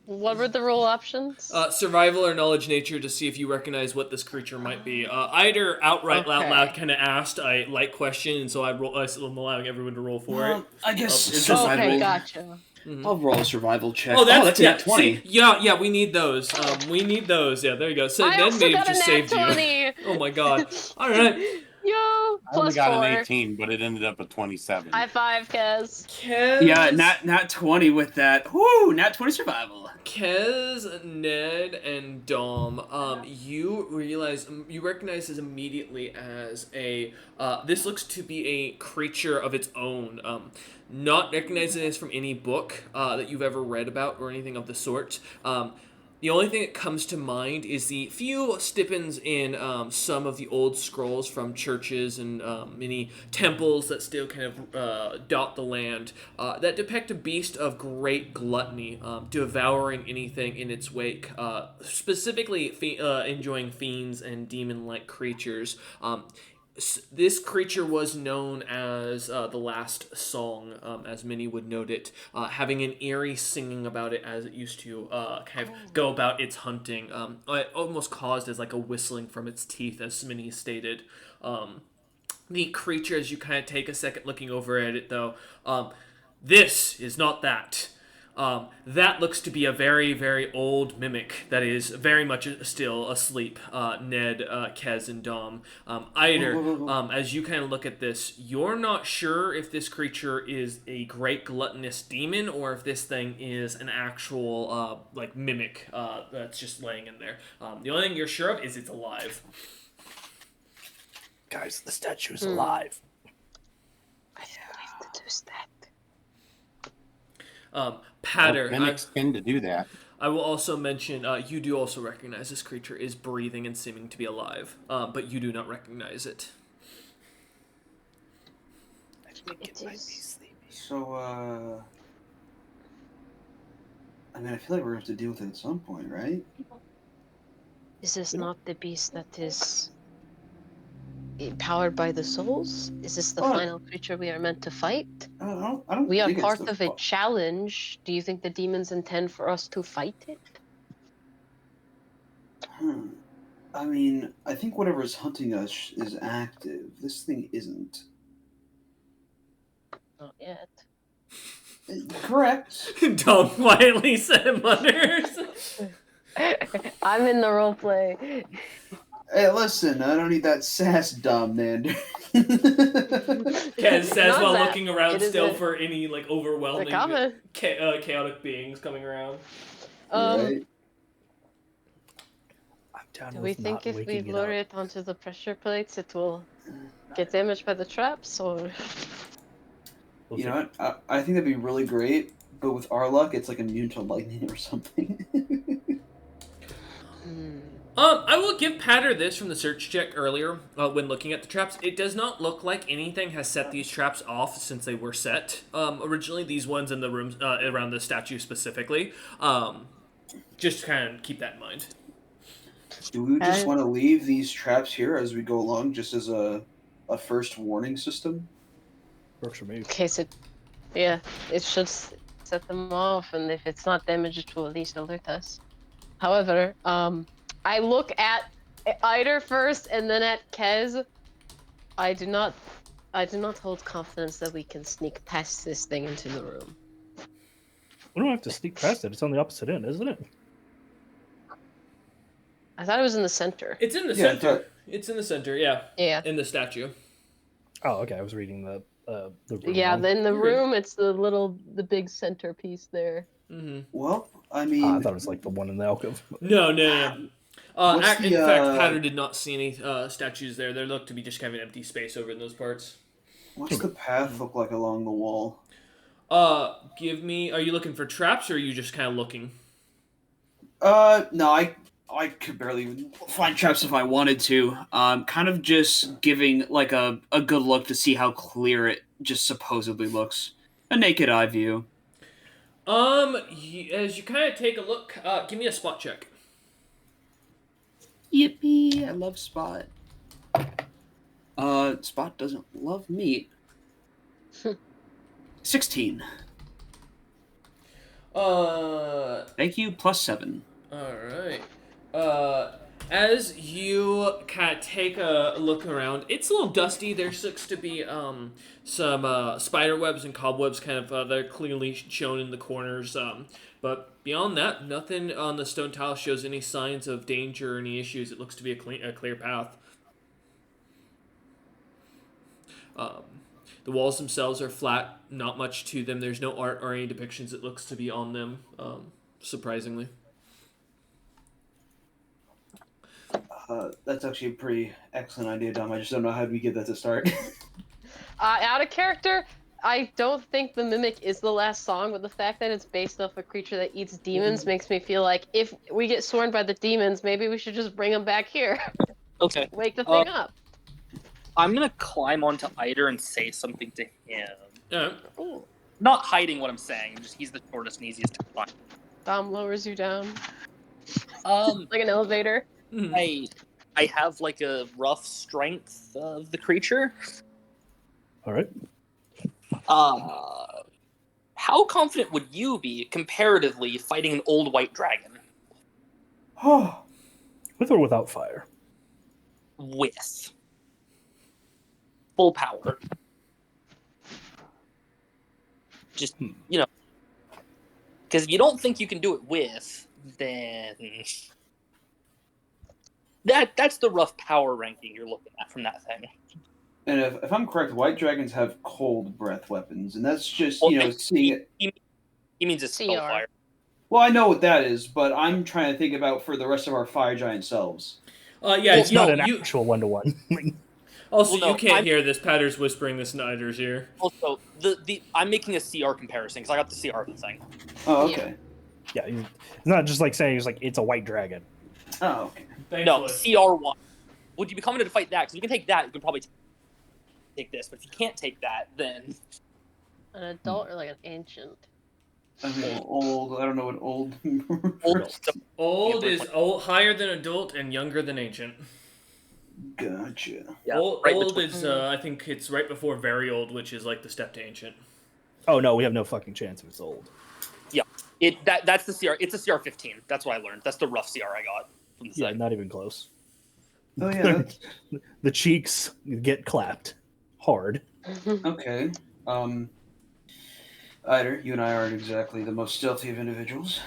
What were the roll options? Survival or knowledge nature to see if you recognize what this creature might be. Ider outright Okay. loud kind of asked a light question, and so I'm allowing everyone to roll for it. I guess It's survival. Okay, gotcha. I'll roll a survival check. Oh, that's a nat 20. See, yeah, we need those. We need those. Yeah, there you go. So I then also maybe got a just nat saved 20. you. Oh my god. All right. Yo, I only plus got 4. an 18, but it ended up at 27. High five, Kez. Kez, Yeah, nat 20 with that. Whoo, nat 20 survival. Kez, Ned, and Dom, you recognize this immediately as this looks to be a creature of its own. Not recognizing this from any book that you've ever read about or anything of the sort. The only thing that comes to mind is the few stipends in some of the old scrolls from churches and many temples that still kind of dot the land that depict a beast of great gluttony, devouring anything in its wake, specifically enjoying fiends and demon-like creatures. This creature was known as the Last Song, as many would note it, having an eerie singing about it as it used to kind of go about its hunting. It almost caused as like a whistling from its teeth, as many stated. The creature, as you kind of take a second looking over at it, though, this is not that. That looks to be a very, very old mimic that is very much still asleep. Ned, Kez, and Dom. Ider, as you kind of look at this, you're not sure if this creature is a great gluttonous demon or if this thing is an actual mimic that's just laying in there. The only thing you're sure of is it's alive. Guys, the statue's alive. I have to do that. Patter. Mimics tend to do that. I will also mention, you do also recognize this creature is breathing and seeming to be alive, but you do not recognize it. So, I mean, I feel like we're going to have to deal with it at some point, right? Is this not the beast that is powered by the souls? Is this the final creature we are meant to fight? I don't We are think part it's of a challenge. Do you think the demons intend for us to fight it? I mean, I think whatever's hunting us is active. This thing isn't. Not yet. Correct. Dom quietly mutters. I'm in the roleplay. Hey, listen, I don't need that sass, dumb man. Kez says Not while that. looking around It is still a- for any overwhelming They're coming. chaotic beings coming around. Right? I'm down Do with we think not if we waking lure up. it onto the pressure plates, it will get damaged by the traps, or? We'll You see. know what? I think that'd be really great, but with our luck, it's like immune to lightning or something. I will give Patter this from the search check earlier when looking at the traps. It does not look like anything has set these traps off since they were set. Originally, these ones in the rooms around the statue specifically. Just kind of keep that in mind. Do we just want to leave these traps here as we go along, just as a first warning system? Works for me. In case it should set them off, and if it's not damaged, it will at least alert us. However, I look at Ider first, and then at Kez. I do not hold confidence that we can sneak past this thing into the room. We don't have to sneak past it. It's on the opposite end, isn't it? I thought it was in the center. It's in the Yeah, center. It's in the center, yeah. Yeah. In the statue. Oh, okay. I was reading the room Yeah, wrong. in the You're good. room, it's the big centerpiece there. Mm-hmm. Well, I mean, I thought it was like the one in the alcove. No. What's In the, fact, Patter did not see any statues there. There looked to be just kind of an empty space over in those parts. What's the path look like along the wall? Give me. Are you looking for traps, or are you just kind of looking? No, I could barely even find traps if I wanted to. Kind of just giving like a good look to see how clear it just supposedly looks. A naked eye view. As you kind of take a look, give me a spot check. Yippee! I love Spot. Spot doesn't love meat. 16. Thank you. +7. Alright. As you kind of take a look around, it's a little dusty. There looks to be some spider webs and cobwebs kind of they're clearly shown in the corners. But beyond that, nothing on the stone tile shows any signs of danger or any issues. It looks to be a clear path. The walls themselves are flat, not much to them. There's no art or any depictions it looks to be on them, surprisingly. That's actually a pretty excellent idea, Dom. I just don't know how we get that to start. Out of character, I don't think the Mimic is the last song, but the fact that it's based off a creature that eats demons makes me feel like if we get sworn by the demons, maybe we should just bring them back here. Okay. Wake the thing up. I'm gonna climb onto Eider and say something to him. Yeah. Not hiding what I'm saying, just he's the shortest and easiest to climb. Dom lowers you down. Um, Like an elevator. I have like a rough strength of the creature. All right. How confident would you be comparatively fighting an old white dragon? With or without fire? With full power. Just, you know, because if you don't think you can do it with, then that's the rough power ranking you're looking at from that thing. And if I'm correct, white dragons have cold breath weapons, and that's just, Well, seeing it. He means it's CR. spellfire. Well, I know what that is, but I'm trying to think about for the rest of our fire giant selves. Yeah, It's not an you actual 1-to-1. also Well, no, you can't I'm- hear this. Patter's whispering this in Eider's ear. Also, the I'm making a CR comparison because I got the CR of the thing. Oh, okay. Yeah, it's not just like saying it's a white dragon. Oh, okay. No, CR1. Would you be coming to fight that? Because if you can take that, you can probably take this. But if you can't take that, then An adult or like an ancient? I mean, old. I don't know what old. Old is higher than adult and younger than ancient. Gotcha. yeah, Old, right old between- is I think it's right before very old, which is like the step to ancient. Oh no, we have no fucking chance if it's old. That's the CR. It's a CR15. That's what I learned. That's the rough CR I got from the Yeah, site. not even close. Oh yeah. That's, The cheeks get clapped hard. okay. Eider, you and I aren't exactly the most stealthy of individuals.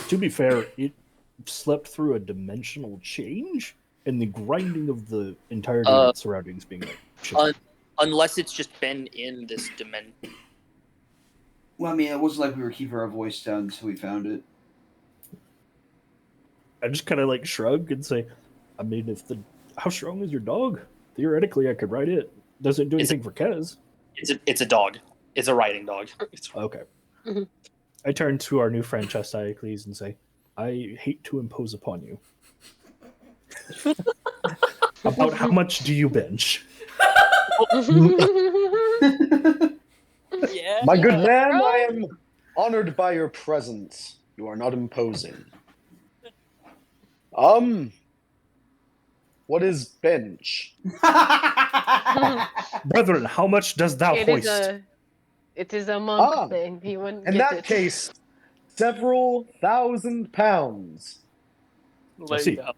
To be fair, it slept through a dimensional change and the grinding of the entirety of its surroundings being like shit. Unless it's just been in this dimension. Well, I mean, it wasn't like we were keeping our voice down until we found it. I just kind of like shrug and say, I mean, how strong is your dog? Theoretically, I could ride it. Doesn't do anything for Kez. It's a dog. It's a riding dog. Okay. Mhm. I turn to our new friend Chestiacles and say, I hate to impose upon you. About how much do you bench? Yeah. My good man, I am honored by your presence. You are not imposing. What is bench? Brethren, how much does thou hoist? It is a monk Ah, thing. He wouldn't In get that it. case, several thousand pounds. There see. you go.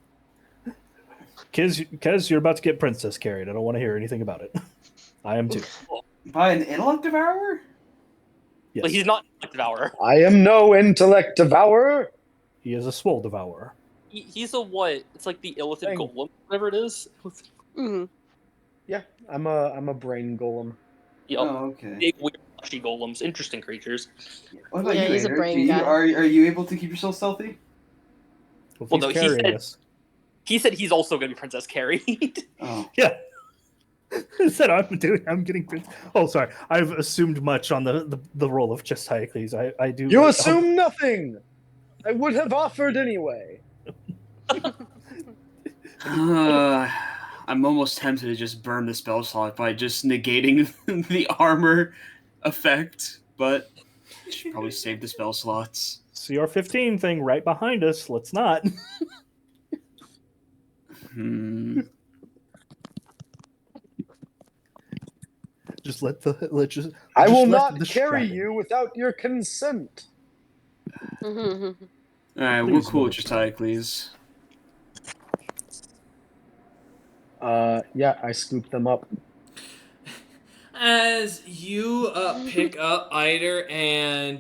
Kez, you're about to get princess carried. I don't want to hear anything about it. I am too. By an intellect devourer? Yes. But he's not a devourer. I am no intellect devourer. He is a swole devourer. He's a what? It's like the illithid Dang. golem, whatever it is. Mhm. Yeah, I'm a brain golem. Yep. Oh, okay. Big weird fleshy golems. Interesting creatures. What about Yeah, you, he's a Ader? brain guy. Are you able to keep yourself stealthy? Well, Well, no, he's he carrying said- us. He said he's also going to be princess carried. Oh. Yeah. I said I'm getting. Oh, sorry. I've assumed much on the role of Chestiacles. I do. You assume nothing. I would have offered anyway. I'm almost tempted to just burn the spell slot by just negating the armor effect, but I should probably save the spell slots. CR15 thing right behind us. Let's not. Just let the I just will let not the carry strapping. you without your consent. Alright, we're Please cool, don't. Chestiacles. Yeah, I scooped them up. As you pick up Eider and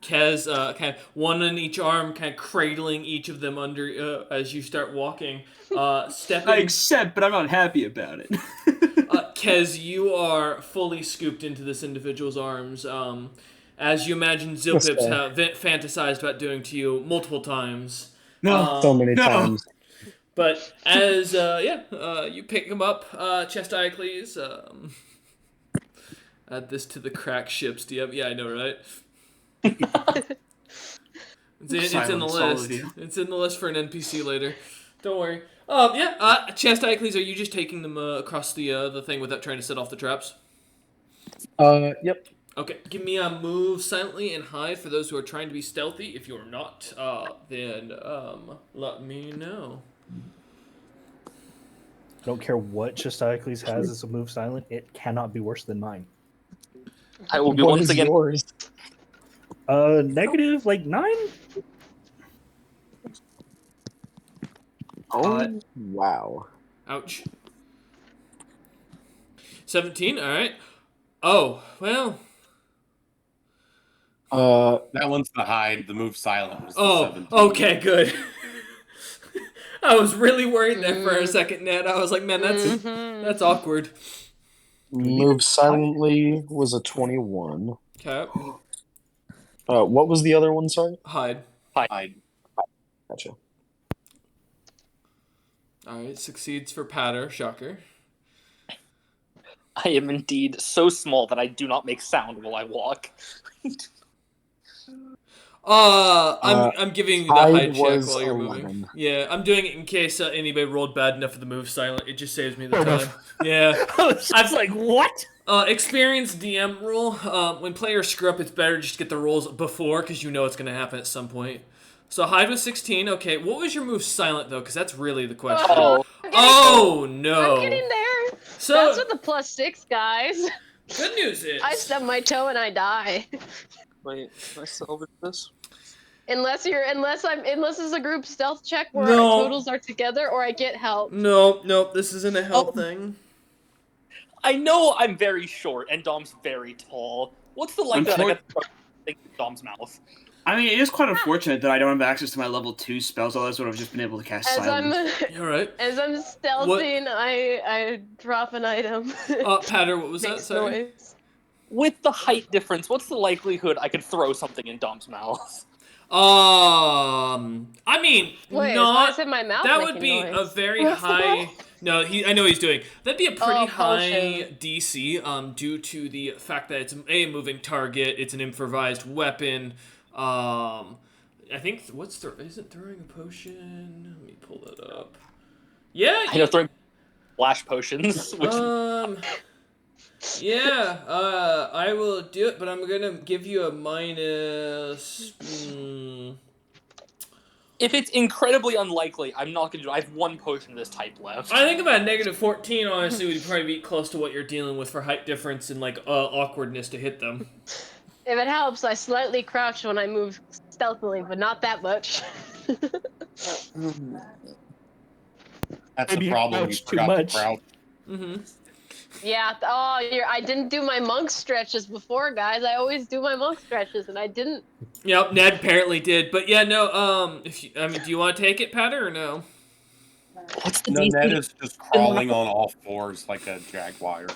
Kez, kind of one on each arm, kind of cradling each of them under as you start walking, stepping. I accept, but I'm not happy about it. Kez, you are fully scooped into this individual's arms, as you imagine Zilpips have fantasized about doing to you multiple times. So many times. But as you pick him up, Chestiacles. Add this to the crack ships. Do you have? Yeah, I know, right? It's in the list. It's in the list for an NPC later. Don't worry. Chestiacles, are you just taking them across the thing without trying to set off the traps? Yep. Okay, give me a move silently and hide for those who are trying to be stealthy. If you're not, then let me know. I don't care what Chestiacles has as a move silent. It cannot be worse than mine. I will be What once is again. yours? Negative like 9. Oh, wow. Ouch. 17. All right. Oh well. That one's the hide. The move silent was the Oh, 17. okay, good. I was really worried there for a second, Ned. I was like, man, that's awkward. Move silently was a 21. Okay. What was the other one, sorry? Hide. Hide. Gotcha. All right, succeeds for Patter. Shocker. I am indeed so small that I do not make sound while I walk. I'm giving you the hide check was while you're 11. moving. Yeah, I'm doing it in case anybody rolled bad enough for the move silent. It just saves me the time. Yeah. I was just like, what? Experience DM rule. When players screw up, it's better just to get the rolls before because you know it's going to happen at some point. So hide was 16. Okay, what was your move silent though? Because that's really the question. Oh, no. I'm getting there. So That's with the +6, guys. good news is I stub my toe and I die. Wait, can I salvage this? Unless it's a group stealth check where No. our totals are together, or I get help. No, this isn't a health thing. I know I'm very short and Dom's very tall. What's the likelihood I get to throw something in Dom's mouth? I mean, it is quite unfortunate that I don't have access to my level 2 spells, otherwise I would have just been able to cast As silence. All right. I'm stealthing, I drop an item. Patter, what was that? Makes Sorry. noise. With the height difference, what's the likelihood I could throw something in Dom's mouth? I mean, Wait, not. it's in my mouth That making would be noise. a very What's the high. matter? No, I know he's doing. That'd be a pretty high potion. DC. Due to the fact that it's a moving target, it's an improvised weapon. I think isn't throwing a potion? Let me pull that up. Yeah. I know throwing flash potions. Which Yeah, I will do it, but I'm gonna give you a minus. if it's incredibly unlikely, I'm not gonna do it. I have one potion of this type left. I think about -14, honestly, would probably be close to what you're dealing with for height difference and like awkwardness to hit them. If it helps, I slightly crouch when I move stealthily, but not that much. That's Maybe the you problem. You crouch too forgot much. to crouch. Mm-hmm. Yeah. Oh, I didn't do my monk stretches before, guys. I always do my monk stretches, and I didn't. Yep, Ned apparently did, but yeah, no. Do you want to take it, Patter, or no? What's the No, DC? Ned is just crawling on all fours like a jaguar.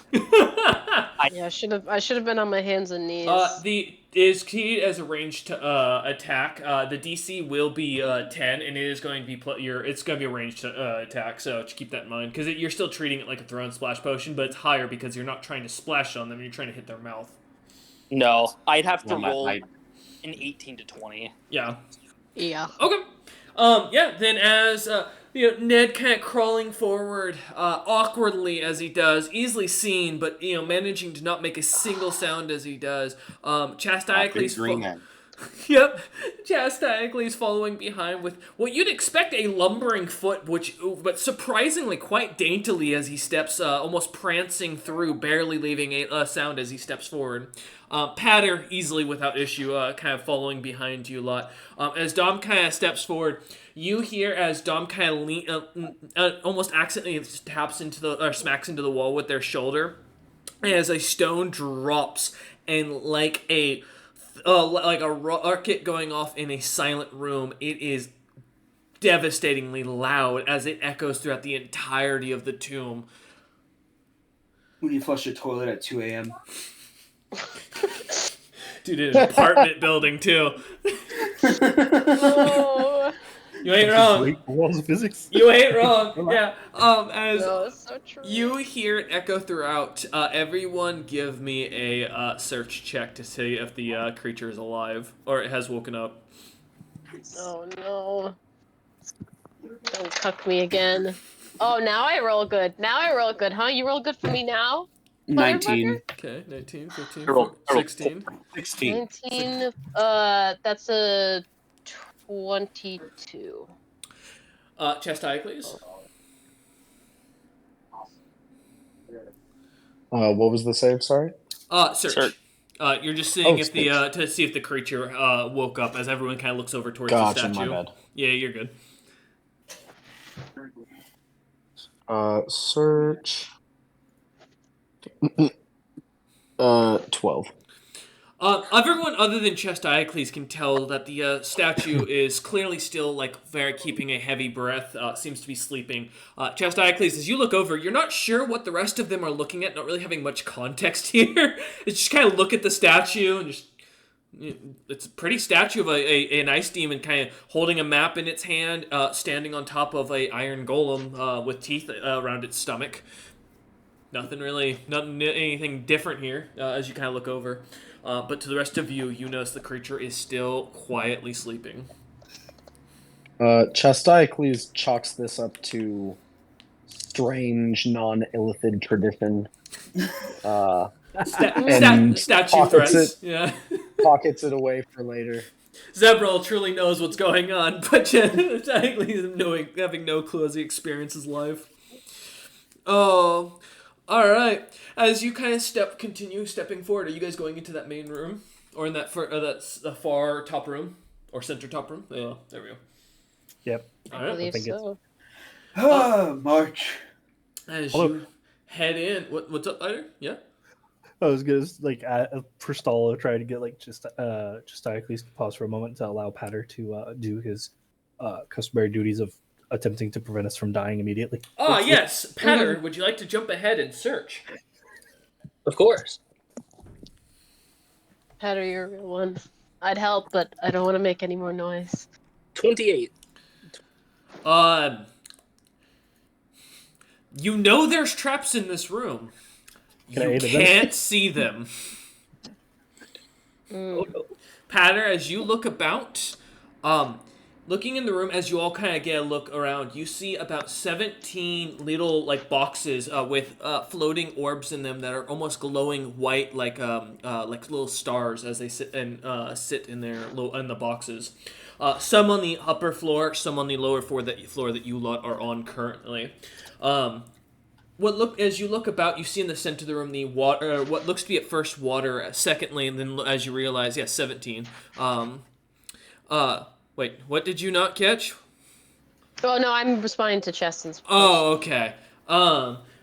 Yeah, I should have been on my hands and knees. The is keyed as a ranged attack. The DC will be 10, and it is going to be it's going to be a ranged attack. So just keep that in mind, because you're still treating it like a thrown splash potion, but it's higher because you're not trying to splash on them. You're trying to hit their mouth. No, I'd have to Well, roll I- an 18 to 20. Yeah. Yeah. Okay. Yeah. Then as Ned kind of crawling forward, awkwardly as he does, easily seen, but managing to not make a single sound as he does. Chastiacles. Green egg. Yep, Chastiacles following behind with what you'd expect a lumbering foot, but surprisingly quite daintily as he steps, almost prancing through, barely leaving a sound as he steps forward. Patter easily without issue, kind of following behind you lot. As Dom kind of steps forward, you hear as Dom kind of almost accidentally taps or smacks into the wall with their shoulder, as a stone drops and like a rocket going off in a silent room, it is devastatingly loud as it echoes throughout the entirety of the tomb. When you flush the toilet at 2 a.m. Dude, in an apartment building too. Oh, You ain't wrong. Great laws of physics. You ain't wrong. Yeah. As no, it's so true. you hear it echo throughout, everyone give me a search check to see if the creature is alive or it has woken up. Oh no. Don't cuck me again. Oh, now I roll good. Huh? You roll good for me now? 19. Okay, 19, 15, Roll- 16. 16. 19. That's a 22. Chastiacles. What was the save? Sorry. Search. Search. You're just seeing if speech. to see if the creature woke up as everyone kind of looks over towards Gotcha. the statue. My bad. Yeah, you're good. Search. 12. Everyone other than Chastiacles can tell that the statue is clearly still very keeping a heavy breath. Seems to be sleeping. Chastiacles, as you look over, you're not sure what the rest of them are looking at. Not really having much context here. It's just kind of look at the statue and just. It's a pretty statue of an ice demon, kind of holding a map in its hand, standing on top of a iron golem with teeth around its stomach. Nothing anything different here as you kind of look over. But to the rest of you, you notice the creature is still quietly sleeping. Chastiacles chalks this up to strange non-illithid tradition. And Statue pockets threats. it. Yeah. Pockets it away for later. Zebril truly knows what's going on, but Chastiacles having no clue as he experiences life. Oh, all right. As you kind of continue stepping forward, are you guys going into that main room, or in that that's the far top room or center top room? Yeah, there we go. Yep. All I right. believe think it's- so. March. As Hello. you head in, what's up, Ryder? Yeah. I was gonna Pristalo try to get just Chastiacles to pause for a moment to allow Patter to do his customary duties of attempting to prevent us from dying immediately. Ah, yes, Patter. Would you like to jump ahead and search? Of course. Patter, you're a real one. I'd help, but I don't want to make any more noise. 28. You know there's traps in this room. Can I You aid in this? can't see them. Patter, as you look about, looking in the room, as you all kind of get a look around, you see about 17 little boxes with floating orbs in them that are almost glowing white, like little stars as they sit in the boxes. Some on the upper floor, some on the lower floor that you lot are on currently. As you look about, you see in the center of the room the water, what looks to be at first water, secondly, and then as you realize, 17. Wait, what did you not catch? Oh no, I'm responding to Cheston's. Oh, okay.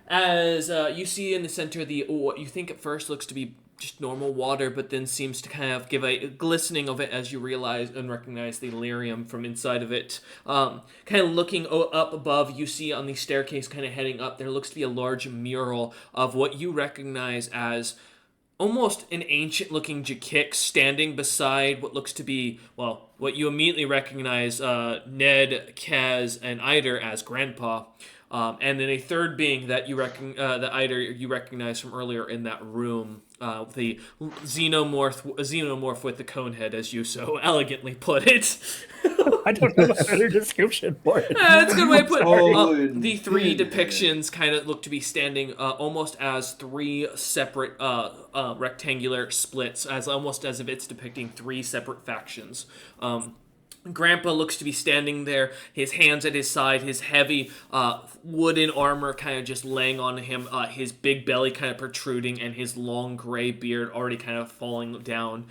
As you see in the center what you think at first looks to be just normal water, but then seems to kind of give a glistening of it as you realize and recognize the lyrium from inside of it. Kind of looking up above, you see on the staircase kind of heading up, there looks to be a large mural of what you recognize as almost an ancient-looking Jakix standing beside what looks to be, well, what you immediately recognize Ned, Kaz, and Eider as Grandpa. And then a third being that that Eider you recognize from earlier in that room, the xenomorph with the cone head, as you so elegantly put it. I don't have a better description for it. That's a good way to put Oh, it. The three yeah. depictions kind of look to be standing almost as three separate rectangular splits, almost as if it's depicting three separate factions. Grandpa looks to be standing there, his hands at his side, his heavy wooden armor kind of just laying on him, his big belly kind of protruding, and his long gray beard already kind of falling down.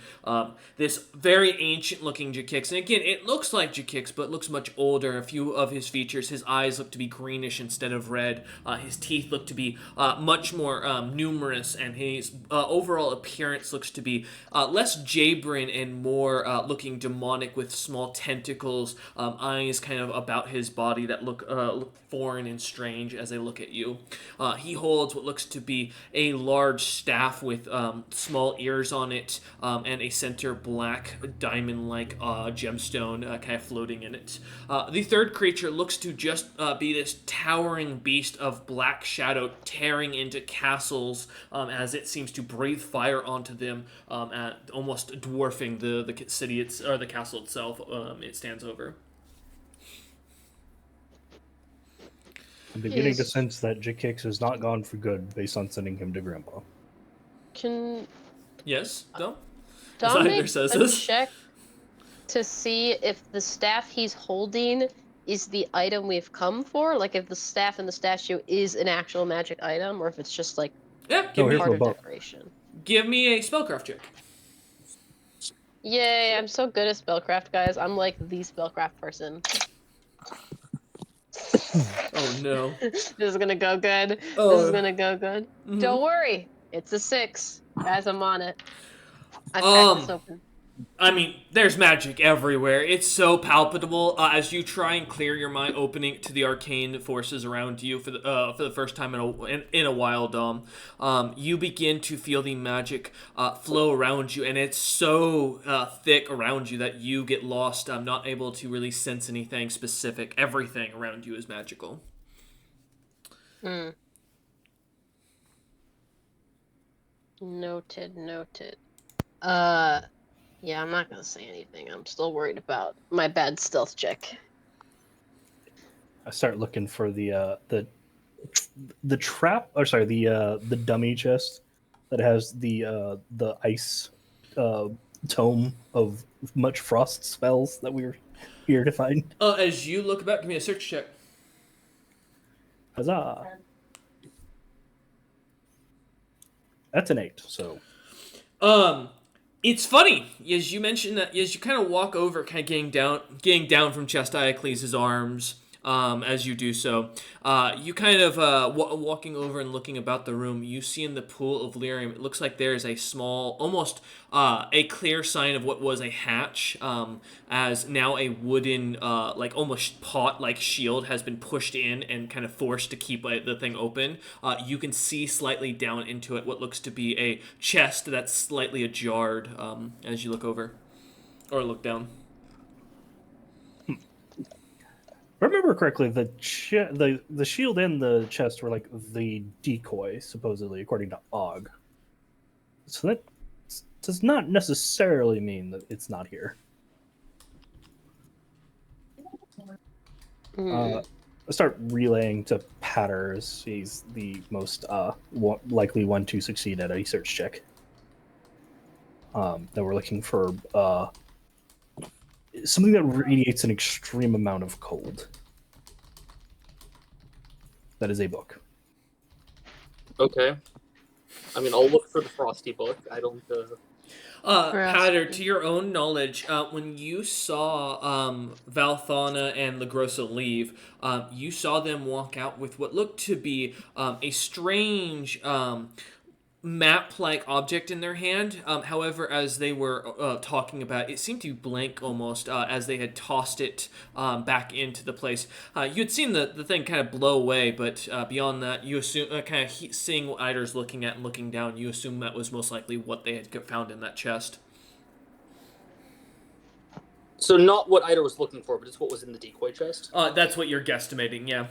This very ancient-looking Jakix, and again, it looks like Jakix, but looks much older. A few of his features, his eyes look to be greenish instead of red. His teeth look to be much more numerous, and his overall appearance looks to be less Jabrin and more looking demonic with small tentacles, eyes kind of about his body that look foreign and strange as they look at you. He holds what looks to be a large staff with small ears on it, and a center black diamond-like gemstone kind of floating in it. The third creature looks to just be this towering beast of black shadow tearing into castles as it seems to breathe fire onto them, almost dwarfing the city or the castle itself. It stands over. I'm beginning to sense that Jakix has not gone for good based on sending him to Grandpa. Can Yes, no? Dom Eider make says a this. check to see if the staff he's holding is the item we've come for? Like if the staff in the statue is an actual magic item, or if it's just like Yeah, No, here's part the of book. decoration. give me a spellcraft check. Yay, I'm so good at spellcraft, guys. I'm like the spellcraft person. Oh no. This is gonna go good. Oh. This is gonna go good. Mhm. Don't worry, it's a 6. Guys, I'm on it. I cracked this open. I mean, there's magic everywhere. It's so palpable as you try and clear your mind, opening to the arcane forces around you for the first time in a while, Dom. You begin to feel the magic flow around you, and it's so thick around you that you get lost. I'm not able to really sense anything specific. Everything around you is magical. Noted. Yeah, I'm not gonna say anything. I'm still worried about my bad stealth check. I start looking for the trap, or sorry, the dummy chest that has the ice tome of much frost spells that we were here to find. As you look back, give me a search check. Huzzah! That's an 8. So It's funny, as you mentioned that as you kind of walk over, kind of getting down from Chestiacles' arms, as you do so, you kind of walking over and looking about the room, you see in the pool of lyrium, it looks like there is a small, almost a clear sign of what was a hatch, as now a wooden, like almost pot-like shield has been pushed in and kind of forced to keep the thing open. You can see slightly down into it what looks to be a chest that's slightly ajar as you look over, or look down. if I remember correctly, the shield and the chest were like the decoy, supposedly, according to Og. So that does not necessarily mean that it's not here. I start relaying to Patters. He's the most likely one to succeed at a search check. That we're looking for something that radiates an extreme amount of cold. That is a book. Okay. I mean, I'll look for the Frosty book. I don't. Patter, to your own knowledge, when you saw Valthana and Lagrosa leave, you saw them walk out with what looked to be a strange map-like object in their hand. However, as they were talking about it, it seemed to be blank almost as they had tossed it back into the place. You had seen the thing kind of blow away, but beyond that, you assume seeing what Eider's looking at and looking down, you assume that was most likely what they had found in that chest. So not what Eider was looking for, but it's what was in the decoy chest? That's what you're guesstimating, yeah.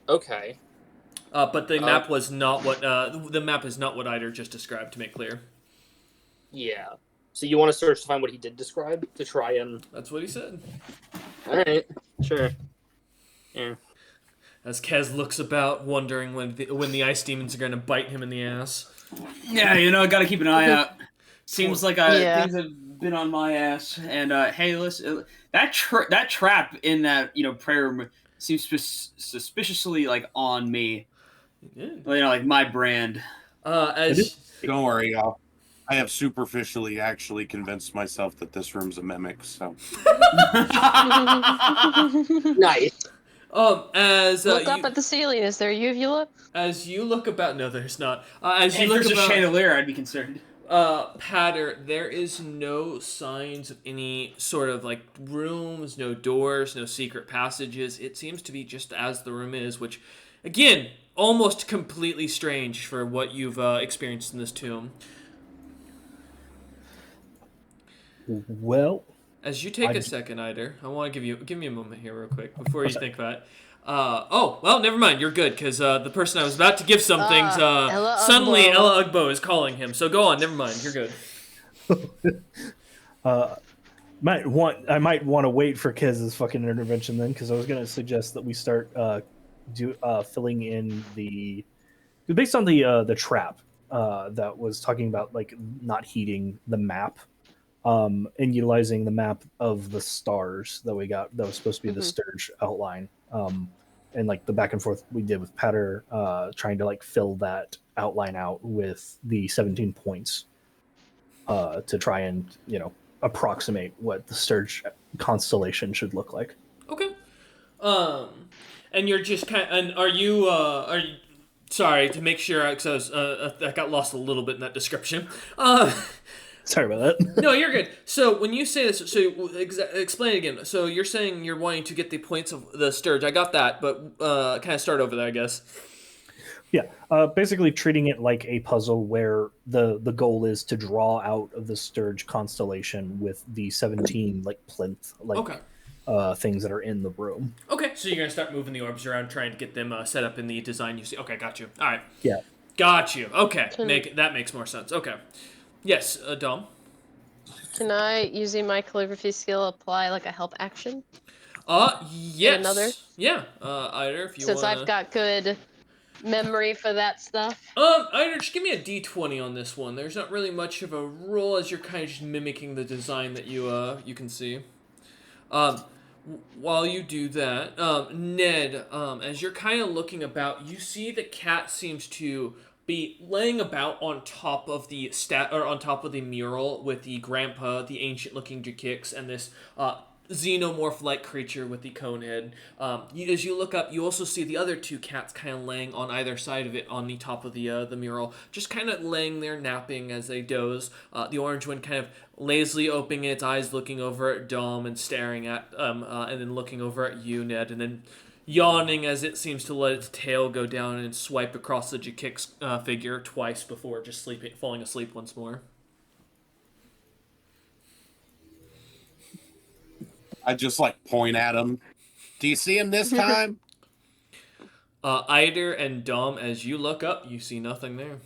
Okay. But the map was not what the map is not what Eider just described. To make clear. Yeah. So you want to search to find what he did describe to try and. That's what he said. All right. Sure. Yeah. As Kez looks about, wondering when the ice demons are going to bite him in the ass. Yeah, gotta keep an eye out. Seems like Yeah. things have been on my ass. And hey, listen, that trap in that prayer room seems suspiciously like on me. Yeah. Like my brand. As Don't worry, y'all. I have superficially actually convinced myself that this room's a mimic, so. Nice. As Look up at the ceiling. Is there a uvula? as you look about, no, there's not. As you If look there's a about, chandelier, I'd be concerned. Patter, there is no signs of any sort of like rooms, no doors, no secret passages. It seems to be just as the room is, which, again, almost completely strange for what you've experienced in this tomb. Well, As you take a second, Eider, I want to give me a moment here real quick before you think about it. Well, never mind. You're good, because the person I was about to give some things, Ella suddenly Ugbo. Ella Ugbo is calling him. So go on, never mind. You're good. I might want to wait for Kez's fucking intervention then, because I was gonna suggest that we start filling in based on the trap that was talking about like not heating the map, and utilizing the map of the stars that we got that was supposed to be the Sturge outline, and like the back and forth we did with Patter, trying to like fill that outline out with the 17 points to try and approximate what the Sturge constellation should look like. Okay. And you're just and are you sorry to make sure, because I got lost a little bit in that description. Sorry about that. No, you're good. So when you say this, so explain it again. So you're saying you're wanting to get the points of the Sturge. I got that, but kind of start over there, I guess. Yeah, basically treating it like a puzzle where the goal is to draw out of the Sturge constellation with the 17 like plinth things that are in the room. Okay, so you're gonna start moving the orbs around, trying to get them set up in the design you see. Okay, got you. All right. Yeah. Got you. Okay, that makes more sense. Okay. Yes, Dom. Can I, using my calligraphy skill, apply like a help action? Yes. Another? Yeah. Eider, if you Since wanna... I've got good memory for that stuff. Eider, just give me a d20 on this one. There's not really much of a roll, as you're kind of just mimicking the design that you can see. While you do that, Ned, as you're kind of looking about, you see the cat seems to be laying about on top of the on top of the mural with the grandpa, the ancient-looking Jakix, and this xenomorph-like creature with the cone head. As you look up, you also see the other two cats kind of laying on either side of it on the top of the mural, just kind of laying there napping as they doze. The orange one kind of lazily opening its eyes, looking over at Dom and staring at and then looking over at you, Ned, and then yawning as it seems to let its tail go down and swipe across the Jakix figure twice before just falling asleep once more. I just like point at him. Do you see him this time? Eider and Dom, as you look up, you see nothing there.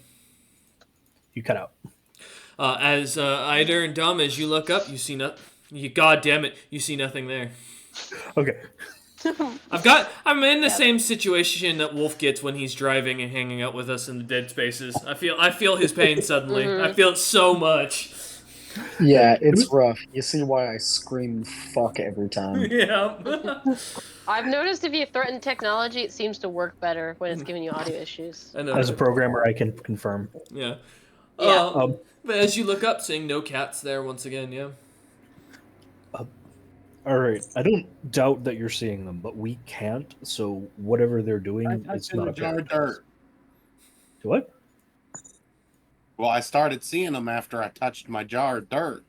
You cut out. As Eider and Dom, as you look up, you see nothing. God damn it, you see nothing there. Okay. I'm in the same situation that Wolf gets when he's driving and hanging out with us in the dead spaces. I feel his pain suddenly. I feel it so much. Yeah, it's rough. You see why I scream fuck every time. Yeah. I've noticed if you threaten technology, it seems to work better when it's giving you audio issues. I know. As a programmer, I can confirm. Yeah. Yeah. But as you look up, seeing no cats there once again, yeah. All right. I don't doubt that you're seeing them, but we can't. So whatever they're doing, it's not a jar of dirt. What? Well, I started seeing them after I touched my jar of dirt.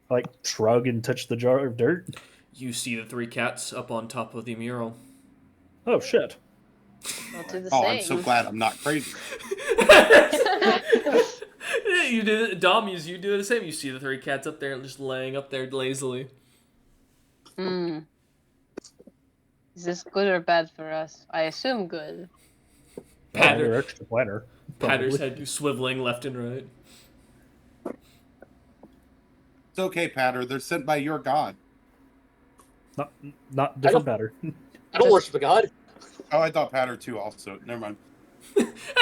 Like shrug and touch the jar of dirt. You see the three cats up on top of the mural. Oh shit! I'll do the Oh, same. I'm so glad I'm not crazy. You do, Dom. You do the same. You see the three cats up there, just laying up there lazily. Hmm. Is this good or bad for us? I assume good. Patter- They're extra flatter. Patter's head swiveling left and right. It's okay, Patter. They're sent by your god. Not different pattern. I don't worship a god. Oh, I thought Patter too. Also, never mind.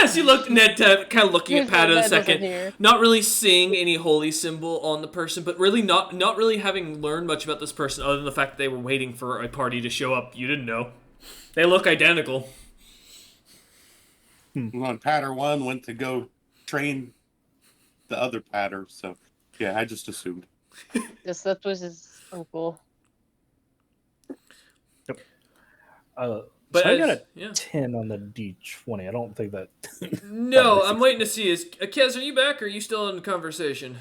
As you look, Ned kind of looking at Here's Pat what a Ned wasn't second, here. not really seeing any holy symbol on the person, but really not really having learned much about this person other than the fact that they were waiting for a party to show up. You didn't know. They look identical. When Patter 1 went to go train the other Patter, so yeah, I just assumed. Yes, that was his uncle. But So I got a yeah. 10 on the D20. I don't think that. No, I'm waiting to see. Kez, are you back or are you still in the conversation?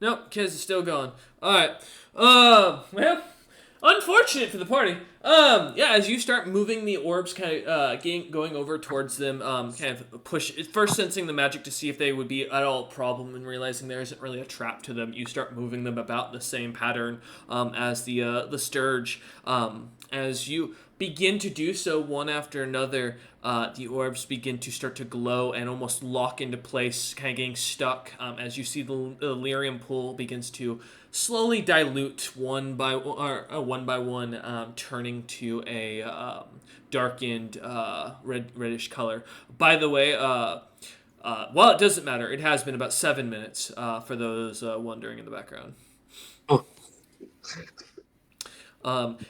Nope, Kez is still gone. Alright. Well, unfortunate for the party. Yeah, as you start moving the orbs, kind of going over towards them, kind of push, first sensing the magic to see if they would be at all a problem and realizing there isn't really a trap to them, you start moving them about the same pattern as the Sturge. As you begin to do so one after another, the orbs begin to start to glow and almost lock into place, kind of getting stuck as you see the lyrium pool begins to slowly dilute one by one, turning to a darkened reddish color. By the way, well, it doesn't matter. It has been about 7 minutes for those wondering in the background. Oh.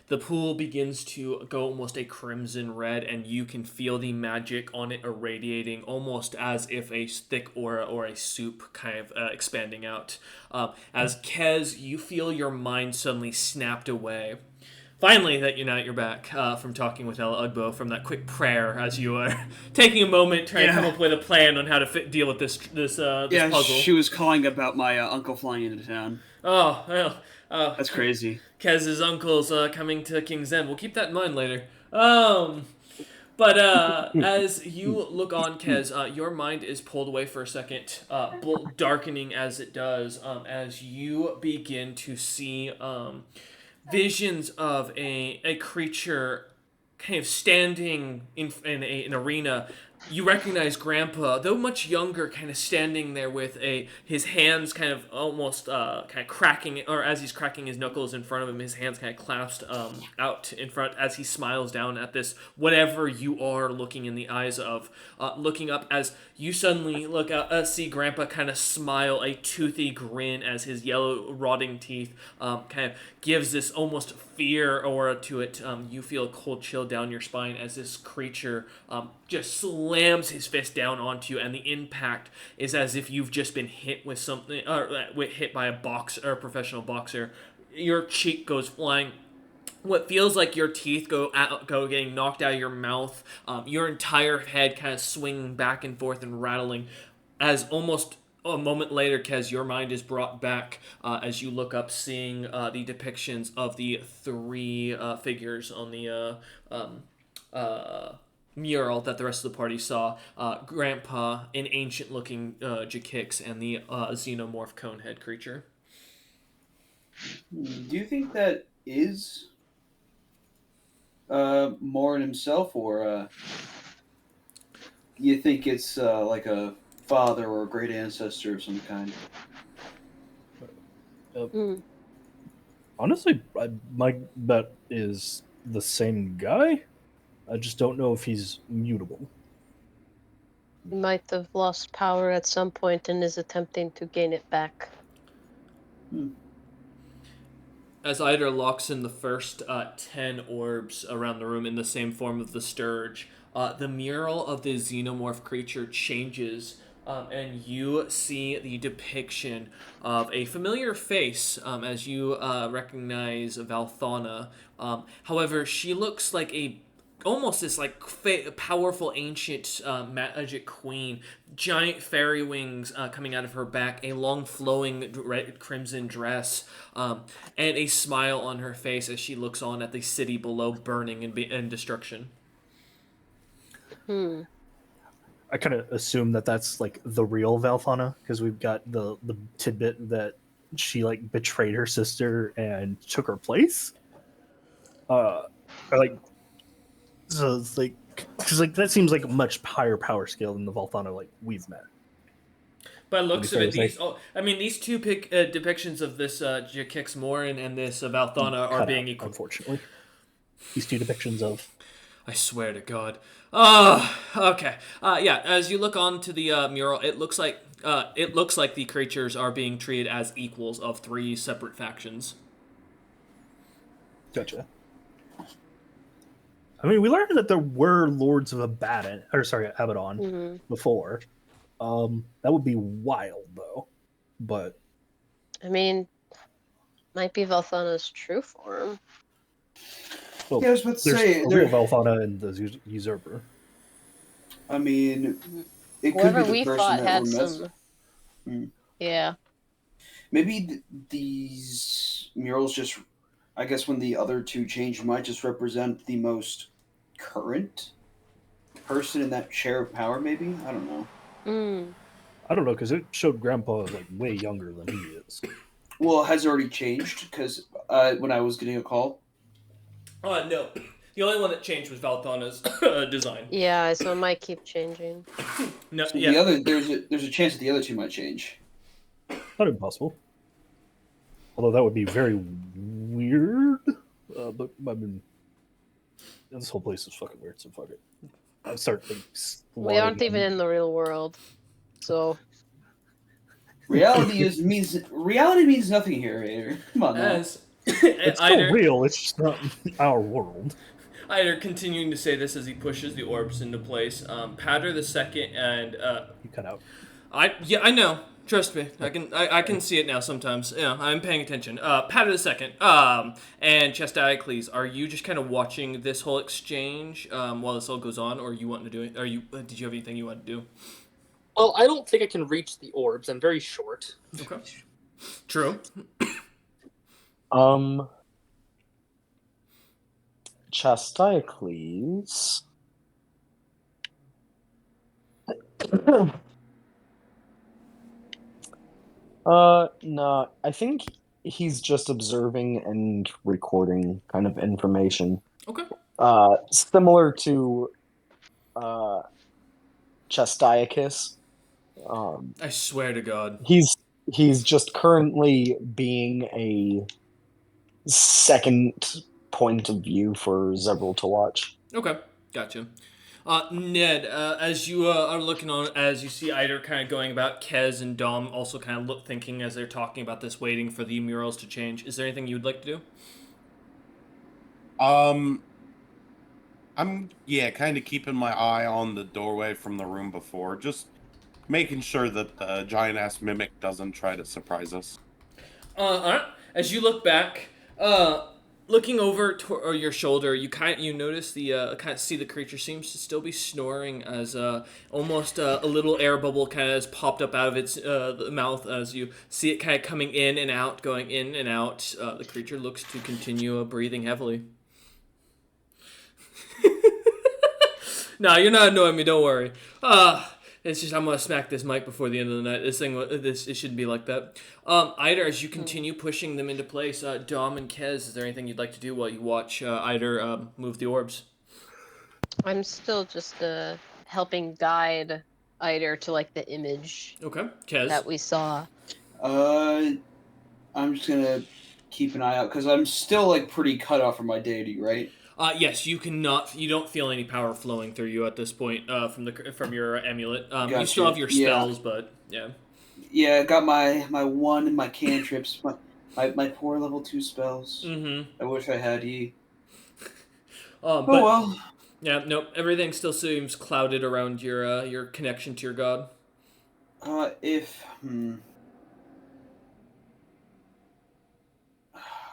The pool begins to go almost a crimson red, and you can feel the magic on it irradiating almost as if a thick aura or a soup kind of expanding out. As Kez, you feel your mind suddenly snapped away. Finally, that you're back from talking with Ella Ugbo from that quick prayer as you are taking a moment trying to come up with a plan on how to deal with this puzzle. She was calling about my uncle flying into town. Oh, well. That's crazy. Kez's uncle's coming to King's End. We'll keep that in mind later. But as you look on, Kez, your mind is pulled away for a second, darkening as it does, as you begin to see visions of a creature kind of standing in an arena. You recognize Grandpa, though much younger, kind of standing there with his hands kind of almost kind of cracking, or as he's cracking his knuckles in front of him, his hands kind of clasped out in front as he smiles down at this whatever you are looking in the eyes of, looking up as you suddenly look out, see Grandpa kind of smile a toothy grin as his yellow rotting teeth kind of gives this almost fear aura to it. You feel a cold chill down your spine as this creature just slams his fist down onto you, and the impact is as if you've just been hit with something, or hit by a boxer or a professional boxer. Your cheek goes flying. What feels like your teeth go getting knocked out of your mouth. Your entire head kind of swinging back and forth and rattling, as almost a moment later, Kez, your mind is brought back as you look up, seeing the depictions of the three figures on the mural that the rest of the party saw. Grandpa, an ancient-looking Jakix, and the xenomorph conehead creature. Do you think that is Morin himself, or you think it's like a father or a great ancestor of some kind? Honestly, my bet is the same guy. I just don't know if he's mutable. He might have lost power at some point and is attempting to gain it back. As Eider locks in the first 10 orbs around the room in the same form of the Sturge, the mural of the xenomorph creature changes, and you see the depiction of a familiar face as you recognize Valthana. However, she looks like a almost this like powerful ancient magic queen, giant fairy wings coming out of her back, a long flowing red crimson dress, and a smile on her face as she looks on at the city below burning and destruction. I kind of assume that that's like the real Valthana, because we've got the tidbit that she like betrayed her sister and took her place. Or like, so it's like, because like that seems like a much higher power scale than the Valthana like we've met. By looks of fair it, to say. these two depictions of this Jakix Morin and this Valthana are Cut being out, equal. unfortunately. These two depictions of. I swear to God. Okay. Yeah. As you look onto the mural, it looks like the creatures are being treated as equals of three separate factions. Gotcha. I mean, we learned that there were lords of Abaddon before. That would be wild, though. But I mean, might be Valthana's true form. well, Yeah, I was about to there's say, a there- real Valthana and the Usurper. I mean, it could Whoever be the we person thought that had we're some. Mm. Yeah. Maybe these murals just, I guess, when the other two change, might just represent the most current person in that share of power. Maybe, I don't know. I don't know, because it showed Grandpa as like way younger than he is. Well, it has already changed because when I was getting a call. No. The only one that changed was Valthana's design. Yeah, so it might keep changing. No, So yeah. the other there's a chance that the other two might change. Not impossible. Although that would be very weird. But I mean, this whole place is fucking weird, so fuck it. I start like, We aren't even in the real world, so. Reality means nothing here, Vader. Come on, now. As It's still real. It's just not our world. Eider continuing to say this as he pushes the orbs into place. Patter the second and You cut out. I know. Trust me, I can see it now sometimes. Yeah, I'm paying attention. Patter the second. And Chestiacles, are you just kind of watching this whole exchange while this all goes on, or you want to do it? Did you have anything you want to do? Well, I don't think I can reach the orbs. I'm very short. Okay. True. Chestiacles. No, I think he's just observing and recording kind of information. Okay. Similar to Chestiacus. I swear to God. He's just currently being a second point of view for Zebral to watch. Okay, gotcha. Ned, as you are looking on, as you see Eider kind of going about, Kez and Dom also kind of thinking as they're talking about this, waiting for the murals to change. Is there anything you'd like to do? I'm kind of keeping my eye on the doorway from the room before, just making sure that the giant ass mimic doesn't try to surprise us. Alright. As you look back, looking over your shoulder, you notice see the creature seems to still be snoring as almost a little air bubble kind of has popped up out of its mouth as you see it kind of coming in and out, going in and out. The creature looks to continue breathing heavily. No, you're not annoying me. Don't worry. It's just I'm gonna smack this mic before the end of the night. It shouldn't be like that. Eider, as you continue pushing them into place, Dom and Kez, is there anything you'd like to do while you watch Eider move the orbs? I'm still just helping guide Eider to like the image. Okay, Kez. That we saw. I'm just gonna keep an eye out because I'm still like pretty cut off from my deity, right? Yes, you don't feel any power flowing through you at this point from your amulet. Gotcha. You still have your spells, but yeah. Yeah, I got my one and my cantrips, my poor level 2 spells. Mm-hmm. I wish I had ye. But, well. Yeah, nope. Everything still seems clouded around your connection to your god.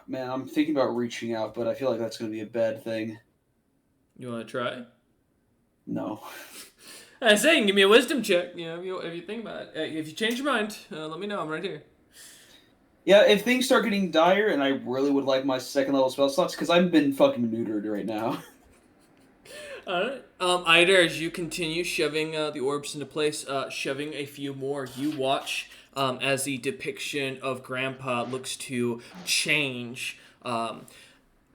Man, I'm thinking about reaching out, but I feel like that's going to be a bad thing. You want to try? No. I was saying, give me a wisdom check. You know, if you think about it. If you change your mind, let me know. I'm right here. Yeah, if things start getting dire, and I really would like my second level spell slots, because I've been fucking neutered right now. Alright. Ida, as you continue shoving the orbs into place, shoving a few more, you watch as the depiction of Grandpa looks to change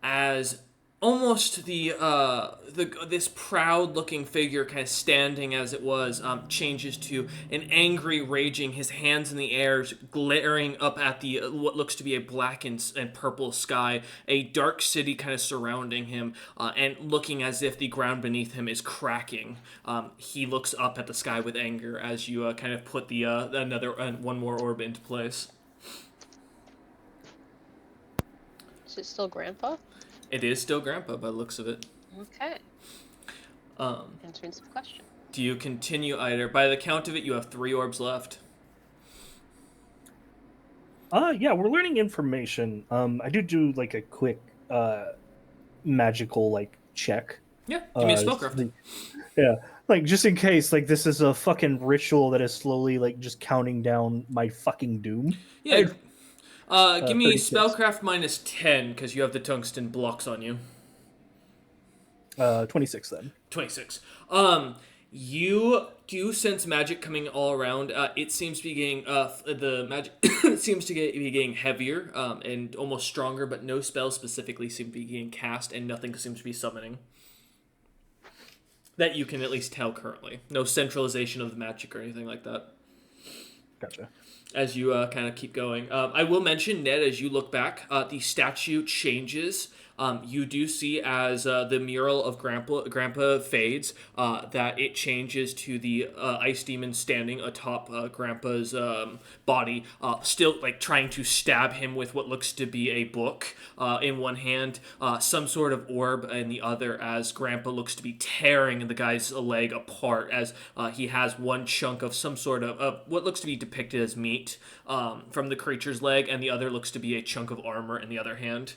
as almost the this proud-looking figure kind of standing as it was changes to an angry raging, his hands in the air glaring up at the what looks to be a black and purple sky, a dark city kind of surrounding him, and looking as if the ground beneath him is cracking. He looks up at the sky with anger as you kind of put the one more orb into place. Is it still Grandpa? It is still Grandpa by the looks of it. Okay. Answering some question. Do you continue, Ida? By the count of it, you have 3 orbs left. Yeah, we're learning information. I do like a quick magical like check. Yeah, give me a spellcraft. Yeah, like just in case, like this is a fucking ritual that is slowly like just counting down my fucking doom. Yeah. Give me 36. spellcraft minus 10 because you have the tungsten blocks on you. 26 then. 26. You do sense magic coming all around. It seems to be getting the magic seems to be getting heavier and almost stronger, but no spells specifically seem to be getting cast, and nothing seems to be summoning. That you can at least tell currently. No centralization of the magic or anything like that. Gotcha. As you kind of keep going. I will mention, Ned, as you look back, the statue changes. You do see as the mural of Grandpa fades, that it changes to the ice demon standing atop Grandpa's body, still like trying to stab him with what looks to be a book in one hand, some sort of orb in the other, as Grandpa looks to be tearing the guy's leg apart as he has one chunk of some sort of what looks to be depicted as meat from the creature's leg, and the other looks to be a chunk of armor in the other hand.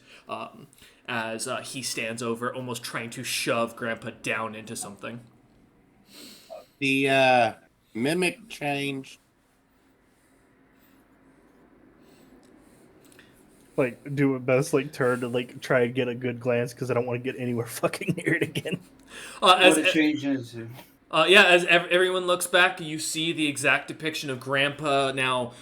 As he stands over, almost trying to shove Grandpa down into something. The mimic changed. Like, do my best, like, turn to, like, try and get a good glance, because I don't want to get anywhere fucking near it again. What it changed into. As everyone looks back, you see the exact depiction of Grandpa now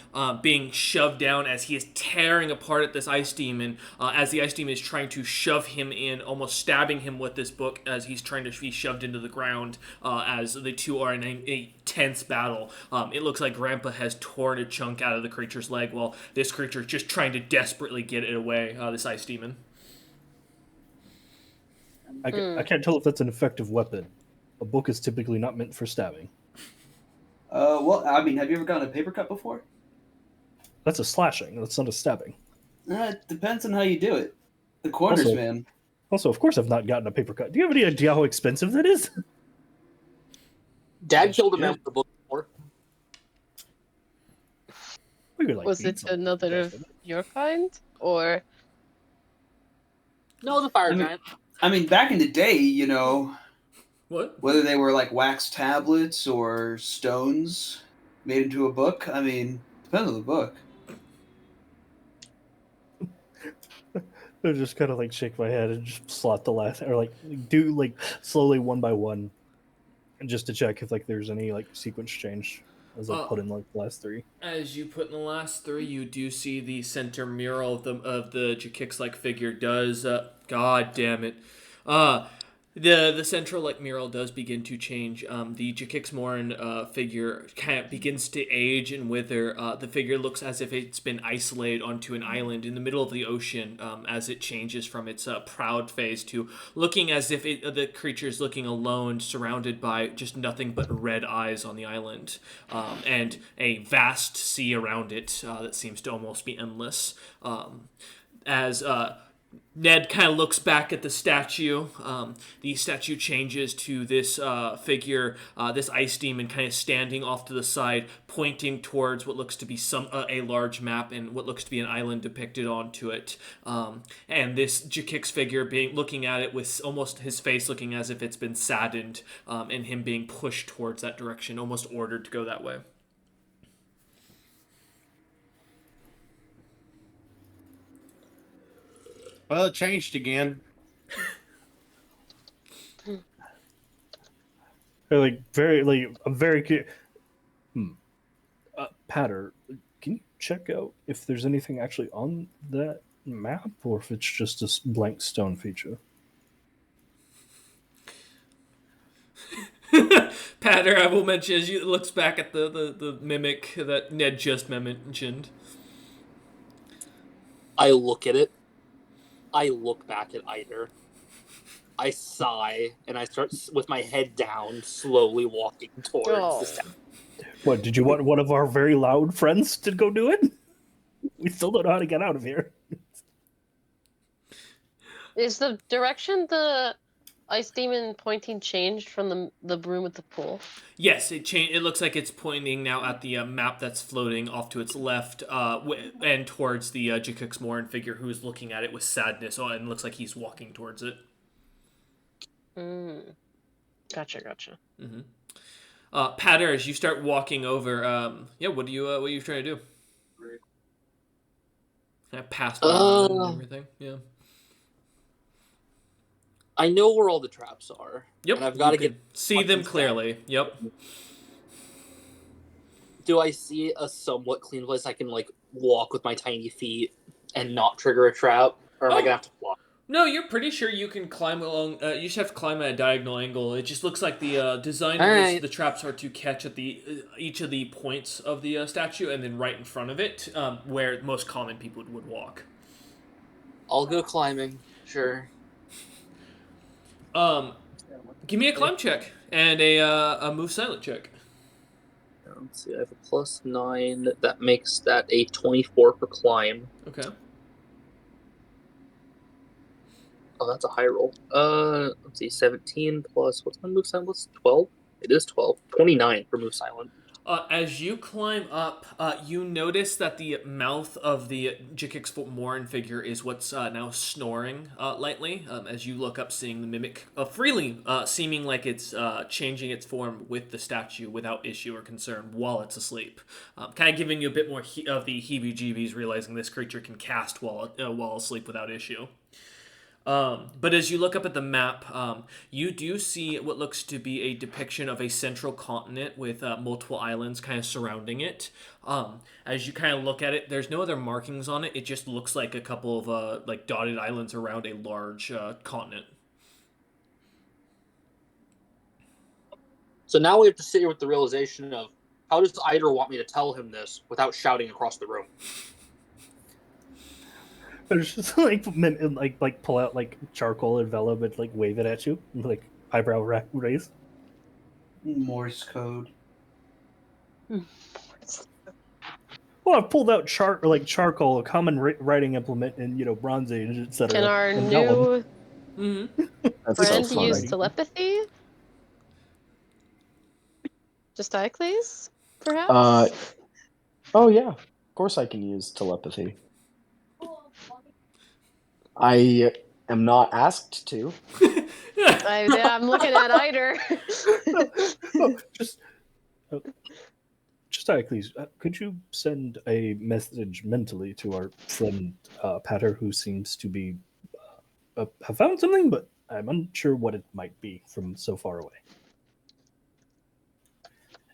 being shoved down as he is tearing apart at this ice demon, as the ice demon is trying to shove him in, almost stabbing him with this book as he's trying to be shoved into the ground, as the two are in a tense battle. It looks like Grandpa has torn a chunk out of the creature's leg, while this creature is just trying to desperately get it away, this ice demon. I can't tell if that's an effective weapon. A book is typically not meant for stabbing. Well, I mean, have you ever gotten a paper cut before? That's a slashing. That's not a stabbing. It depends on how you do it. The corners, man. Also, of course, I've not gotten a paper cut. Do you have any idea how expensive that is? Dad killed a man with a book before. Was it another of your kind, or? No, the fire giant. I mean, back in the day, you know. What? Whether they were like wax tablets or stones made into a book, I mean, depends on the book. I just kind of like shake my head and just slot the last, or like do like slowly one by one, just to check if like there's any like sequence change as I put in like the last 3. As you put in the last 3, you do see the center mural of the Jakix-like figure does. God damn it. The central like mural does begin to change. The Jakixmoran figure kind of begins to age and wither. The figure looks as if it's been isolated onto an island in the middle of the ocean, as it changes from its proud phase to looking as if the creature's looking alone, surrounded by just nothing but red eyes on the island, and a vast sea around it that seems to almost be endless. As Ned kind of looks back at the statue. The statue changes to this figure, this ice demon, kind of standing off to the side, pointing towards what looks to be a large map and what looks to be an island depicted onto it. And this Jakix figure looking at it with almost his face looking as if it's been saddened, and him being pushed towards that direction, almost ordered to go that way. Well, it changed again. I'm very curious. Patter, can you check out if there's anything actually on that map, or if it's just a blank stone feature? Patter, I will mention as you looks back at the mimic that Ned just mentioned. I look at it. I look back at Eider. I sigh, and I start with my head down, slowly walking towards the statue. What, did you want one of our very loud friends to go do it? We still don't know how to get out of here. Is the direction the ice demon pointing changed from the room with the pool? Yes, it looks like it's pointing now at the map that's floating off to its left, and towards the Jakix Morin figure who's looking at it with sadness, and looks like he's walking towards it. Gotcha. Mm-hmm. Patter, as you start walking over, what are you trying to do? Kind of pass by and everything. Yeah. I know where all the traps are. Yep. And I've got to see them clearly. Yep. Do I see a somewhat clean place I can walk with my tiny feet and not trigger a trap, or am I gonna have to fly? No, you're pretty sure you can climb along. You just have to climb at a diagonal angle. It just looks like the design of the traps are to catch at each of the points of the statue, and then right in front of it, where most common people would walk. I'll go climbing. Sure. Give me a climb check and a move silent check. Let's see, I have a +9. That makes that a 24 for climb. Okay. Oh, that's a high roll. Let's see, 17 plus, what's my move silent? 12? It is 12. 29 for move silent. As you climb up, you notice that the mouth of the Jakix Morin figure is what's now snoring lightly. As you look up, seeing the mimic freely, seeming like it's changing its form with the statue without issue or concern while it's asleep. Kind of giving you a bit more of the heebie-jeebies, realizing this creature can cast while asleep without issue. But as you look up at the map, you do see what looks to be a depiction of a central continent with multiple islands kind of surrounding it. As you kind of look at it, there's no other markings on it. It just looks like a couple of dotted islands around a large continent. So now we have to sit here with the realization of, how does Eider want me to tell him this without shouting across the room? There's just pull out charcoal envelope and wave it at you, eyebrow raise. Morse code. Well, I've pulled out charcoal, a common writing implement in Bronze Age, etc. Can our new friend so use telepathy? Just Diocles, perhaps? Oh yeah, of course I can use telepathy. I am not asked to. I'm looking at Eider. Just Diocles, could you send a message mentally to our friend Patter, who seems to be have found something, but I'm unsure what it might be from so far away,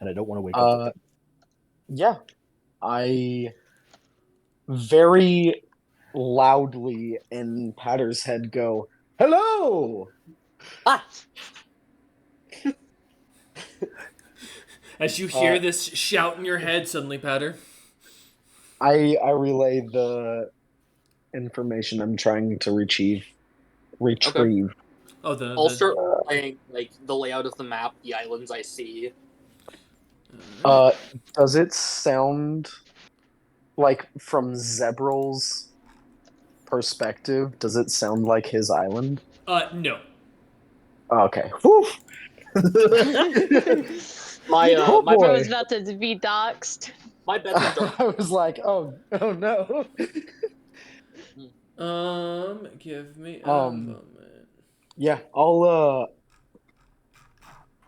and I don't want to wake up with him. Yeah, I very loudly in Patter's head go, "Hello!" Ah! As you hear this shout in your head, suddenly, Patter. I relay the information I'm trying to retrieve. Okay. I'll start playing the layout of the map, the islands I see. Does it sound like from Zebral's perspective, does it sound like his island? No. Okay. Whew. My Oh, my I boy. was about to be doxxed. my bed's in dark. I was like, oh no. Give me a Um, moment. Yeah, I'll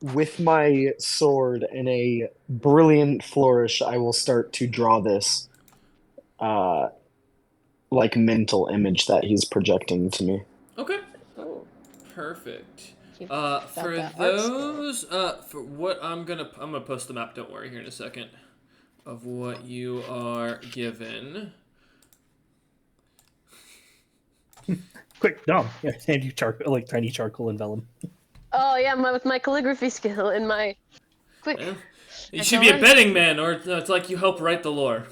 with my sword and a brilliant flourish, I will start to draw this like mental image that he's projecting to me. Okay. Oh, Perfect. you For that art skill. those, for what I'm gonna post the map. Don't worry, here in a second, of what you are given. Quick, Dom. Yeah, hand you like tiny charcoal and vellum. Oh yeah, with my calligraphy skill and my quick. Yeah. You That's should be a alright. betting man, or it's like you help write the lore.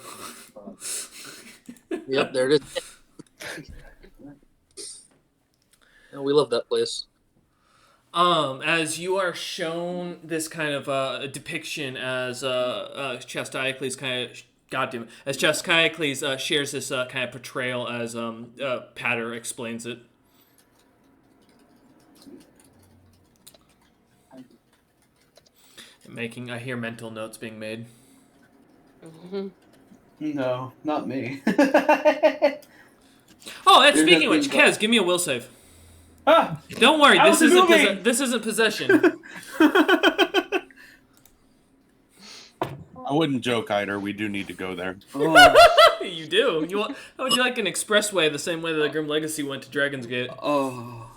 Yep, there it is. Yeah, we love that place. As you are shown this kind of depiction as Chestiacles kind of goddamn as Chestiacles shares this kind of portrayal as Patter explains it. I hear mental notes being made. Mhm. No, not me. Oh, that's There's speaking of which, nothing Kez, give me a will save. Ah! Don't worry, How's this it isn't moving? this isn't possession. I wouldn't joke either. We do need to go there. Oh, You do. How would you like an expressway the same way that the Grim Legacy went to Dragon's Gate? oh.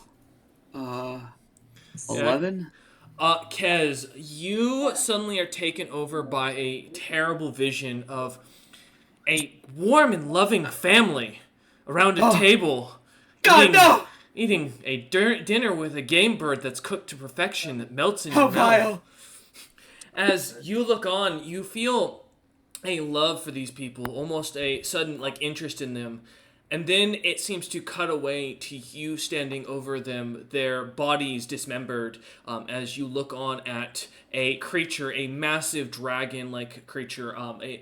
11? Kez, you suddenly are taken over by a terrible vision of a warm and loving family around a table. God, no! Eating a dinner with a game bird that's cooked to perfection that melts in How your mouth. vile! As you look on, you feel a love for these people, almost a sudden interest in them. And then it seems to cut away to you standing over them, their bodies dismembered, as you look on at a creature, a massive dragon-like creature,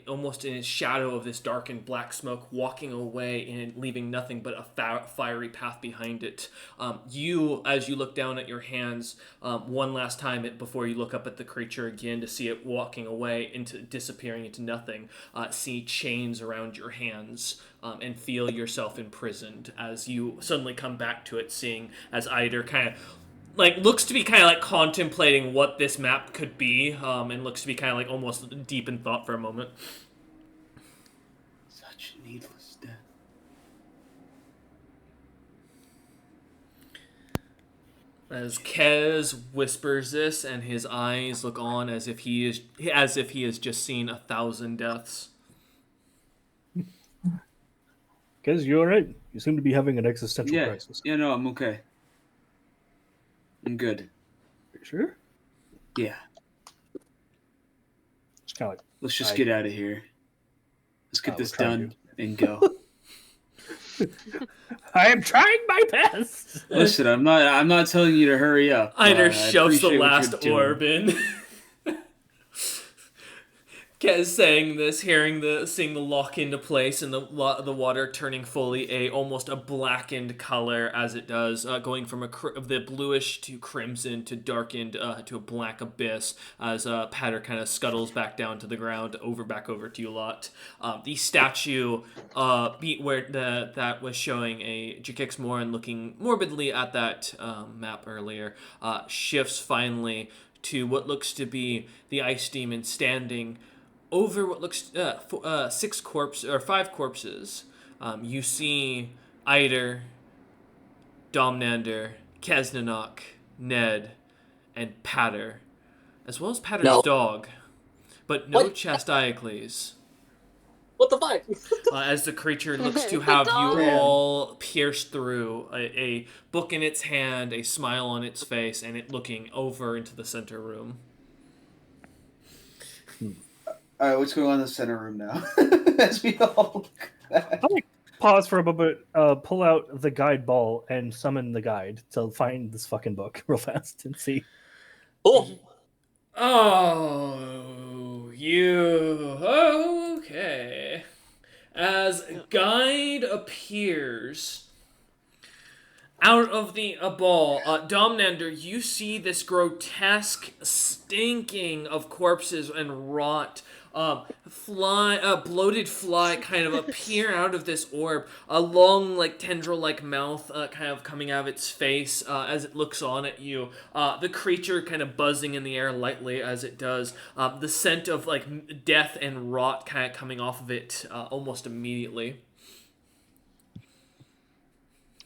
almost in its shadow of this darkened black smoke, walking away and leaving nothing but a fiery path behind it. As you look down at your hands one last time before you look up at the creature again to see it walking away, disappearing into nothing, see chains around your hands. And feel yourself imprisoned as you suddenly come back to it, seeing as Eider kind of looks to be kind of contemplating what this map could be, and looks to be kind of almost deep in thought for a moment. Such needless death. As Kez whispers this, and his eyes look on as if he has just seen 1,000 deaths. Guys, you alright? You seem to be having an existential crisis. Yeah, no, I'm okay. I'm good. Are you sure? Yeah. It's kind of Let's just get out of here. Let's get this we're trying done and go. I am trying my best. Listen, I'm not telling you to hurry up. Eider I shoves the appreciate what last you're doing. orb in. Kez saying this, seeing the lock into place and the water turning fully almost a blackened color as it does, going from the bluish to crimson to darkened to a black abyss as Patter kind of scuttles back down to the ground, back over to you lot. The statue that was showing a Jakix Morin looking morbidly at that map earlier shifts finally to what looks to be the ice demon standing over what looks 5 corpses. You see Eider, Domnander, Kesnanok, Ned, and Patter, as well as Patter's dog, but no Chestiacles. What the fuck? As the creature looks to have you all pierced through, a book in its hand, a smile on its face, and it looking over into the center room. All right, what's going on in the center room now? As we all Pause for a moment, pull out the guide ball and summon the guide to find this fucking book real fast and see. Oh, Oh, you okay? As Guide appears out of the ball, Domnander, you see this grotesque stinking of corpses and rot bloated fly kind of appear out of this orb, a long, like, tendril-like mouth kind of coming out of its face as it looks on at you. The creature kind of buzzing in the air lightly as it does. The scent of, like, death and rot kind of coming off of it almost immediately.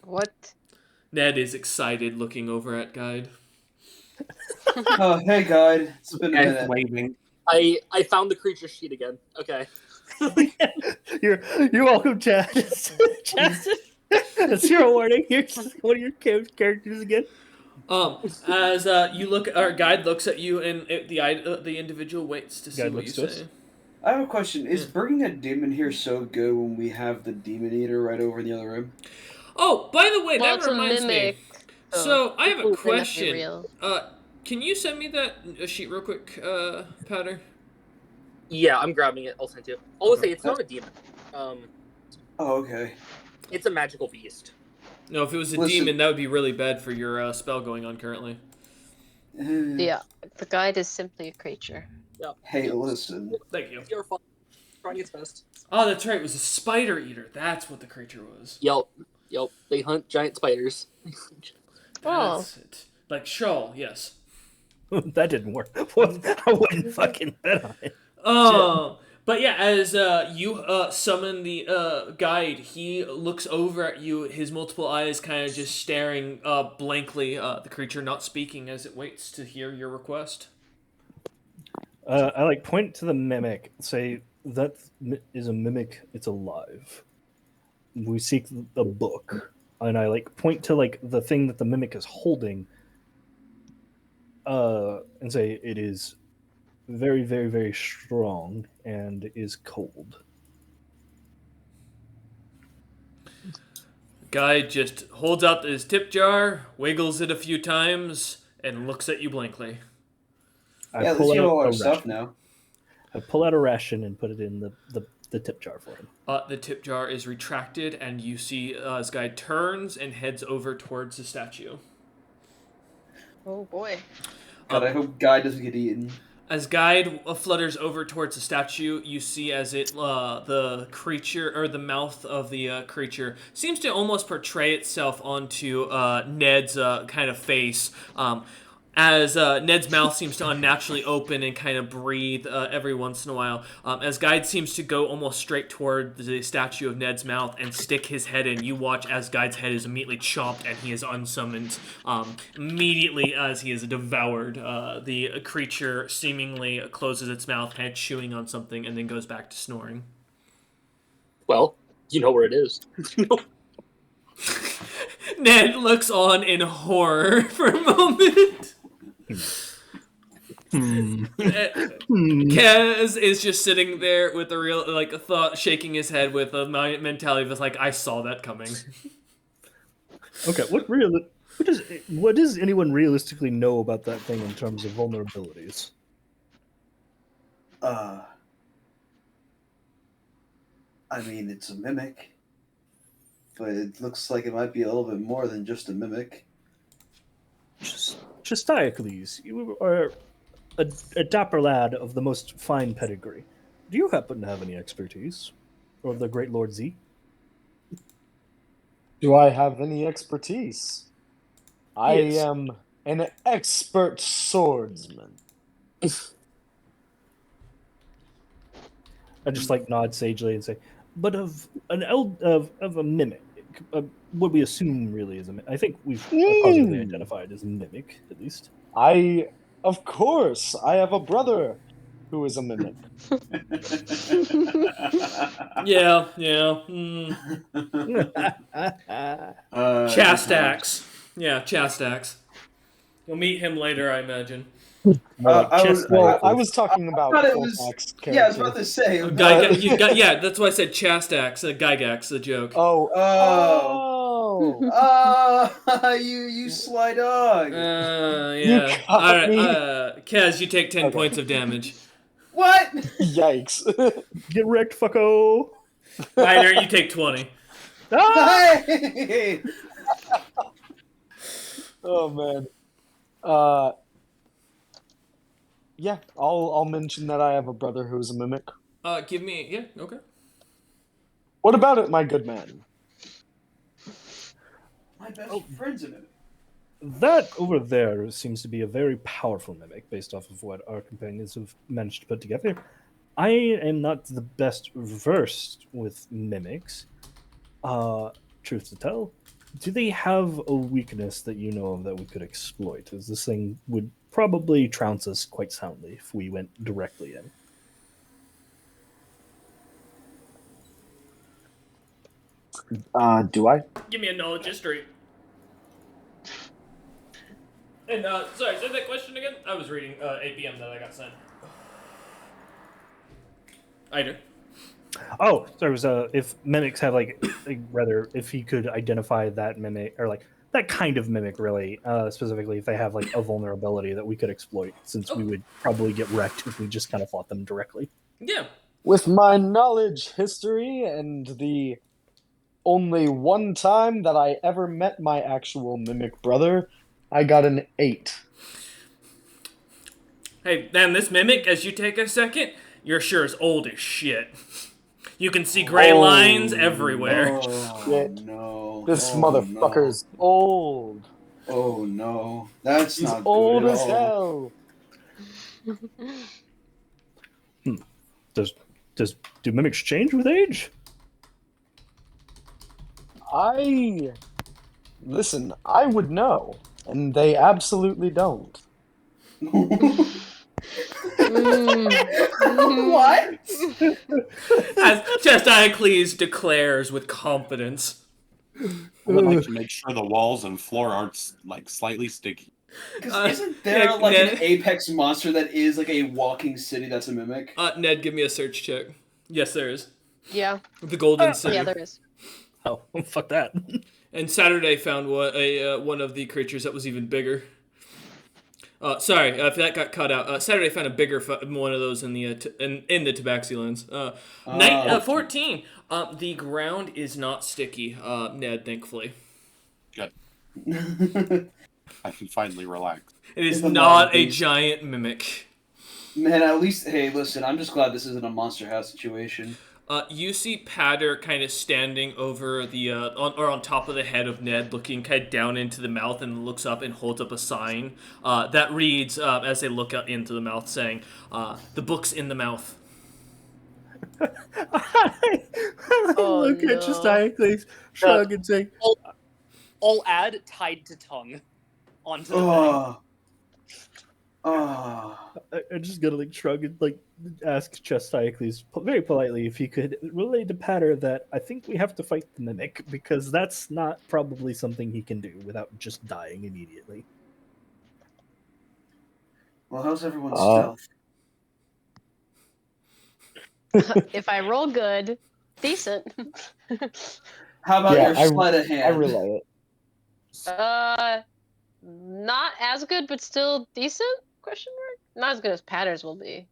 What? Ned is excited looking over at Guide. Oh, hey, Guide. It's been a Guys minute. waving. I found the creature sheet again. Okay. You're welcome, Chad. Chad, it's your warning. Here's one of your characters again. As you look, our Guide looks at you, and the individual waits to see Guide what you looks to say. us. I have a question. Is bringing a demon here so good when we have the demon eater right over in the other room? Oh, by the way, Well, that it's a reminds me. mimic. So I have a Ooh, they're not question. real. Can you send me that sheet real quick, Powder? Yeah, I'm grabbing it. I'll send it to you. I'll say it's not a demon. Oh, okay. It's a magical beast. No, if it was a Listen. demon, that would be really bad for your spell going on currently. Yeah, the guide is simply a creature. Hey, listen. Thank you. You're fine. Trying its best. Oh, that's right. It was a spider eater. That's what the creature was. Yep. They hunt giant spiders. Oh. That's it. Like Shawl, yes. That didn't work. I wouldn't fucking bet on it. But yeah, as you summon the Guide, he looks over at you, his multiple eyes kind of just staring blankly, the creature not speaking as it waits to hear your request. I like point to the mimic, say that is a mimic. It's alive. We seek the book, and I like point to like the thing that the mimic is holding, and say it is very, very, very strong and is cold. Guide just holds out his tip jar, wiggles it a few times, and looks at you blankly. Yeah, let's get all our stuff now. I pull out a ration and put it in the tip jar for him. The tip jar is retracted, and you see as Guide turns and heads over towards the statue. Oh boy. God, I hope Guy doesn't get eaten. As Guide flutters over towards the statue, you see as it the creature, or the mouth of the creature, seems to almost portray itself onto Ned's kind of face. As Ned's mouth seems to unnaturally open and kind of breathe every once in a while, as Guide seems to go almost straight toward the statue of Ned's mouth and stick his head in, you watch as Guide's head is immediately chopped and he is unsummoned. Immediately as he is devoured, the creature seemingly closes its mouth, kind of chewing on something, and then goes back to snoring. Well, you know where it is. Ned looks on in horror for a moment. Kez is just sitting there with a real, like, a thought, shaking his head with a mentality of, like, I saw that coming. Okay, what does anyone realistically know about that thing in terms of vulnerabilities? I mean, it's a mimic, but it looks like it might be a little bit more than just a mimic. Just Diocles, you are a dapper lad of the most fine pedigree. Do you happen to have any expertise? Or the great Lord Z? Do I have any expertise? I Yes. am an expert swordsman. I just like nod sagely and say, but of a mimic, what we assume really is a mimic. I think we've positively identified as a mimic, at least. Of course, I have a brother who is a mimic. Yeah. Chastax. Yeah, Chastax. We'll meet him later, I imagine. I was talking about thought it was- Colfax Yeah, I was character. about to say. Yeah, that's why I said Chastax, Gygax, the joke. Oh. You sly dog. Yeah. caught Alright, me. Kez, you take 10 Okay. points of damage. What? Yikes. Get wrecked, fucko! Minor, you take 20. Hey! Oh man. Yeah, I'll mention that I have a brother who's a mimic. Give me, yeah, okay. What about it, my good man? My best friend's a mimic. That over there seems to be a very powerful mimic based off of what our companions have managed to put together. I am not the best versed with mimics. Truth to tell, do they have a weakness that you know of that we could exploit? As this thing would probably trounce us quite soundly if we went directly in. Do I? Give me a knowledge history. And, sorry, say that question again? I was reading, APM that I got sent. I do. Oh, there was if mimics have rather if he could identify that mimic or like that kind of mimic really, specifically if they have like a vulnerability that we could exploit, since we would probably get wrecked if we just kind of fought them directly. Yeah. With my knowledge history and the only one time that I ever met my actual mimic brother, I got an 8. Hey, man, this mimic, as you take a second, you're sure is old as shit. You can see gray lines everywhere. Oh, no. This motherfucker's old. Oh, no. That's He's not old good as at all. hell. Do mimics change with age? Listen, I would know, and they absolutely don't. What? As Chestiacles declares with confidence. I would like to make sure the walls and floor aren't like slightly sticky. Because isn't there an apex monster that is like a walking city that's a mimic? Ned, give me a search check. Yes, there is. Yeah. The Golden City. Yeah, there is. Oh, fuck that. And Saturday found one of the creatures that was even bigger. Sorry, if that got cut out. Saturday found a bigger one of those in the Tabaxi lands. Night 14. The ground is not sticky, Ned, thankfully. Good. I can finally relax. It is not a giant mimic. Man, at least, hey, listen, I'm just glad this isn't a Monster House situation. You see Patter kind of standing over the on top of the head of Ned, looking kind of down into the mouth, and looks up and holds up a sign that reads, as they look out into the mouth, saying, "The book's in the mouth." I look at Chestiacles, shrug, and say, I'll add tied to tongue onto the thing. I'm just gonna shrug and ask Chestiacles very politely if he could relay to Patter that I think we have to fight the mimic, because that's not probably something he can do without just dying immediately. Well, how's everyone's stealth? If I roll good, decent. How about your sleight of hand? I relay it. Not as good, but still decent? Question mark? Not as good as Patter's will be.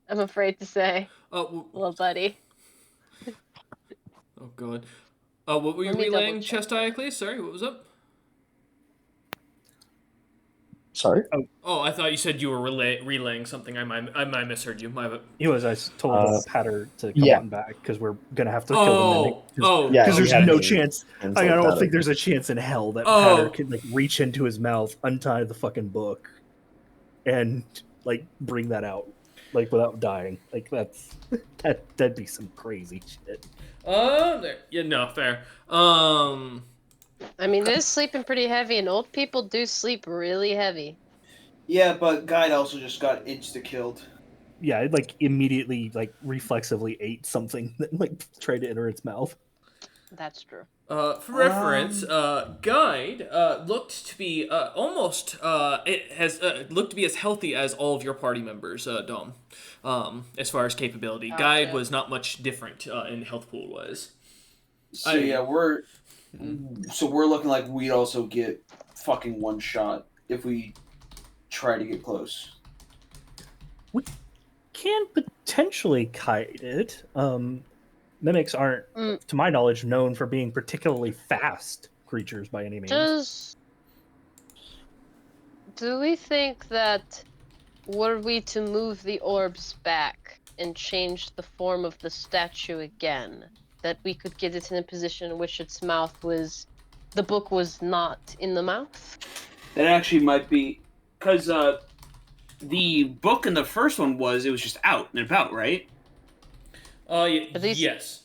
I'm afraid to say. Little buddy. Oh god. What were you relaying, Chestiacles? Sorry, what was up? Sorry? Oh, I thought you said you were relaying something. I might misheard you. He was. I told Patter to come on back because we're gonna have to kill the mimic. Because there's no chance. I don't think there's a chance in hell that Patter could reach into his mouth, untie the fucking book, and bring that out without dying. That'd be some crazy shit. Yeah, no, fair. I mean, it is sleeping pretty heavy, and old people do sleep really heavy. Yeah, but Guide also just got insta-killed. Yeah, it immediately reflexively ate something that tried to enter its mouth. That's true. For reference, Guide looked to be almost it has looked to be as healthy as all of your party members, Dom. As far as capability, Guide was not much different in health pool wise. So we're looking like we'd also get fucking one shot if we try to get close. We can potentially kite it. Mimics aren't, to my knowledge, known for being particularly fast creatures by any means. Do we think that were we to move the orbs back and change the form of the statue again, that we could get it in a position in which its mouth was, the book was not in the mouth? That actually might be, because the book in the first one was just out and about, right? Yes.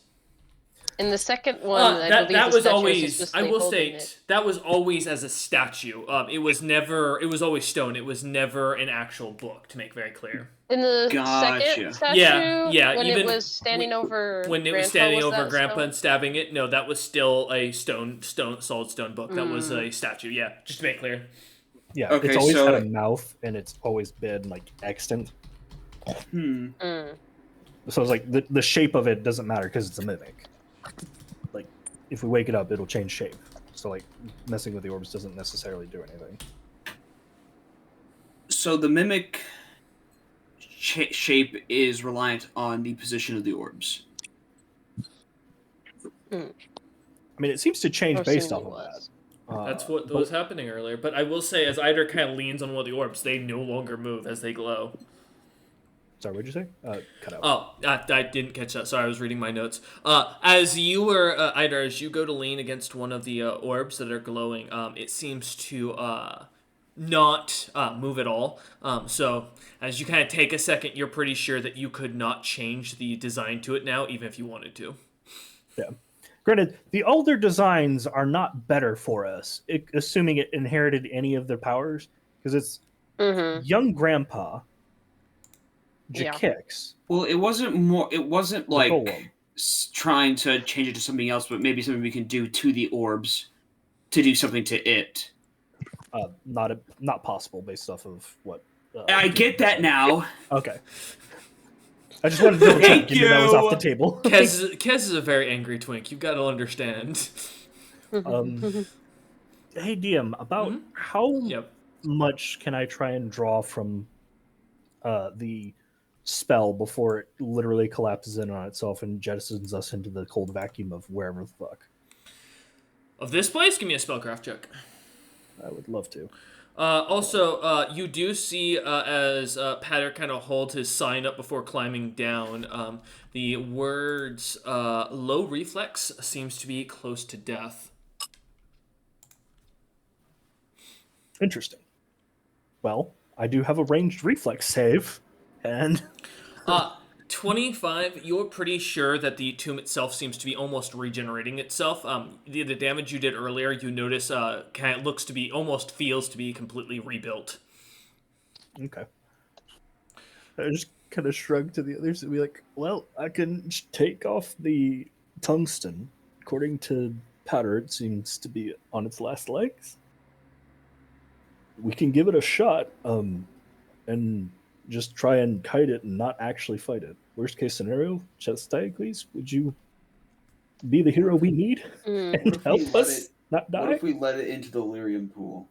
In the second one, that was always. just I will holding state it. that was always as a statue. It was never. It was always stone. It was never an actual book. To make very clear. In the Gotcha. second statue, Yeah. when Even it was standing over when it was Grandpa, standing was over that Grandpa stone? and stabbing it. No, that was still a solid stone book. That was a statue. Yeah, just to make clear. Yeah, Okay, it's always so- had a mouth, and it's always been like extant. Hmm. So it's like the shape of it doesn't matter because it's a mimic. Like if we wake it up, it'll change shape. So like messing with the orbs doesn't necessarily do anything. So the mimic shape is reliant on the position of the orbs. I mean, it seems to change based off of that. That's what was happening earlier. But I will say, as Eider kind of leans on one of the orbs, they no longer move as they glow. Sorry, what'd you say? Cut out. Oh, I didn't catch that. Sorry, I was reading my notes. As you were, Eider, as you go to lean against one of the orbs that are glowing, it seems to not move at all. So as you kind of take a second, you're pretty sure that you could not change the design to it now, even if you wanted to. Yeah. Granted, the older designs are not better for us, assuming it inherited any of their powers, because it's young Grandpa, Jakix. Well, it wasn't like Golem. trying to change it to something else, but maybe something we can do to the orbs to do something to it. Not possible based off of what. I get that now. Okay. I just wanted to double check Thank given that was you. off the table. Kez is a very angry twink. You've got to understand. Hey DM, about how Yep. much can I try and draw from the spell before it literally collapses in on itself and jettisons us into the cold vacuum of wherever the fuck? Of this place, give me a spellcraft check. I would love to. Also, you do see as Patter kind of holds his sign up before climbing down, the words low reflex seems to be close to death. Interesting. Well, I do have a ranged reflex save, and 25, you're pretty sure that the tomb itself seems to be almost regenerating itself. The damage you did earlier, you notice, kind of looks to be, almost feels to be completely rebuilt. okay. I just kind of shrug to the others and be like, well, I can take off the tungsten. According to Powder, it seems to be on its last legs. We can give it a shot, and just try and kite it and not actually fight it. Worst case scenario, Chesticles, would you be the hero we need and help us not die? What if we let it into the Lyrium pool?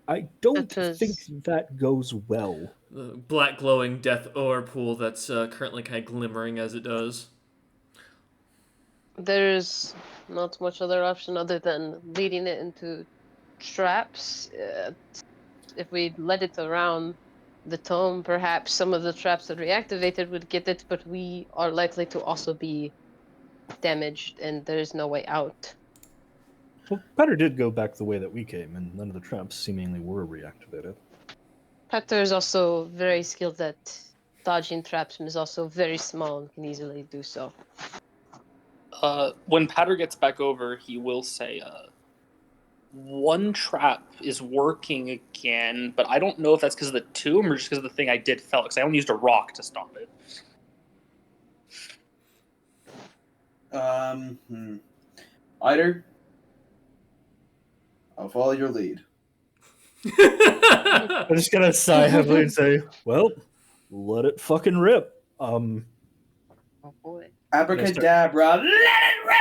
I don't think that goes well. The black glowing death ore pool that's currently kind of glimmering as it does. There's not much other option other than leading it into traps. If we let it around the tome, perhaps some of the traps that reactivated would get it, but we are likely to also be damaged, and there's no way out. Well, Powder did go back the way that we came, and none of the traps seemingly were reactivated. Petter is also very skilled at dodging traps and is also very small and can easily do so. When Patter gets back over, he will say, one trap is working again, but I don't know if that's because of the tomb or just because of the thing I did fell, because I only used a rock to stop it. Eider, I'll follow your lead. I'm just gonna sigh heavily and say, well, let it fucking rip. Oh boy. Abracadabra, let it rip!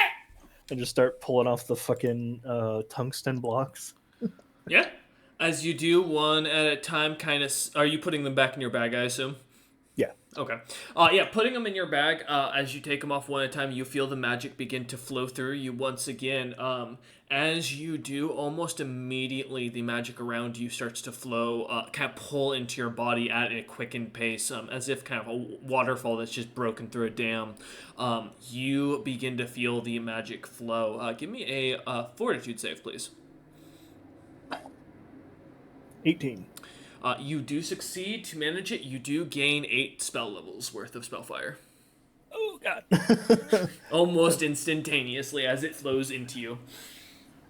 And just start pulling off the fucking tungsten blocks. Yeah. As you do one at a time, kind of. Are you putting them back in your bag, I assume? Okay. Yeah, putting them in your bag, as you take them off one at a time, you feel the magic begin to flow through you once again. As you do, almost immediately the magic around you starts to flow, kind of pull into your body at a quickened pace, as if kind of a waterfall that's just broken through a dam. You begin to feel the magic flow. Give me a fortitude save, please. 18. You do succeed to manage it. You do gain 8 spell levels worth of spellfire. Oh, God. Almost instantaneously as it flows into you.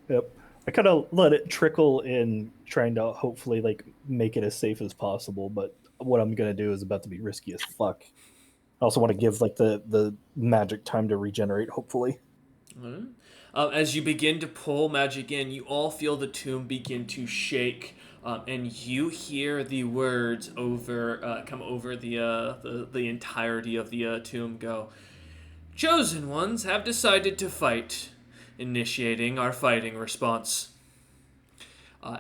Yep. I kind of let it trickle in, trying to hopefully like make it as safe as possible. But what I'm gonna do is about to be risky as fuck. I also want to give like the magic time to regenerate. Hopefully. Alright. As you begin to pull magic in, you all feel the tomb begin to shake, and you hear the words come over the entirety of the tomb go. Chosen ones have decided to fight, initiating our fighting response.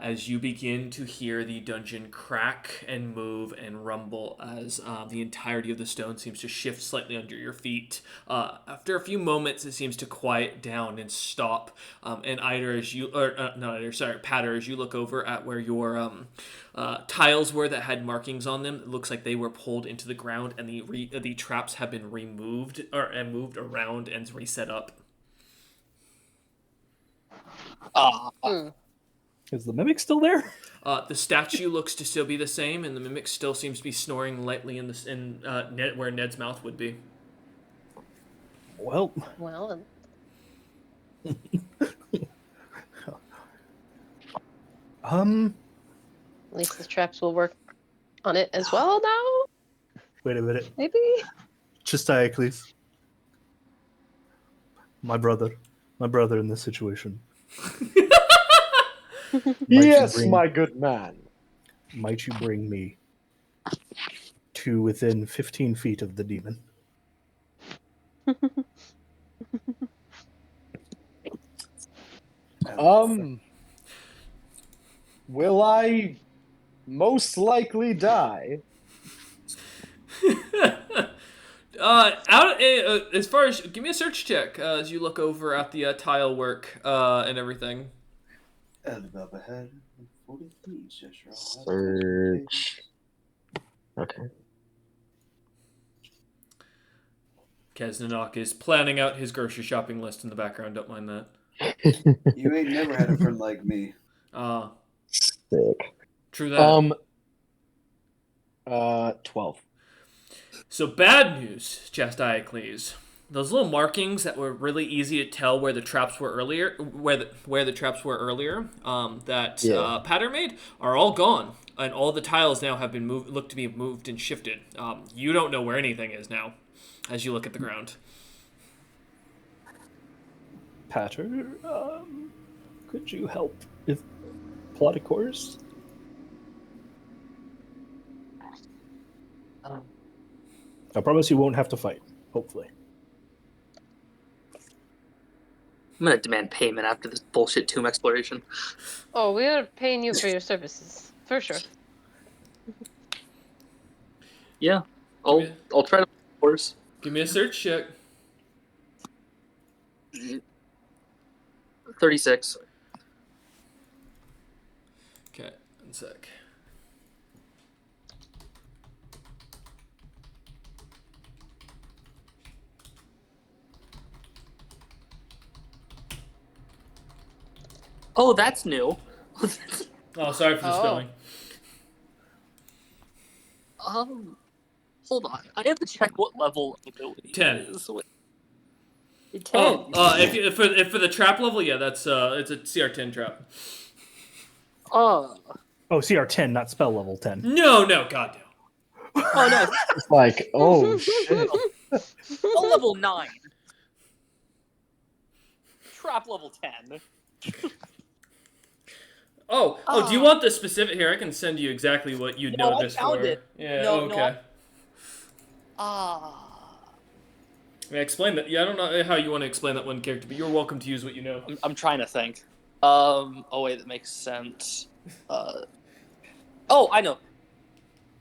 As you begin to hear the dungeon crack and move and rumble as the entirety of the stone seems to shift slightly under your feet. After a few moments, it seems to quiet down and stop. And Patter, as you look over at where your tiles were that had markings on them, it looks like they were pulled into the ground, and the traps have been removed and moved around and reset up. Is the mimic still there? The statue looks to still be the same, and the mimic still seems to be snoring lightly where Ned's mouth would be. Well. At least the traps will work on it as well now. Wait a minute. Maybe. Just Diocles. My brother in this situation. Yes, my good man. Might you bring me to within 15 feet of the demon? Will I most likely die? As far as, give me a search check as you look over at the tile work and everything. Search. Okay. Keznanok is planning out his grocery shopping list in the background. Don't mind that. You ain't never had a friend like me. Sick. True that. 12. So bad news, Diocles. Those little markings that were really easy to tell where the traps were earlier, that Patter made, are all gone, and all the tiles now have been look to be moved and shifted. You don't know where anything is now, as you look at the ground. Patter, could you help with plot a course? I promise you won't have to fight, hopefully. I'm gonna demand payment after this bullshit tomb exploration. Oh, we are paying you for your services, for sure. Yeah, I'll try to, of course. Give me a search check. 36. Okay, 1 sec. Oh, that's new. Oh, sorry for the spelling. Hold on. I have to check what level ability 10. it is. 10. If for the trap level, yeah, that's it's a CR10 trap. Oh, CR10, not spell level 10. No, god no. Oh no. It's like, oh shit. Spell level 9. Trap level 10. Do you want the specific? Here, I can send you exactly what you'd know this for. It. Yeah, okay. May I explain that? Yeah, I don't know how you want to explain that one character, but you're welcome to use what you know. I'm trying to think. Oh wait, that makes sense. I know.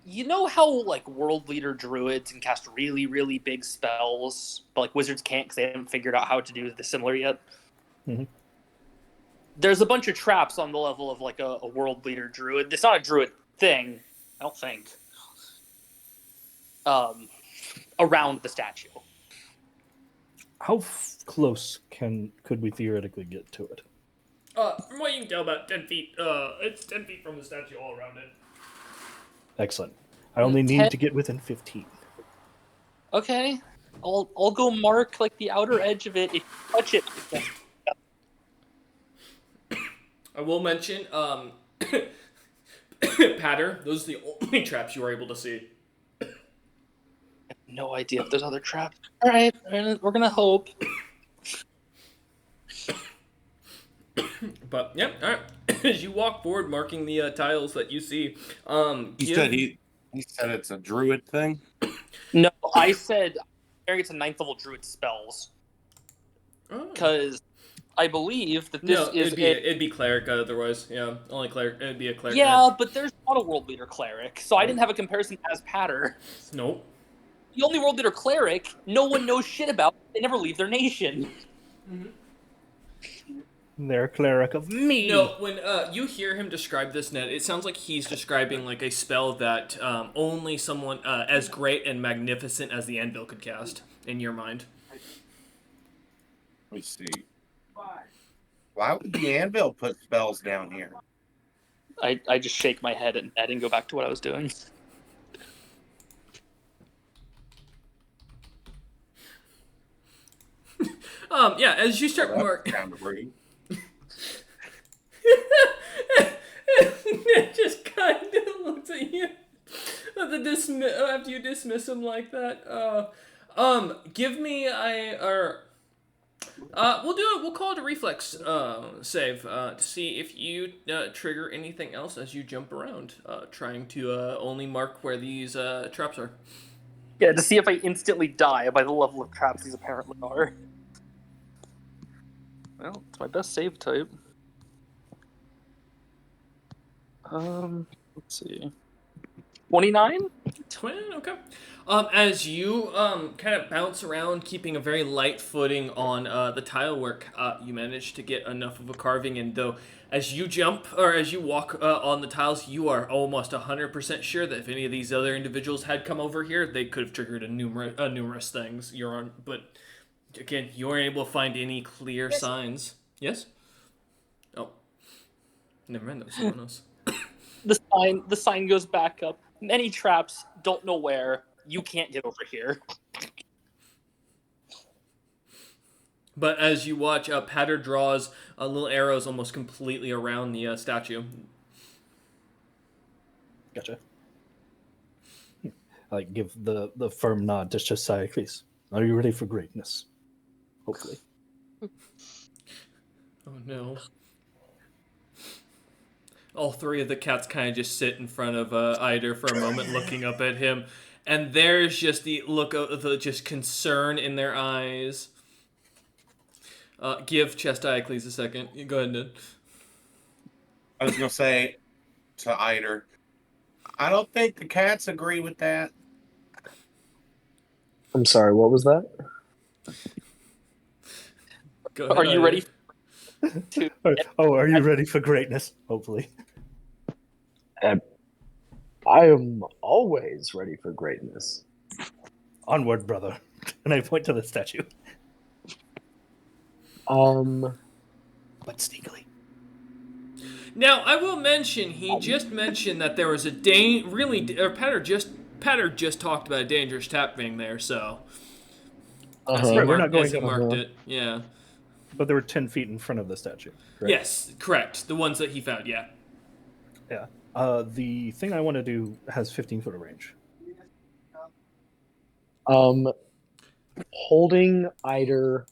You know how like world leader druids can cast really, really big spells, but like wizards can't because they haven't figured out how to do the similar yet? Mhm. There's a bunch of traps on the level of like a world leader druid. It's not a druid thing, I don't think. Around the statue. How close could we theoretically get to it? From what you can tell, about 10 feet. It's 10 feet from the statue all around it. Excellent. I only need to get within 15. Okay. I'll go mark like the outer edge of it. If you touch it, I will mention, Patter, those are the only traps you were able to see. no idea if there's other traps. All right, we're gonna hope. But yeah, all right. As you walk forward, marking the tiles that you see, He said he said it's a druid thing. No, I said it's a 9th level druid spells because I believe that this is it'd be cleric otherwise. Yeah, only cleric. It'd be a cleric. Yeah, but there's not a world leader cleric, so I didn't have a comparison as Patter. Nope. The only world leader cleric no one knows shit about. They never leave their nation. Mm-hmm. They're a cleric of me. No, when you hear him describe this, Ned, it sounds like he's describing like a spell that only someone as great and magnificent as the Anvil could cast in your mind. Let me see. Why would the Anvil put spells down here? I just shake my head at Ned and go back to what I was doing. Yeah, as you start It just kind of looks at you after you dismiss him like that. Give me we'll call it a reflex save to see if you trigger anything else as you jump around, trying to only mark where these traps are. Yeah, to see if I instantly die by the level of traps these apparently are. Well, it's my best save type. Let's see. 29? 20, okay. As you kind of bounce around, keeping a very light footing on the tile work, you manage to get enough of a carving in, though as you jump, or as you walk on the tiles, you are almost 100% sure that if any of these other individuals had come over here, they could have triggered numerous things. But again, you aren't able to find any clear signs. Yes? Oh. Never mind, that was someone else. The sign goes back up. Many traps, don't know where. You can't get over here. But as you watch, Patter draws little arrows almost completely around the statue. Gotcha. I give the firm nod to Chasiacles. Are you ready for greatness? Hopefully. Oh no. All three of the cats kind of just sit in front of Eider for a moment, looking up at him, and there's just the look of the just concern in their eyes. Give Chestiacles a second. You go ahead, Ned. I was gonna say to Eider, I don't think the cats agree with that. I'm sorry, what was that? Go ahead, Are you Eider. ready? Are you ready for greatness? Hopefully. I am always ready for greatness. Onward, brother. And I point to the statue. But sneakily. Now, I will mention, he just mentioned that there was a Patter just talked about a dangerous tap being there, so. We're not going as he marked it, yeah. But there were 10 feet in front of the statue. Correct? Yes, correct. The ones that he found, yeah. Yeah. The thing I want to do has 15 foot of range. Holding Eider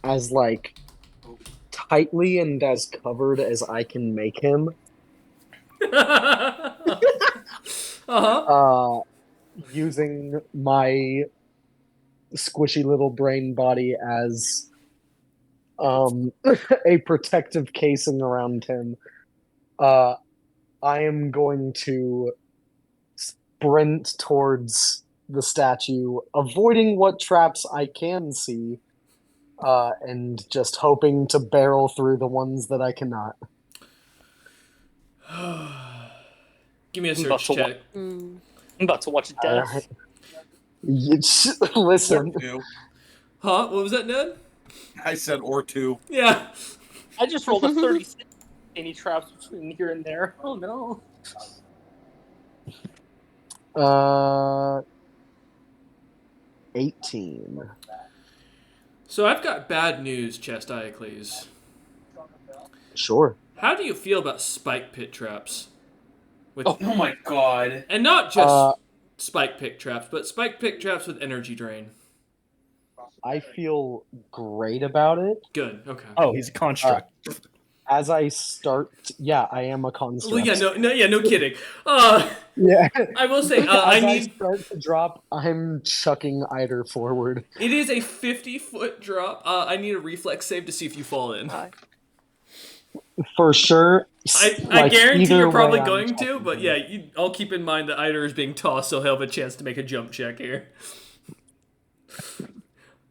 as like tightly and as covered as I can make him. Using my squishy little brain body as a protective casing around him. I am going to sprint towards the statue, avoiding what traps I can see, and just hoping to barrel through the ones that I cannot. Give me a I'm about search to check. I'm about to watch death. Listen, Or two. Huh? What was that, Ned? I said or two. Yeah. I just rolled a 36. Any traps between here and there? Oh no. 18. So I've got bad news, Chest Iocles. Sure. How do you feel about spike pit traps? With, Oh my god. and not just Uh, spike pit traps, but spike pit traps with energy drain. I feel great about it. Good. Okay. Oh, he's a construct. As I start, yeah, I am a Well, construct. yeah, no kidding. Yeah. I will say, As I start to drop, I'm chucking Eider forward. It is a 50-foot drop. I need a reflex save to see if you fall in. For sure. I guarantee either you're probably way, I'm going to, chucking but him. yeah, I'll keep in mind that Eider is being tossed, so he'll have a chance to make a jump check here.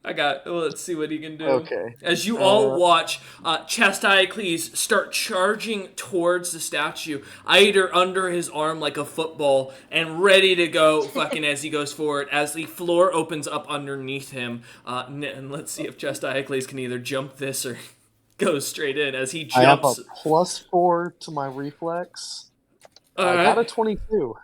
Let's see what he can do. Okay. As you all watch Chest Iocles start charging towards the statue, Eider under his arm like a football and ready to go fucking as he goes forward, as the floor opens up underneath him. And let's see if Chest Iocles can either jump this or go straight in as he I have a jumps. +4 to my reflex. I Alright. got a 22.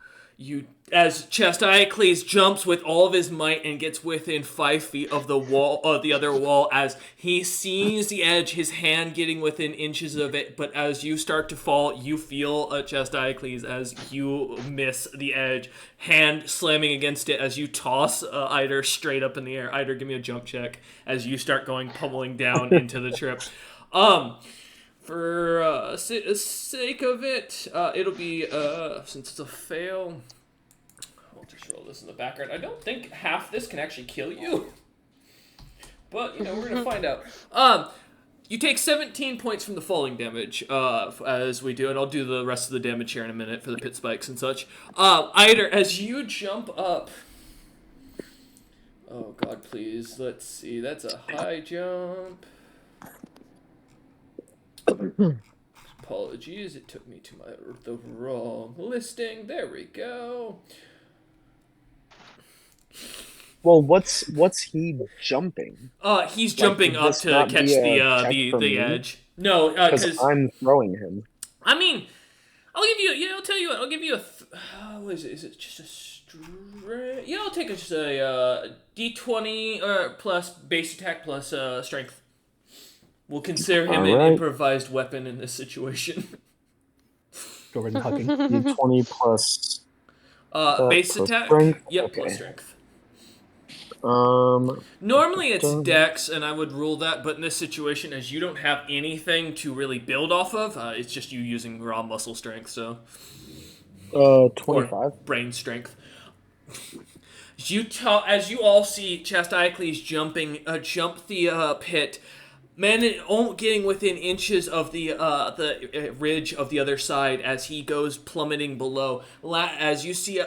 As Chest Iocles jumps with all of his might and gets within 5 feet of the wall, the other wall, as he sees the edge, his hand getting within inches of it. But as you start to fall, you feel Chest Iocles as you miss the edge, hand slamming against it as you toss Eider straight up in the air. Eider, give me a jump check as you start going pummeling down into the trip. For sake of it, it'll be since it's a fail. I'll just roll this in the background. I don't think half this can actually kill you. But, we're going to find out. You take 17 points from the falling damage, as we do, and I'll do the rest of the damage here in a minute for the pit spikes and such. Eider, as you jump up... Oh, God, please. Let's see. That's a high jump. Apologies, it took me to the wrong listing. There we go. Well, what's he jumping? He's jumping would up this to not catch be a check the for me? edge. No, Because I'm throwing him. I mean, I'll give you. I'll tell you what. I'll give you a. What is it? Is it just a strength? Yeah, I'll take just a D20 plus base attack plus strength. We'll consider him an Alright. improvised weapon in this situation. Go ahead and hugging. D20 plus. Base plus attack. strength? Yep, Okay. plus strength. Normally Normally it's dex, and I would rule that, but in this situation, as you don't have anything to really build off of, it's just you using raw muscle strength, so... 25. Or brain strength. As you all see Chest Iocles jump the pit, getting within inches of the ridge of the other side as he goes plummeting below. As you see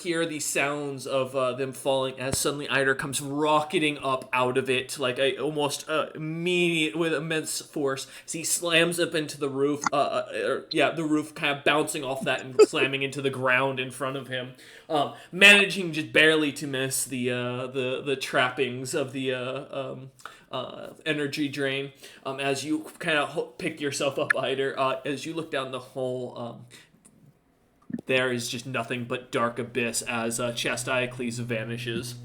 hear these sounds of them falling, as suddenly Eider comes rocketing up out of it like almost immediate with immense force. As he slams up into the roof, the roof kind of bouncing off that and slamming into the ground in front of him, managing just barely to miss the trappings of the energy drain. As you kind of pick yourself up, Eider, as you look down the hole, there is just nothing but dark abyss as Chest Iocles vanishes.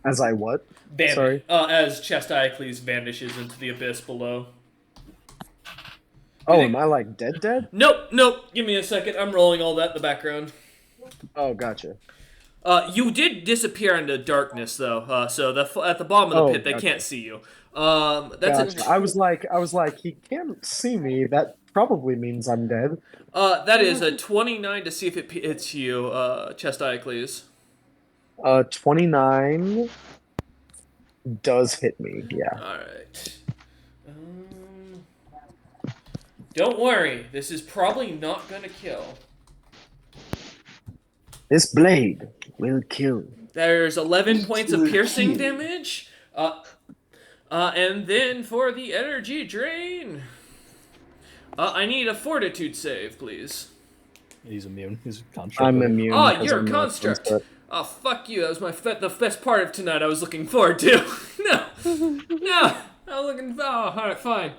As I what? Sorry. As Chest Iocles vanishes into the abyss below. Oh, am I like dead? Nope. Give me a second. I'm rolling all that in the background. Oh, gotcha. You did disappear into darkness, though. So at the bottom of the pit, they can't see you. That's Gotcha. I was like, he can't see me. That probably means I'm dead. that is a 29 to see if it hits you, Chest Iocles. 29 does hit me. Yeah. All right. Don't worry, this is probably not gonna kill. This blade will kill. There's 11 points of piercing damage. And then for the energy drain, I need a fortitude save, please. He's immune. He's a construct. I'm immune. Oh, 'cause you're a I'm not construct. construct. Oh, fuck you. That was the best part of tonight I was looking forward to. No. I was looking... Oh, alright, fine.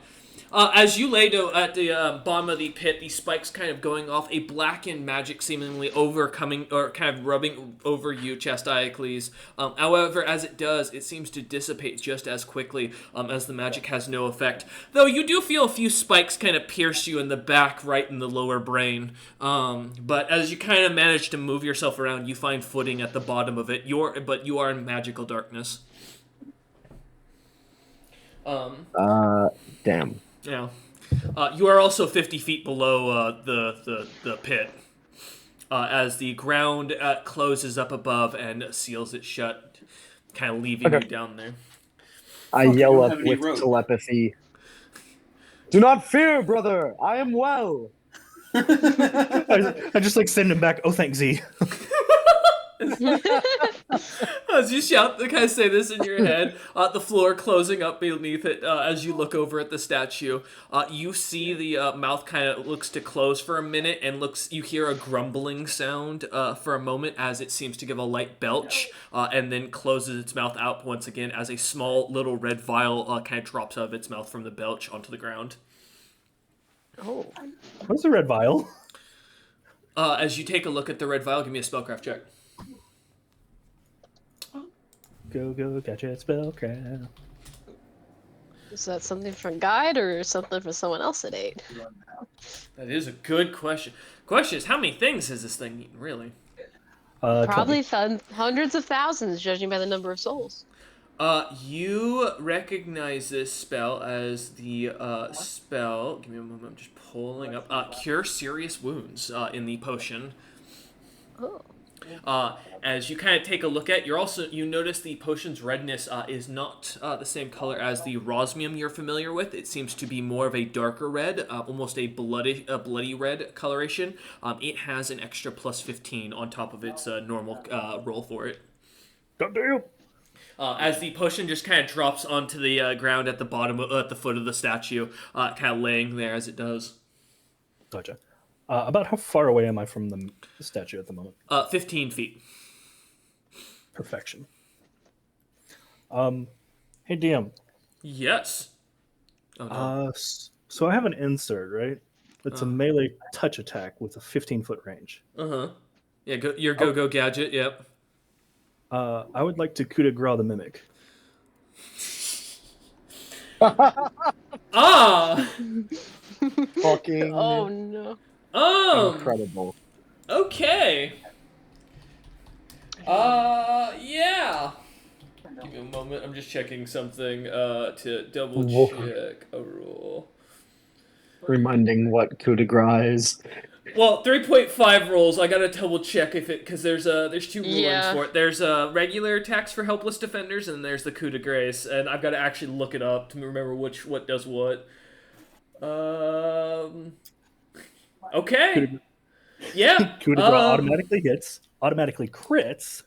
As you lay at the bottom of the pit, the spikes kind of going off, a blackened magic seemingly overcoming, or kind of rubbing over you, Chastiacles. However, as it does, it seems to dissipate just as quickly as the magic has no effect. Though you do feel a few spikes kind of pierce you in the back, right in the lower brain. But as you kind of manage to move yourself around, you find footing at the bottom of it. But you are in magical darkness. Damn. Yeah. You are also 50 feet below the pit. As the ground closes up above and seals it shut, kind of leaving you down there. I Fuck, you yell don't up have any with rope. telepathy. Do not fear, brother. I am well. I just like send him back. Oh, thanks, Z. As you shout, kind of say this in your head, the floor closing up beneath it, as you look over at the statue, you see the mouth kind of looks to close for a minute, and you hear a grumbling sound for a moment as it seems to give a light belch, and then closes its mouth out once again as a small little red vial kind of drops out of its mouth from the belch onto the ground. Oh. What's the red vial? As you take a look at the red vial, give me a spellcraft check. Go, catch it, spellcraft. Is that something for Guide or something for someone else at 8? That is a good question. Question is, how many things has this thing eaten, really? Probably hundreds of thousands, judging by the number of souls. You recognize this spell as the spell. Give me a moment. I'm just pulling up. Cure serious wounds in the potion. Oh. As you kind of take a look at, you notice the potion's redness is not the same color as the rosmium you're familiar with. It seems to be more of a darker red, almost a bloody red coloration. It has an extra plus 15 on top of its normal roll for it. Goddamn. As the potion just kind of drops onto the ground at the bottom, at the foot of the statue, kind of laying there as it does. Gotcha. About how far away am I from the statue at the moment? 15 feet. Perfection. Hey, DM. Yes. Oh, no. So I have an insert, right? It's a melee touch attack with a 15-foot range. Uh-huh. Yeah, your go-go gadget, yep. I would like to coup de grace the mimic. Ah! Fucking Oh no. incredible. Okay. Yeah. Give me a moment. I'm just checking something to double check a rule. Reminding what coup de grace is. Well, 3.5 rolls. I gotta double check because there's two rulings Yeah. for it. There's regular attacks for helpless defenders, and there's the coup de grace, and I've got to actually look it up to remember what does what. Okay. Yeah. Coup de grace automatically hits, automatically crits.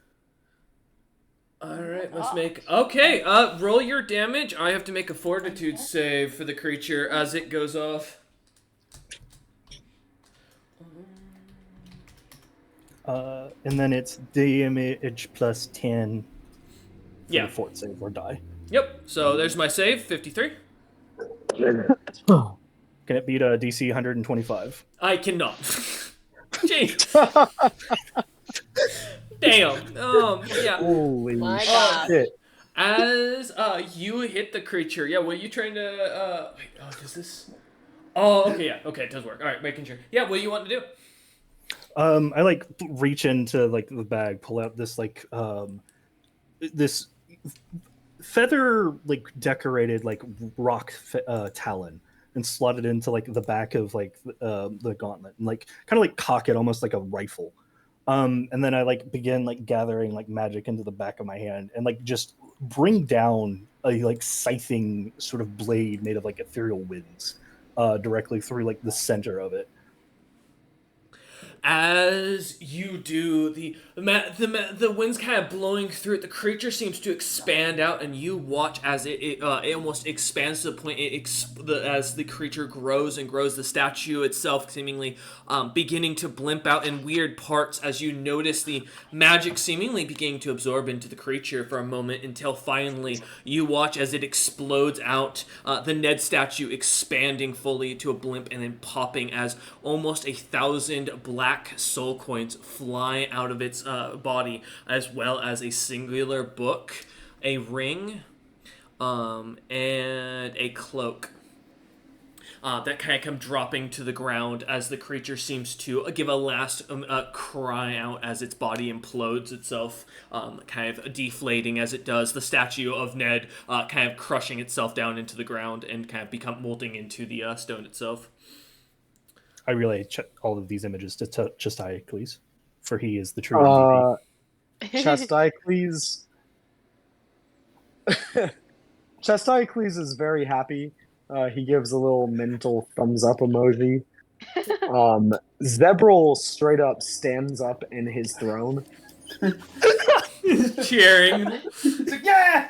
All right, let's make. Okay, roll your damage. I have to make a fortitude save for the creature as it goes off. And then it's damage plus 10 for Yeah. the fort save or die. Yep. So there's my save, 53. Can it beat a DC 125? I cannot. Jeez. Damn. Yeah. Holy My God. shit. As you hit the creature, yeah. What are you trying to? Wait. Oh, does this? Oh, okay. Yeah. Okay, it does work. All right, making sure. Yeah. What do you want to do? I like reach into like the bag, pull out this like this feather like decorated like rock talon, and slot it into like the back of like the gauntlet, and like kind of like cock it almost like a rifle. And then I like begin like gathering like magic into the back of my hand, and like just bring down a like scything sort of blade made of like ethereal winds. directly through like the center of it. As you do, the wind's kind of blowing through it. The creature seems to expand out, and you watch as it almost expands to the point as the creature grows and grows. The statue itself seemingly beginning to blimp out in weird parts as you notice the magic seemingly beginning to absorb into the creature for a moment until finally you watch as it explodes out. The Ned statue expanding fully to a blimp and then popping as almost 1,000 black soul coins fly out of its body, as well as a singular book, a ring, and a cloak. That kind of come dropping to the ground as the creature seems to give a last cry out as its body implodes itself, kind of deflating as it does. The statue of Ned kind of crushing itself down into the ground and kind of molding into the stone itself. I relay all of these images to Chestiacles, for he is the true MVP. Chestiacles is very happy. He gives a little mental thumbs up emoji. Zebril straight up stands up in his throne. Cheering. Yeah!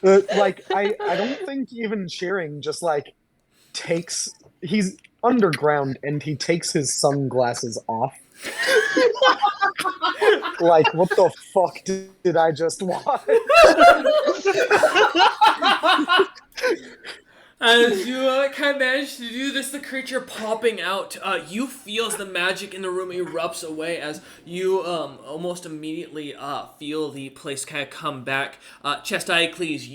I don't think even cheering, just like he's underground and he takes his sunglasses off. Like, what the fuck did I just watch? As you kind of manage to do this, the creature popping out, you feel as the magic in the room erupts away as you almost immediately feel the place kind of come back. Chestiacles,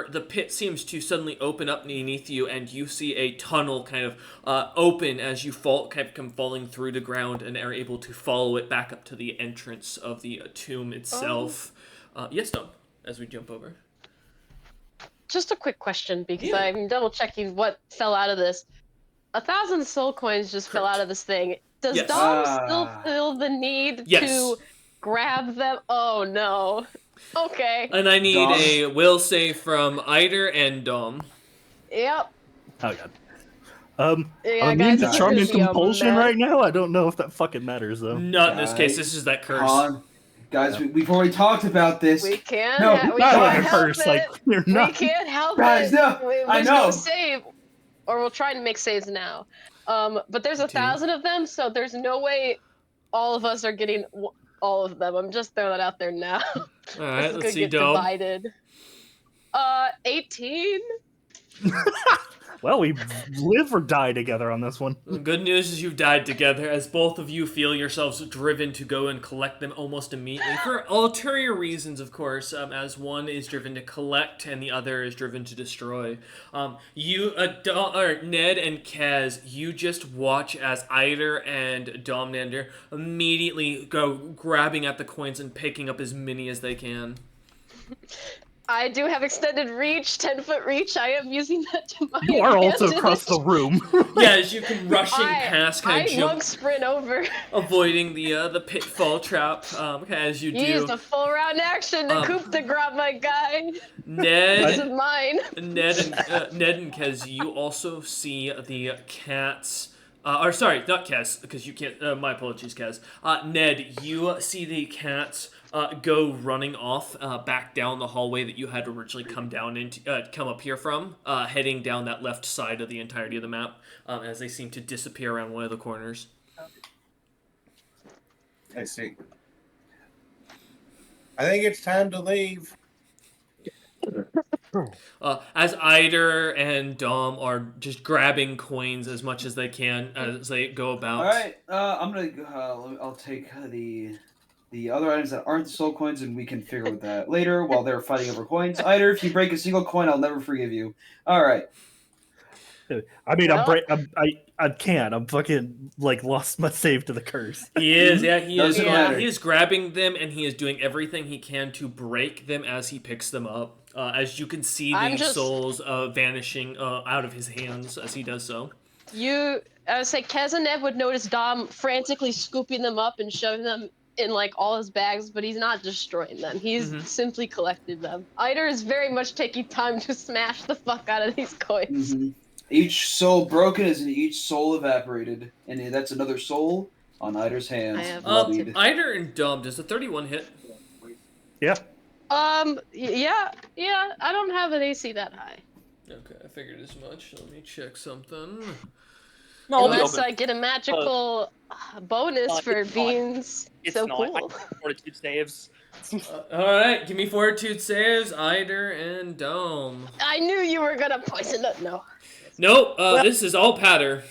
the pit seems to suddenly open up beneath you, and you see a tunnel kind of open as you come falling through the ground and are able to follow it back up to the entrance of the tomb itself. Yes, Dom, as we jump over. Just a quick question, because I'm double checking what fell out of this. 1,000 soul coins just fell out of this thing. Does Dom still feel the need to grab them? Oh no. Okay. And I need a will save from Eider and Dom. Yep. Oh god. I'm Yeah, immune guys, to charm and this is gonna be a compulsion mess. right now. I don't know if that fucking matters though. Not in this case. This is that curse. Guys, we've already talked about this. We can't. No, we not can't like a help curse. it. Like you're not. We can't help Guys, it. no, I There's know. no save, or we'll try and make saves now. But there's 1,000 of them, so there's no way all of us are getting all of them. I'm just throwing that out there now. All right, let's see, get Dom. divided. 18. Well, we live or die together on this one. The good news is you've died together, as both of you feel yourselves driven to go and collect them almost immediately. For ulterior reasons, of course, as one is driven to collect and the other is driven to destroy. Ned and Kaz, you just watch as Eider and Domnander immediately go grabbing at the coins and picking up as many as they can. I do have extended reach, 10-foot reach. I am using that to my You are also advantage. across the room. Yeah, as you can rushing past, kind of I jump, monk sprint over. avoiding the pitfall trap. As you do. Used a full round action to coup de grace, my guy. This is Ned, mine. Ned and Kez, you also see the cats. Or sorry, not Kez, because you can't. My apologies, Kez. Ned, you see the cats go running off back down the hallway that you had originally come up here from, heading down that left side of the entirety of the map, as they seem to disappear around one of the corners. I see. I think it's time to leave. As Eider and Dom are just grabbing coins as much as they can as they go about. All right, I'm gonna. I'll take the other items that aren't the soul coins, and we can figure with that later while they're fighting over coins. Eider, if you break a single coin, I'll never forgive you. All right. I mean, I can't. I'm fucking lost my save to the curse. He is, yeah, he is. Doesn't matter. He is grabbing them, and he is doing everything he can to break them as he picks them up. As you can see, the souls vanishing out of his hands as he does so. I would say Kez and Ned would notice Dom frantically scooping them up and shoving them in all his bags, but he's not destroying them. He's simply collecting them. Eider is very much taking time to smash the fuck out of these coins. Each soul broken is each soul evaporated, and that's another soul on Eider's hands. I have bloodied. Eider and Dom, does the 31 hit? Yeah. Yeah. I don't have an AC that high. Okay, I figured as much. Let me check something. No, I'll be Unless open. I get a magical bonus for it's not. being It's so not. cool. Fortitude saves. Alright, give me fortitude saves, Eider and Dome. I knew you were gonna poison it. No. Nope, this is all patter.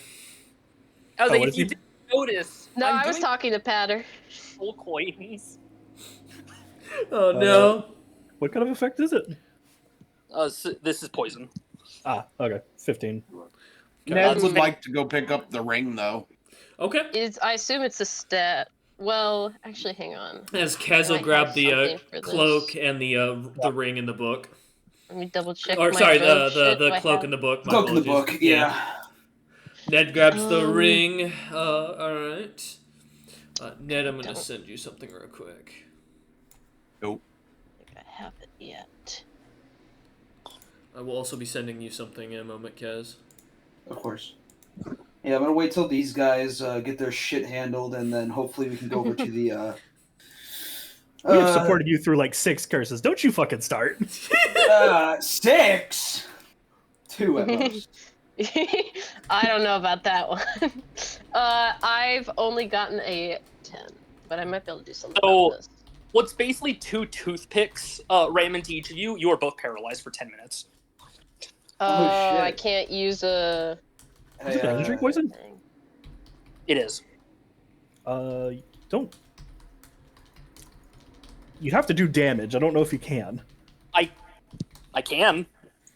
I was Oh, like, what if is you he- didn't notice, No, I'm I was doing talking to Patter. full coins. Oh no. What kind of effect is it? So this is poison. Ah, okay. 15. Ned would like to go pick up the ring, though. Okay. I assume it's a stat. Well, actually, hang on. As Kez will Might grab have the something for cloak this. and the ring in the book. Let me double check. Or my sorry, rogue shit. the Do I cloak have- in the book. My Cloak in the apologies. book, yeah. Ned grabs the Um, ring. Alright. Ned, I'm gonna Don't- send you something real quick. Nope. I think I have it yet. I will also be sending you something in a moment, Kez. Of course. Yeah, I'm gonna wait till these guys get their shit handled, and then hopefully we can go over to the. We have supported you through like 6 curses. Don't you fucking start. 6. 2 at most. I don't know about that one. I've only gotten a 10, but I might be able to do something So- about this. What's basically 2 toothpicks, Raymond, to each of you. You are both paralyzed for 10 minutes. Oh, shit. I can't use a. Is it energy poison? thing. It is. Don't. You have to do damage. I don't know if you can. I can.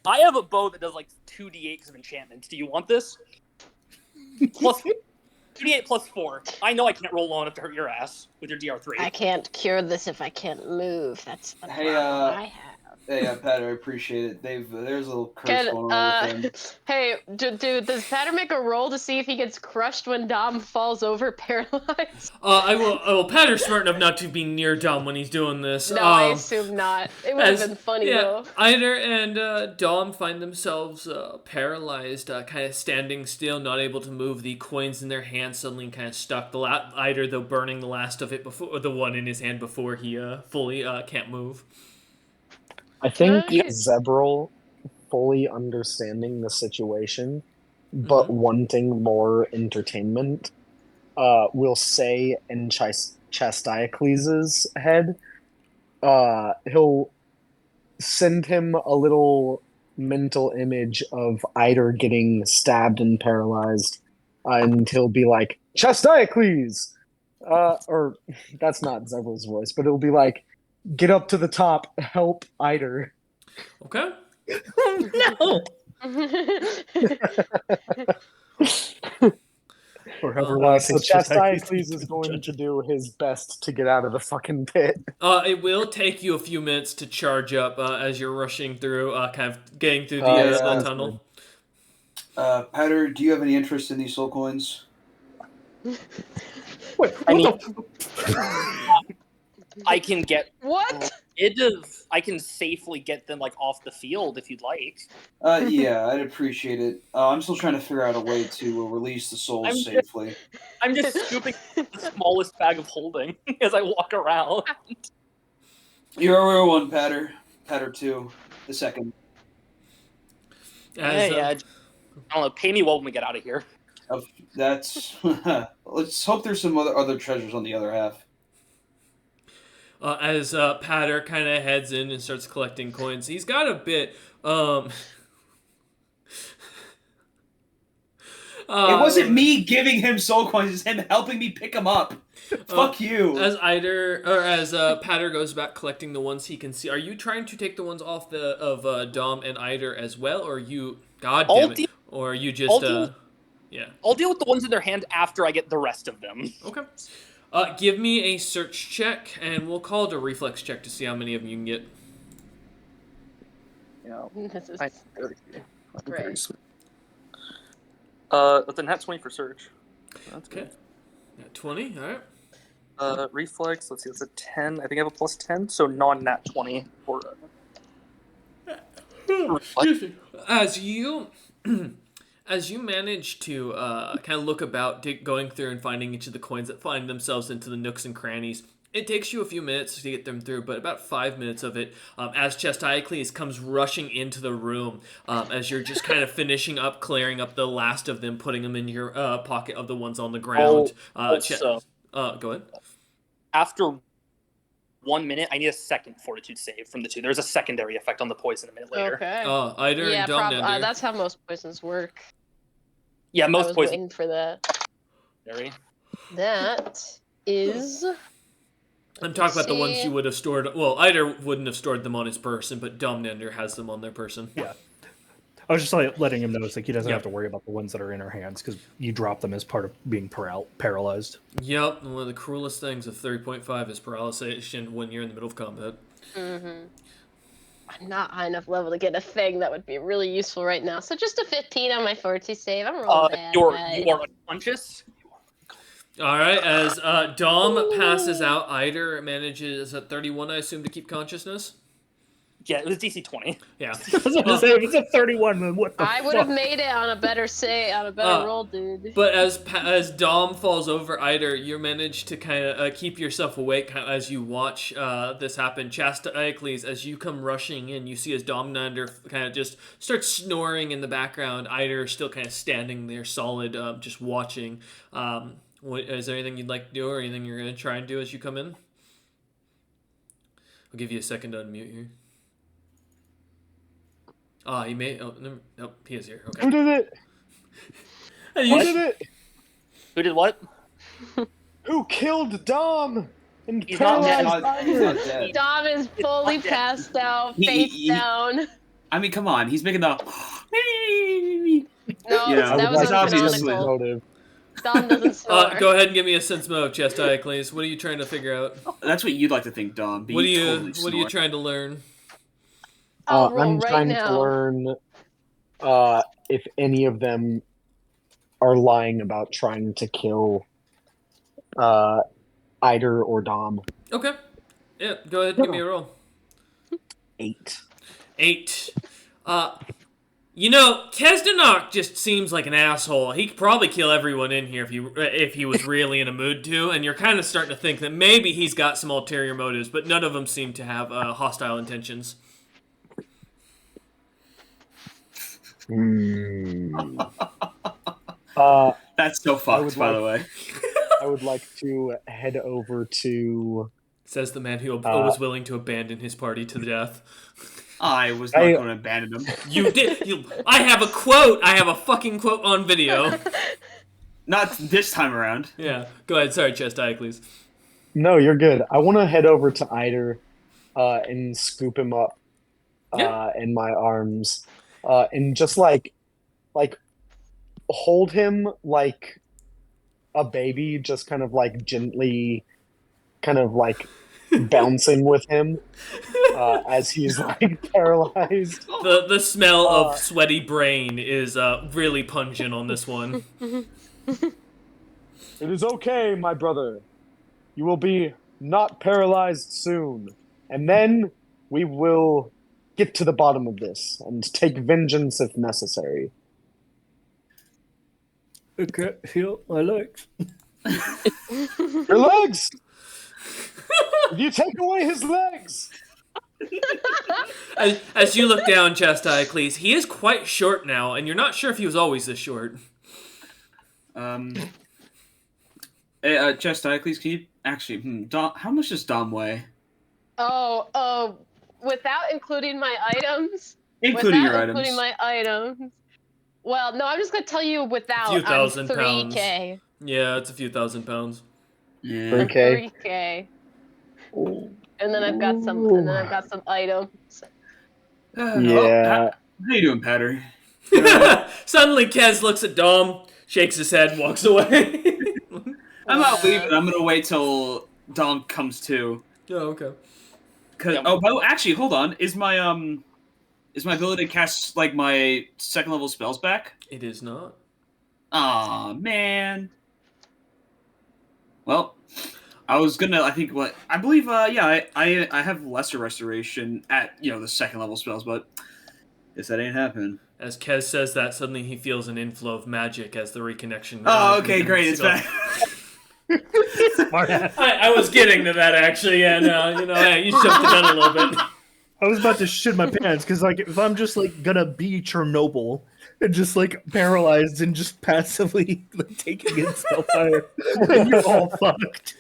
I have a bow that does like 2d8 of enchantments. Do you want this? Plus 2d8 plus 4. I know I can't roll low enough to hurt your ass with your DR3. I can't cure this if I can't move. That's the Hey, problem I have. Hey, Pat, I appreciate it. There's a little curse Can, going on with them. hey, dude, does Patter make a roll to see if he gets crushed when Dom falls over paralyzed? I will. Patter's smart enough not to be near Dom when he's doing this. No, I assume not. It would have been funny, though. Eider and Dom find themselves paralyzed, kind of standing still, not able to move. The coins in their hands suddenly kind of stuck. Eider, though, burning the last of it before the one in his hand before he fully can't move. I think Yeah. Zebril, fully understanding the situation, but wanting more entertainment, will say in Chastiacles' head, he'll send him a little mental image of Eider getting stabbed and paralyzed, and he'll be like, Chastiacles! Or, that's not Zebril's voice, but it'll be like, get up to the top, help Eider. Okay. No! Or however long it So takes Chastiacles Chastiacles is to going judge to do his best to get out of the fucking pit. It will take you a few minutes to charge up as you're rushing through, kind of getting through the Yeah, the that's tunnel. Patter, do you have any interest in these soul coins? Wait, what I mean- the I can get What? I can safely get them like off the field if you'd like. Yeah, I'd appreciate it. I'm still trying to figure out a way to release the souls I'm just- safely. I'm just scooping the smallest bag of holding as I walk around. You're a real one, Patter. Patter 2, the second. As, I don't know. Pay me well when we get out of here. That's. Let's hope there's some other treasures on the other half. As Patter kind of heads in and starts collecting coins, he's got a bit. It wasn't me giving him soul coins; it's him helping me pick them up. Fuck you. As Patter goes back collecting the ones he can see, are you trying to take the ones off of Dom and Eider as well, or are you? God damn it! Or are you just yeah? I'll deal with the ones in their hand after I get the rest of them. Okay. Give me a search check, and we'll call it a reflex check to see how many of them you can get. Yeah. This is Great. great. That's a nat 20 for search. That's Okay. good. Yeah, 20. All right. Reflex. Let's see. That's a 10. I think I have a plus 10, so non-nat 20 for. Excuse me. As As you manage to kind of look about, going through and finding each of the coins that find themselves into the nooks and crannies, it takes you a few minutes to get them through, but about 5 minutes of it, as Chestiacles comes rushing into the room, as you're just kind of finishing up, clearing up the last of them, putting them in your pocket of the ones on the ground. Also, go ahead. after 1 minute, I need a second fortitude save from the two. There's a secondary effect on the poison a minute later. Okay. Eider Yeah, and Domnander. that's how most poisons work. Yeah, I most was poison. waiting for that. Very. That is. I'm talking about the ones See? you would have stored. Well, Eider wouldn't have stored them on his person, but Domnander has them on their person. Yeah. I was just like letting him know it's like he doesn't Yep. have to worry about the ones that are in her hands because you drop them as part of being paralyzed. Yep, one of the cruelest things of 30.5 is paralysis when you're in the middle of combat. Mm-hmm. I'm not high enough level to get a thing that would be really useful right now. So just a 15 on my fortitude save. I'm rolling bad. You are unconscious. All right, as Dom passes out, Eider manages at 31, I assume, to keep consciousness. Yeah, it was DC 20. Yeah. I was going to say, if it's a 31, then what the I would have made it on a better roll, dude. But as Dom falls over Eider, you manage to kind of keep yourself awake as you watch this happen. Chestiacles, as you come rushing in, you see as Domnander kind of just starts snoring in the background. Eider still kind of standing there solid, just watching. Is there anything you'd like to do or anything you're going to try and do as you come in? I'll give you a second to unmute here. He may... Oh, no, nope, he is here. Okay. Who did it? You Who did it? Who did what? Who killed Dom? And He's not dead. paralyzed He's not Eider? dead. Dom is fully passed out, face down. I mean, come on. He's making the. No, Yeah, that was it's obviously- uncanonical. Motive. Dom doesn't snore. Go ahead and give me a sense motive, Chestiacles. What are you trying to figure out? That's what you'd like to think, Dom. But What are you totally What are you snore. trying to learn? I'll roll I'm right trying now. to learn if any of them are lying about trying to kill Eider or Dom. Okay. Yeah, go ahead and give me a roll. 8. 8. Tezdanok just seems like an asshole. He could probably kill everyone in here if he was really in a mood to, and you're kind of starting to think that maybe he's got some ulterior motives, but none of them seem to have hostile intentions. That's so I fucked, would by like- the way. I would like to head over to. Says the man who was willing to abandon his party to death. I was not going to abandon him. You did. I have a quote. I have a fucking quote on video. Not this time around. Yeah. Go ahead. Sorry, Chestiacles. No, you're good. I want to head over to Eider and scoop him up in my arms and just like hold him like a baby, just kind of like gently kind of like bouncing with him as he's like paralyzed. The smell of sweaty brain is really pungent on this one. It is okay, my brother. You will be not paralyzed soon. And then we will get to the bottom of this and take vengeance if necessary. Okay, heal my legs. Your legs! If you take away his legs! As you look down, Chestiacles, he is quite short now, and you're not sure if he was always this short. Chestiacles, can you actually? Dom, how much does Dom weigh? Oh, without including my items. Including your Without items. including my items. Well, no, I'm just gonna tell you without. A few thousand I'm 3K. pounds. Yeah, it's a few thousand pounds. Yeah. I'm Okay. 3K. And then I've got some items. Yeah. How you doing, Patter? Suddenly, Kez looks at Dom, shakes his head, walks away. I'm not leaving. I'm gonna wait till Dom comes to. Oh, okay. Actually, hold on. Is my ability to cast like my second level spells back? It is not. Aw, man. Well, I was gonna. I believe. I have lesser restoration at the second level spells, but Guess that ain't happening. As Kez says that, suddenly he feels an inflow of magic as the reconnection. Oh, okay, great. It's back. Smart ass. I was getting to that actually, yeah. No, you jumped the gun a little bit. I was about to shit my pants because, like, if I'm just like gonna be Chernobyl and just like paralyzed and just passively like, taking in spellfire, then you're all fucked.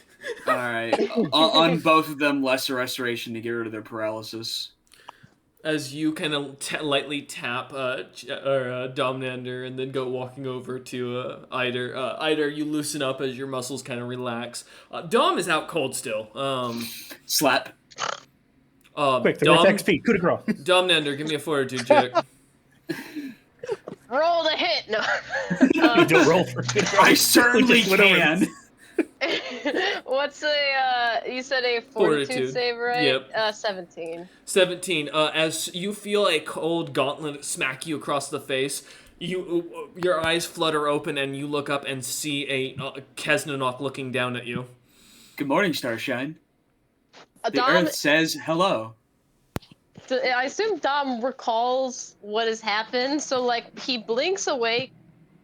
All right, on both of them, lesser restoration to get rid of their paralysis. As you kind of lightly tap Domnander and then go walking over to Eider. Eider, you loosen up as your muscles kind of relax. Dom is out cold still. Slap. Quick, the XP, coup de grace. Domnander, give me a fortitude check. Roll the hit. No. You don't roll for coup de grace. I certainly can. What's you said a fortitude save, right? Yep. 17. 17. As you feel a cold gauntlet smack you across the face, your eyes flutter open and you look up and see a Kesnanok looking down at you. Good morning, Starshine. The Dom, Earth says hello. I assume Dom recalls what has happened, so like he blinks awake,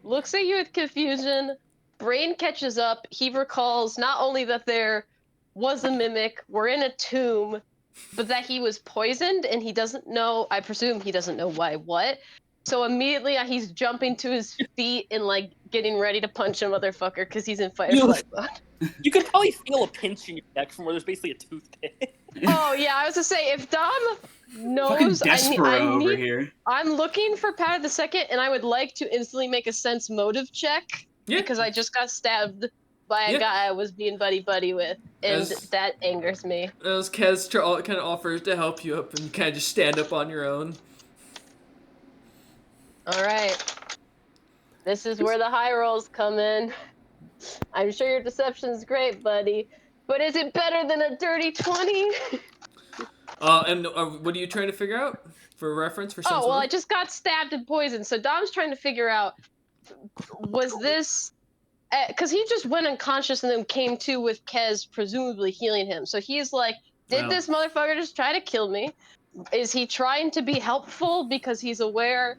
looks at you with confusion. Brain catches up. He recalls not only that there was a mimic, we're in a tomb, but that he was poisoned and he doesn't know, I presume he doesn't know why what. So immediately he's jumping to his feet and like getting ready to punch a motherfucker because he's in fight or flight mode. You could probably feel a pinch in your neck from where there's basically a toothpick. Oh yeah, I was to say, if Dom knows over here. I'm looking for Pat the Second and I would like to instantly make a sense motive check. Yeah. Because I just got stabbed by a guy I was being buddy-buddy with, and that angers me. As Kez kind of offers to help you up and kind of just stand up on your own. Alright. This is where the high rolls come in. I'm sure your deception's great, buddy. But is it better than a dirty 20? And what are you trying to figure out? For reference? For Oh, well, I just got stabbed and poisoned, so Dom's trying to figure out, was this... Because he just went unconscious and then came to with Kez presumably healing him. So he's like, did this motherfucker just try to kill me? Is he trying to be helpful because he's aware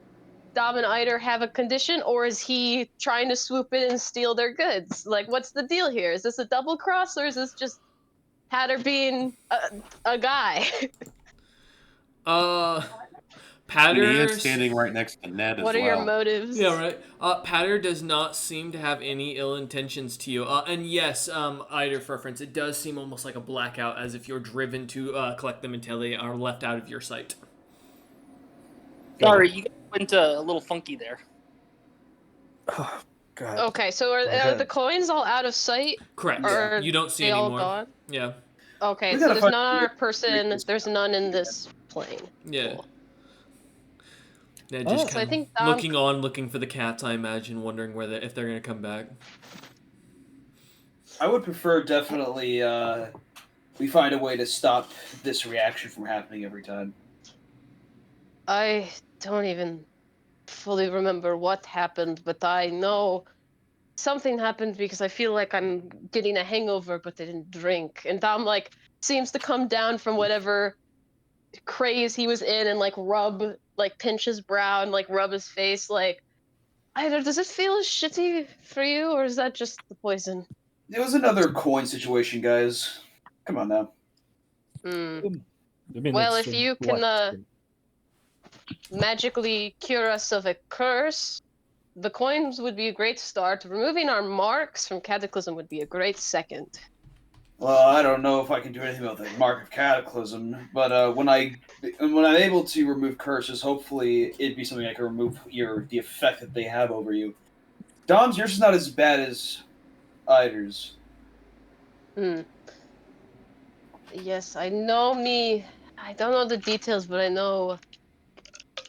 Dom and Eider have a condition? Or is he trying to swoop in and steal their goods? Like, what's the deal here? Is this a double cross or is this just Hatter being a guy? Patter he is standing right next to Ned as well. What are your motives? Yeah, right. Patter does not seem to have any ill intentions to you. And yes, Eider, for reference, it does seem almost like a blackout, as if you're driven to collect them until they are left out of your sight. Sorry, you went a little funky there. Oh, God. Okay, so are the coins all out of sight? Correct. Or you don't see they any all more. gone? Yeah. Okay, so there's none on our person, there's none in this plane. Yeah. Cool. They're just So I think looking for the cats, I imagine, wondering if they're gonna come back. I would prefer definitely we find a way to stop this reaction from happening every time. I don't even fully remember what happened, but I know something happened because I feel like I'm getting a hangover, but I didn't drink. And Dom, like, seems to come down from whatever craze he was in and, like, pinch his brow and, like, rub his face. Like, either does it feel shitty for you, or is that just the poison? It was another coin situation, guys. Come on now. Well, if you can magically cure us of a curse, the coins would be a great start. Removing our marks from Cataclysm would be a great second. Well, I don't know if I can do anything about the Mark of Cataclysm, but when I'm able to remove curses, hopefully it'd be something I can remove the effect that they have over you. Dom's, yours is not as bad as Eider's. Yes, I know me. I don't know the details, but I know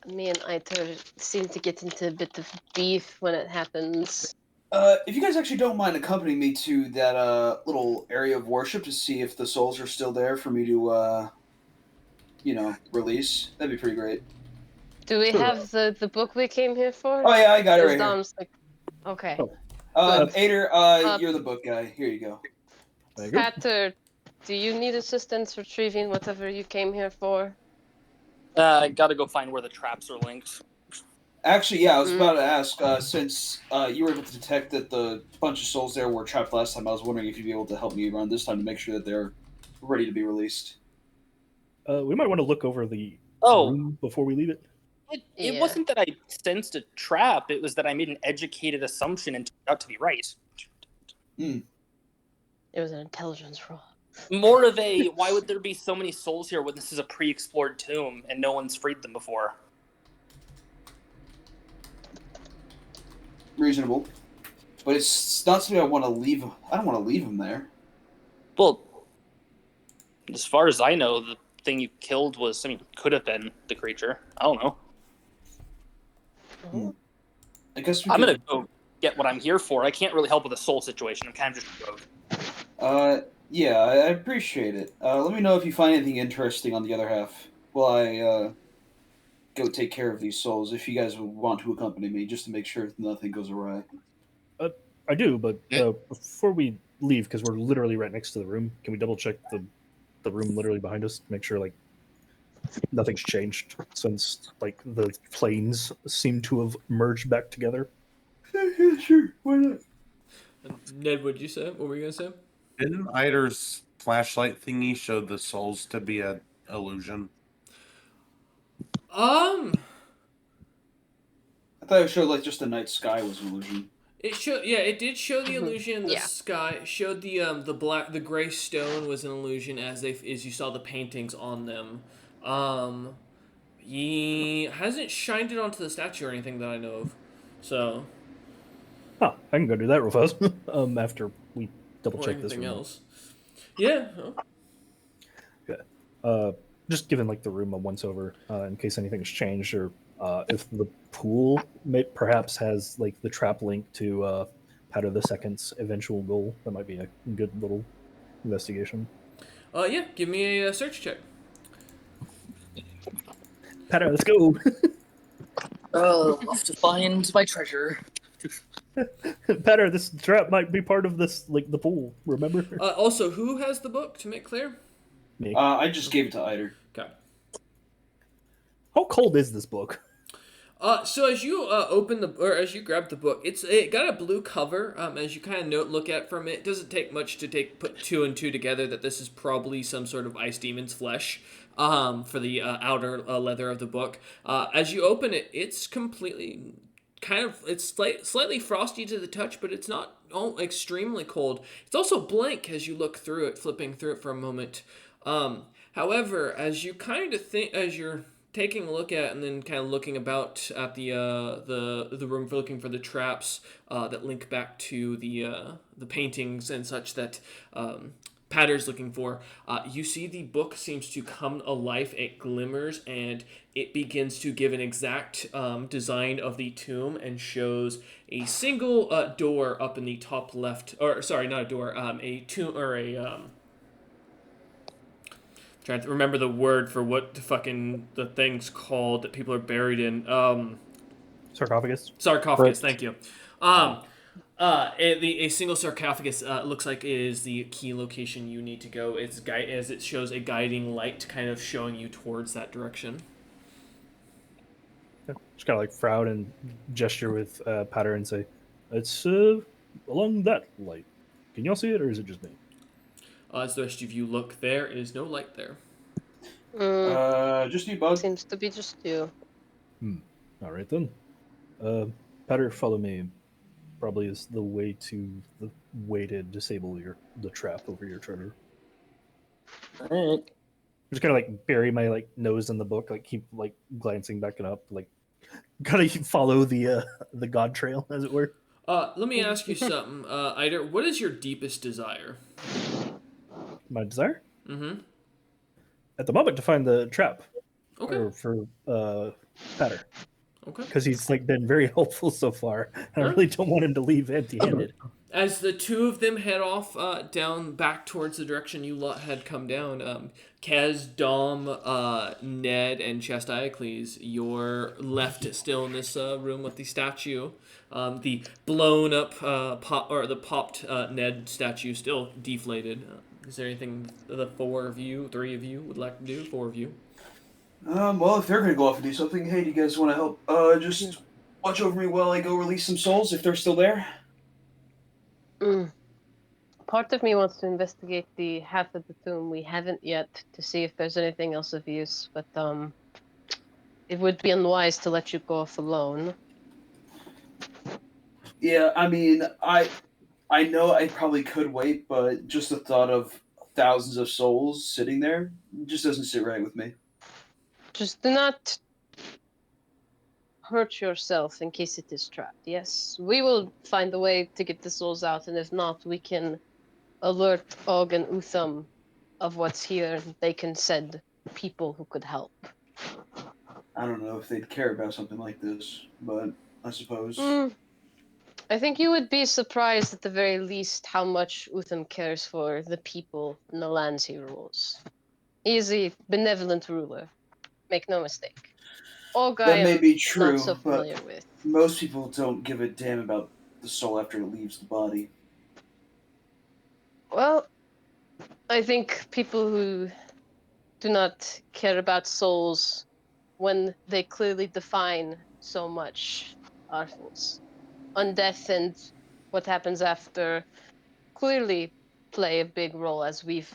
me and Eider seem to get into a bit of beef when it happens. If you guys actually don't mind accompanying me to that little area of worship to see if the souls are still there for me to, release, that'd be pretty great. Do we have the book we came here for? Oh yeah, I got it right Dom's here. Okay. Eider, you're the book guy. Here you go. Patter, do you need assistance retrieving whatever you came here for? I gotta go find where the traps are linked. Actually, yeah, I was about to ask, since you were able to detect that the bunch of souls there were trapped last time, I was wondering if you'd be able to help me around this time to make sure that they're ready to be released. We might want to look over the Oh, room before we leave it. it Yeah. wasn't that I sensed a trap. It was that I made an educated assumption and turned out to be right. It was an intelligence roll. More of a, why would there be so many souls here when this is a pre-explored tomb and no one's freed them before? Reasonable. But it's not something I want to leave. I don't want to leave them there. Well, as far as I know, the thing you killed was, could have been the creature. I don't know. I guess we I'm could... gonna go get what I'm here for. I can't really help with the soul situation. I'm kind of just a rogue. Yeah, I appreciate it. Let me know if you find anything interesting on the other half while I go take care of these souls, if you guys would want to accompany me, just to make sure nothing goes awry. I do, but before we leave, because we're literally right next to the room, can we double check the room literally behind us to make sure like nothing's changed since like the planes seem to have merged back together? Yeah, sure. Why not? Ned, what'd you say? What were you gonna say? Didn't Eider's flashlight thingy show the souls to be an illusion? I thought it showed like just the night sky was an illusion. It showed, yeah, it did show the illusion in the Yeah. sky. It showed the gray stone was an illusion as you saw the paintings on them. He hasn't shined it onto the statue or anything that I know of. So, Oh, I can go do that real fast. After we double or check this anything room. else. Yeah. Just giving like the room a once over in case anything's changed, or if the pool perhaps has like the trap link to Pater the Second's eventual goal. That might be a good little investigation. Yeah. Give me a search check. Pater, let's go. Off to find my treasure. Pater, this trap might be part of this, like the pool. Remember? Also, who has the book? To make clear. Me. I just gave it to Eider. Okay. How cold is this book? So as you as you grab the book, it got a blue cover. As you kind of look at from it, doesn't take much to put two and two together that this is probably some sort of ice demon's flesh. For the outer leather of the book. As you open it, it's completely slightly frosty to the touch, but it's not extremely cold. It's also blank as you look through it, flipping through it for a moment. However, as you kind of as you're taking a look at and then kind of looking about at the room for looking for the traps that link back to the paintings and such that Pater's looking for, you see the book seems to come alive. It glimmers and it begins to give an exact design of the tomb and shows a single door up in the top left, or sorry, not a door, a tomb or a trying to remember the word for what the thing's called that people are buried in. Sarcophagus. Sarcophagus. Thank you. A single sarcophagus looks like is the key location you need to go. As it shows a guiding light, kind of showing you towards that direction. Just kind of like frown and gesture with Pater and say, "It's along that light. Can y'all see it, or is it just me?" As the rest of you look, there is no light there. Just you, bud. Seems to be just you. All right then. Pater, follow me. Probably is the way to disable the trap over your treasure. Alright. Just kind of like bury my nose in the book, keep glancing back it up, kind of follow the god trail, as it were. Let me ask you something, Eider. What is your deepest desire? My desire? Mm-hmm. At the moment, to find the trap. Okay. For Pater. Okay. Because he's been very helpful so far. I really don't want him to leave empty-handed. As the two of them head off down back towards the direction you lot had come down, Kaz, Dom, Ned, and Chastiacles, you're left still in this room with the statue. The blown up popped Ned statue still deflated. Is there anything the three of you would like to do? Four of you. Well, if they're gonna go off and do something, hey, do you guys want to help? Just watch over me while I go release some souls if they're still there. Part of me wants to investigate the half of the tomb we haven't yet to see if there's anything else of use, but it would be unwise to let you go off alone. Yeah, I mean, I know I probably could wait, but just the thought of thousands of souls sitting there just doesn't sit right with me. Just do not hurt yourself in case it is trapped. Yes, we will find a way to get the souls out, and if not, we can alert Og and Utham of what's here, and they can send people who could help. I don't know if they'd care about something like this, but I suppose. I think you would be surprised at the very least how much Utham cares for the people and the lands he rules. He is a benevolent ruler. Make no mistake. Og I That may am be true, not so but familiar with. most people don't give a damn about the soul after it leaves the body. Well, I think people who do not care about souls when they clearly define so much are fools. Undeath and what happens after clearly play a big role, as we've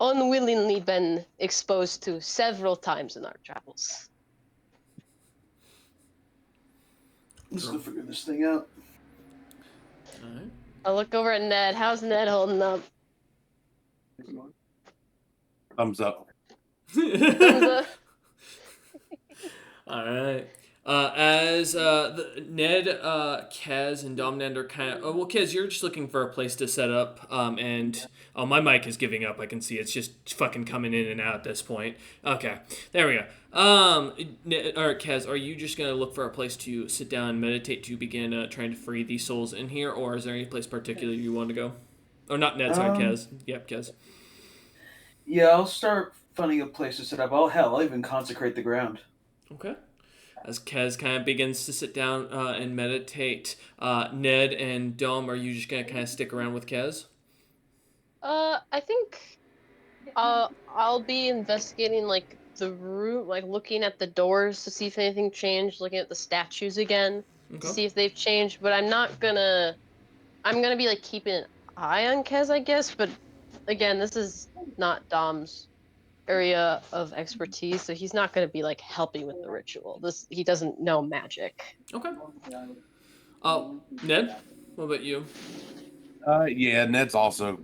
unwillingly been exposed to several times in our travels. Let's go figure this thing out. Alright. I'll look over at Ned. How's Ned holding up? Thumbs up. Thumbs up. Alright. As Ned, Kez, and Domnand are kind of... well, Kez, you're just looking for a place to set up, and... Oh, my mic is giving up, I can see. It's just fucking coming in and out at this point. Okay, there we go. Alright, Kez, are you just going to look for a place to sit down and meditate to begin trying to free these souls in here, or is there any place particular you want to go? Or not Ned, sorry, Kez. Yep, Kez. Yeah, I'll start finding a place to set up. Oh, hell, I'll even consecrate the ground. Okay. As Kez kind of begins to sit down and meditate, Ned and Dom, are you just going to kind of stick around with Kez? I think I'll be investigating, like, the room, like, looking at the doors to see if anything changed, looking at the statues again, to see if they've changed, but I'm gonna be, like, keeping an eye on Kez, I guess, but, again, this is not Dom's area of expertise, so he's not going to be like helping with the ritual. He doesn't know magic. Okay. Ned, what about you? Yeah, Ned's also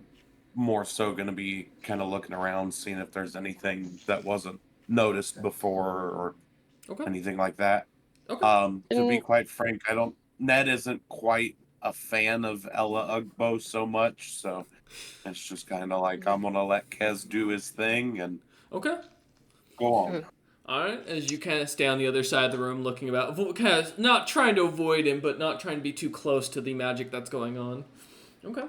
more so going to be kind of looking around, seeing if there's anything that wasn't noticed before or anything like that. Okay. To be quite frank, Ned isn't quite a fan of Ella Ugbo so much, so it's just kind of like I'm gonna let Kez do his thing and go on. Alright, as you kind of stay on the other side of the room looking about, kind of not trying to avoid him, but not trying to be too close to the magic that's going on. Okay.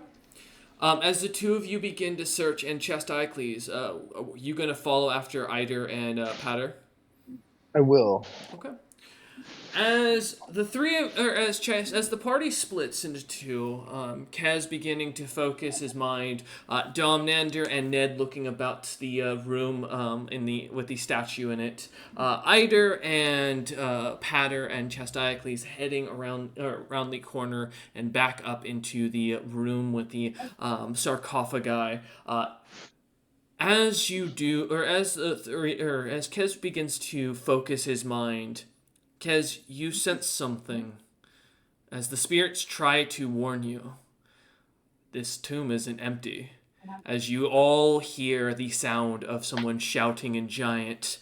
As the two of you begin to search, and Chesticles, are you going to follow after Eider and Patter? I will. Okay. As the as the party splits into two, Kaz beginning to focus his mind, Domnander and Ned looking about the room with the statue in it, Eider and Patter and Chesticles heading around the corner and back up into the room with the sarcophagi. As you do, or as Kez begins to focus his mind, Kez, you sense something. As the spirits try to warn you, this tomb isn't empty. As you all hear the sound of someone shouting in giant,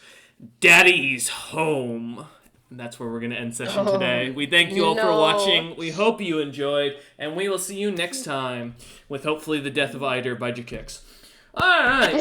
"Daddy's home!" And that's where we're going to end session today. We thank you all for watching. We hope you enjoyed, and we will see you next time with hopefully the death of Eider by Jakix. All right.